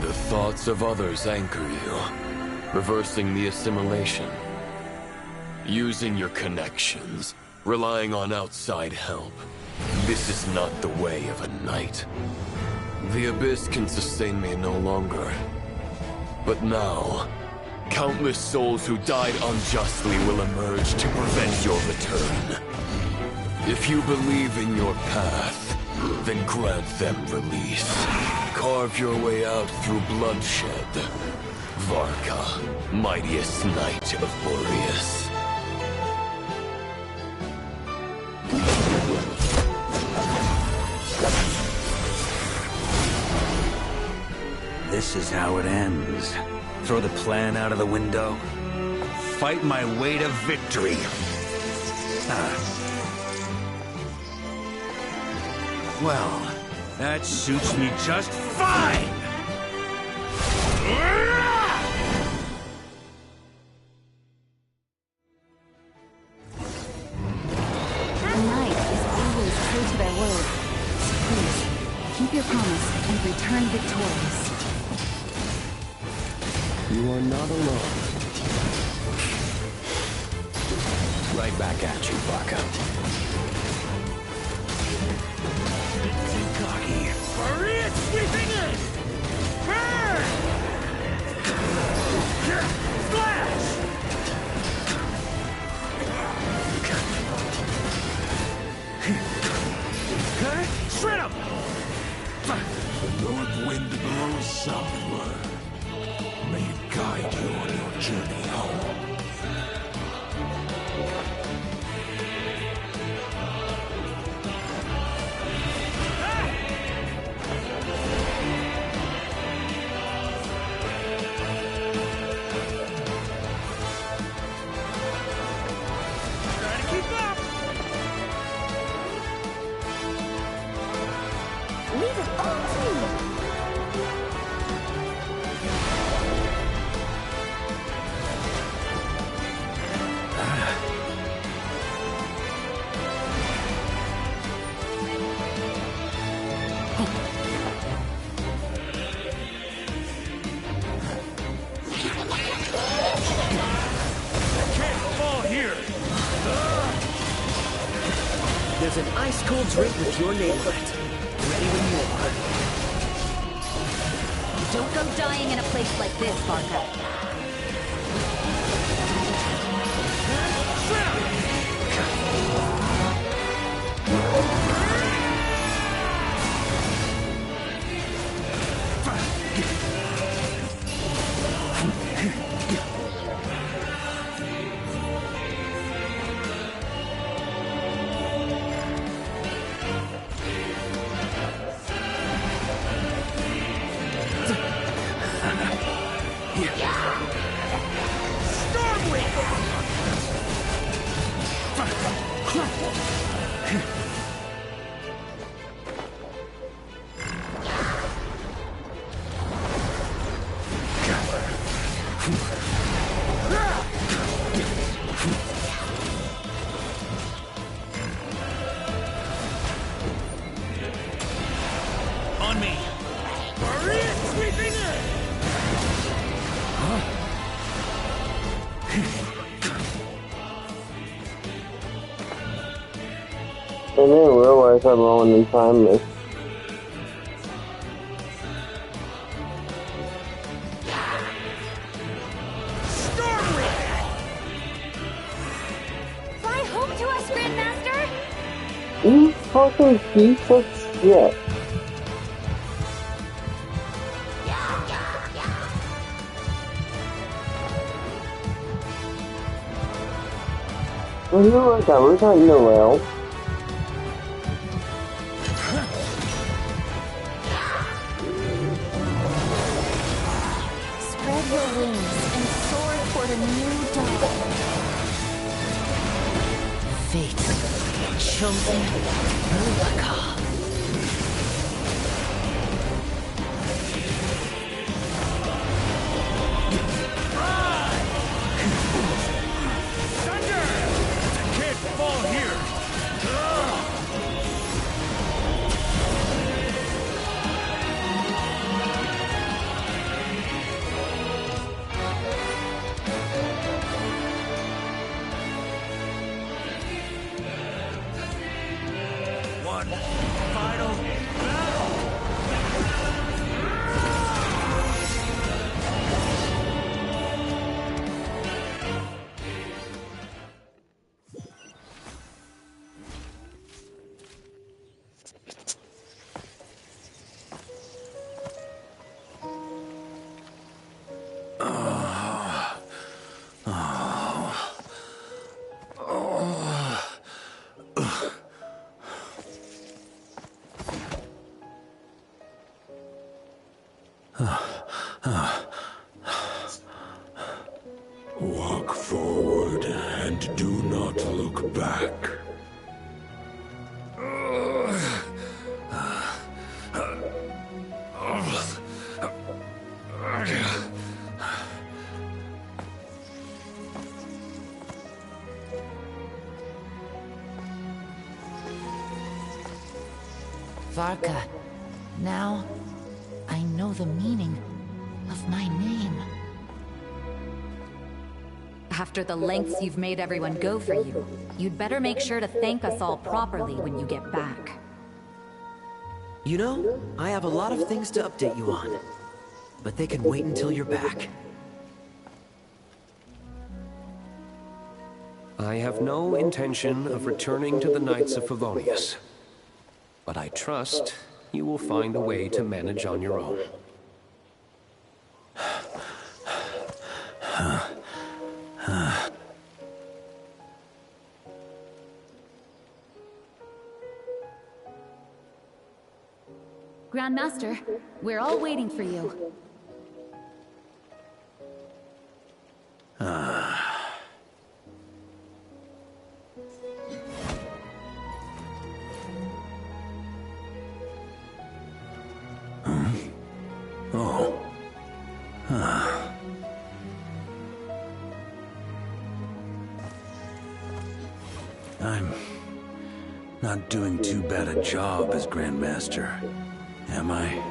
Speaker 9: The thoughts of others anchor you, reversing the assimilation. Using your connections, relying on outside help. This is not the way of a knight. The Abyss can sustain me no longer. But now, countless souls who died unjustly will emerge to prevent your return. If you believe in your path, then grant them release. Carve your way out through bloodshed. Varka, mightiest knight of Boreas.
Speaker 5: this is how it ends. Throw the plan out of the window. Fight my way to victory. Well, that suits me just fine!
Speaker 16: A knight is always true to their word. So please, keep your promise and return victorious.
Speaker 6: You are not alone.
Speaker 4: Right back at you, Barca.
Speaker 19: Too cocky. Maria sweeping in! Burn! Flash! Shred him!
Speaker 10: The north wind blows southward. May it guide you on your journey home.
Speaker 19: Try to keep up!
Speaker 1: Leave it all to me.
Speaker 19: Can't fall here!
Speaker 7: There's an ice-cold drink with your name on it. Ready when you are.
Speaker 16: Don't go dying in a place like this, Barca.
Speaker 19: On me! Maria sweeping in!
Speaker 2: I didn't realize how long the time is.
Speaker 1: Fly home to us, Grandmaster!
Speaker 2: You fucking piece of shit. Well, you like that, we're talking to well.
Speaker 1: Spread your wings and soar toward a new dawn.
Speaker 3: Fate. Chosen. Barca.
Speaker 19: Can't fall here! One final
Speaker 10: not look back.
Speaker 3: Varka, now I know the meaning of my name. After the lengths you've made everyone go for you, you'd better make sure to thank us all properly when you get back.
Speaker 7: You know, I have a lot of things to update you on, but they can wait until you're back.
Speaker 6: I have no intention of returning to the Knights of Favonius, but I trust you will find a way to manage on your own.
Speaker 16: Grandmaster, we're all waiting for you.
Speaker 5: I'm not doing too bad a job as Grandmaster, am I?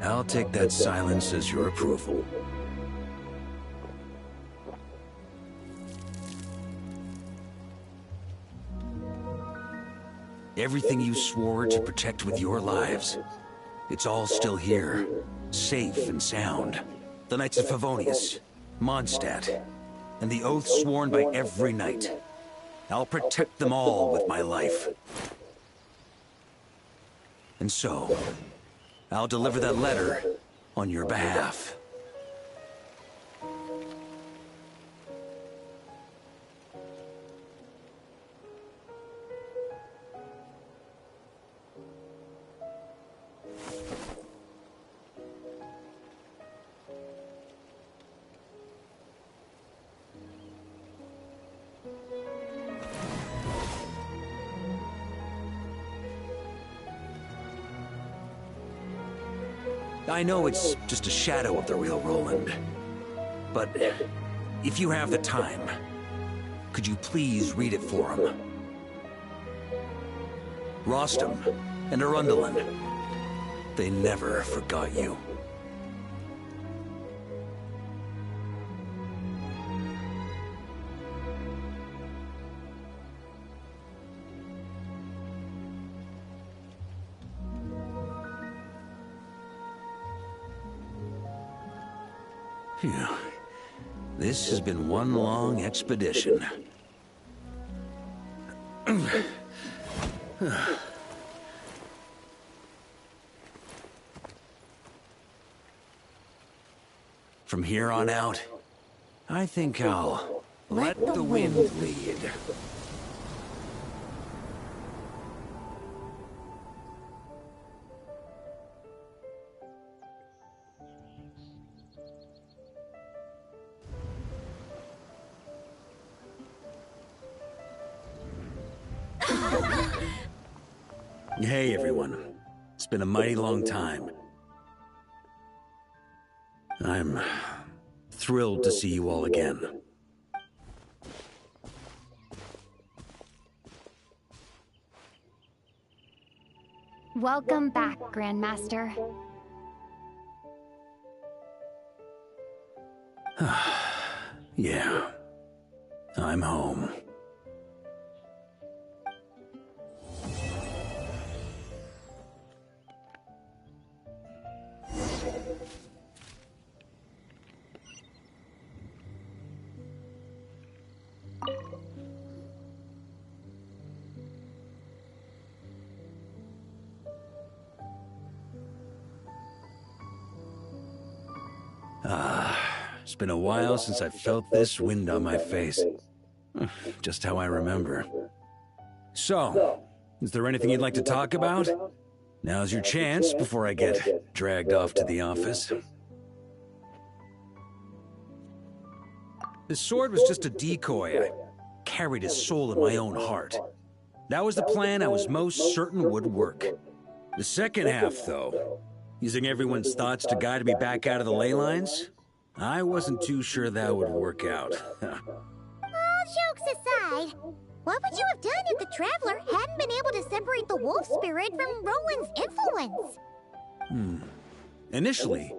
Speaker 5: I'll take that silence as your approval. Everything you swore to protect with your lives, it's all still here, safe and sound. The Knights of Favonius, Mondstadt, and the oath sworn by every knight. I'll protect them all with my life. And so, I'll deliver that letter on your behalf. I know it's just a shadow of the real Roland, but if you have the time, could you please read it for him? Rostam and Arundelen, they never forgot you. Phew. This has been one long expedition. From here on out, I think I'll let the wind lead. Hey everyone, it's been a mighty long time. I'm thrilled to see you all again.
Speaker 1: Welcome back, Grandmaster.
Speaker 5: Yeah, I'm home. It's been a while since I felt this wind on my face. Just how I remember. So, is there anything you'd like to talk about? Now's your chance before I get dragged off to the office. The sword was just a decoy. I carried his soul in my own heart. That was the plan I was most certain would work. The second half, though, using everyone's thoughts to guide me back out of the ley lines, I wasn't too sure that would work out.
Speaker 1: All jokes aside, what would you have done if the Traveler hadn't been able to separate the wolf spirit from Roland's influence?
Speaker 5: Initially,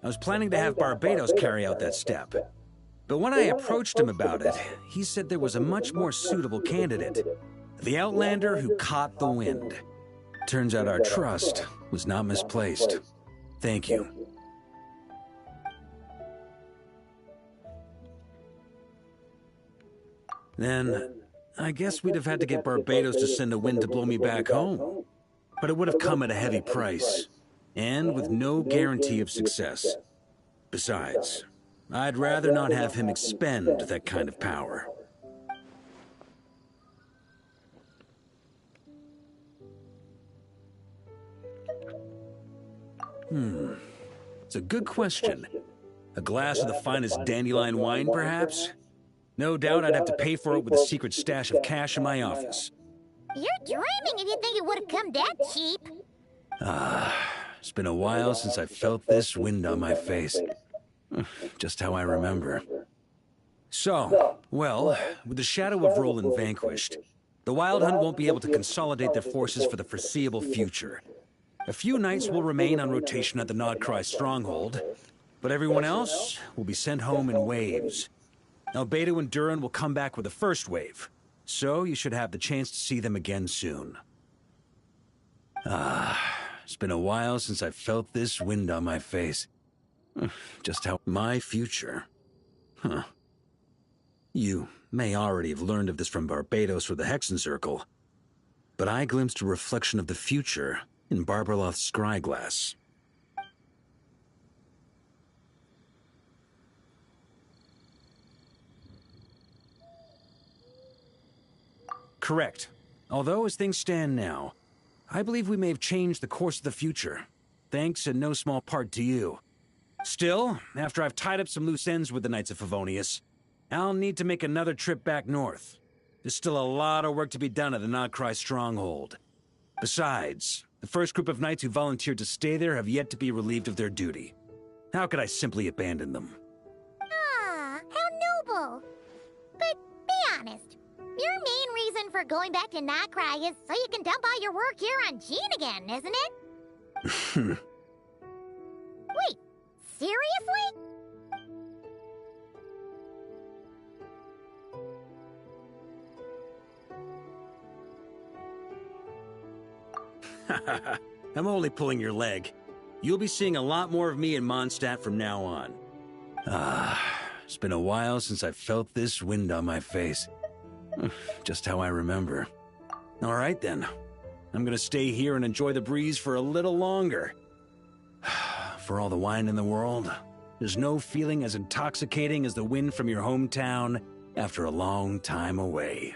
Speaker 5: I was planning to have Barbatos carry out that step. But when I approached him about it, he said there was a much more suitable candidate. The Outlander who caught the wind. Turns out our trust was not misplaced. Thank you. Then, I guess we'd have had to get Barbatos to send a wind to blow me back home. But it would have come at a heavy price, and with no guarantee of success. Besides, I'd rather not have him expend that kind of power. It's a good question. A glass of the finest dandelion wine, perhaps? No doubt I'd have to pay for it with a secret stash of cash in my office.
Speaker 1: You're dreaming if you think it would have come that cheap.
Speaker 5: It's been a while since I felt this wind on my face. Just how I remember. So, well, with the shadow of Roland vanquished, the Wild Hunt won't be able to consolidate their forces for the foreseeable future. A few knights will remain on rotation at the Nodcry stronghold, but everyone else will be sent home in waves. Albedo and Duran will come back with the first wave, so you should have the chance to see them again soon. It's been a while since I felt this wind on my face. Just how my future. You may already have learned of this from Barbatos or the Hexen Circle, but I glimpsed a reflection of the future in Barbarloth's scryglass. Correct. Although, as things stand now, I believe we may have changed the course of the future, thanks in no small part to you. Still, after I've tied up some loose ends with the Knights of Favonius, I'll need to make another trip back north. There's still a lot of work to be done at the Nodcry stronghold. Besides, the first group of knights who volunteered to stay there have yet to be relieved of their duty. How could I simply abandon them?
Speaker 1: Ah, how noble. But be honest, your main reason for going back to Nodcry is so you can dump all your work here on Jean again, isn't it? Wait, seriously?
Speaker 5: I'm only pulling your leg. You'll be seeing a lot more of me in Mondstadt from now on. It's been a while since I felt this wind on my face. Just how I remember. All right then. I'm gonna stay here and enjoy the breeze for a little longer. For all the wine in the world, there's no feeling as intoxicating as the wind from your hometown after a long time away.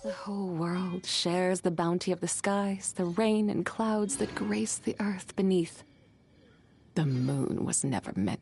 Speaker 20: The whole world shares the bounty of the skies, the rain and clouds that grace the earth beneath. The moon was never meant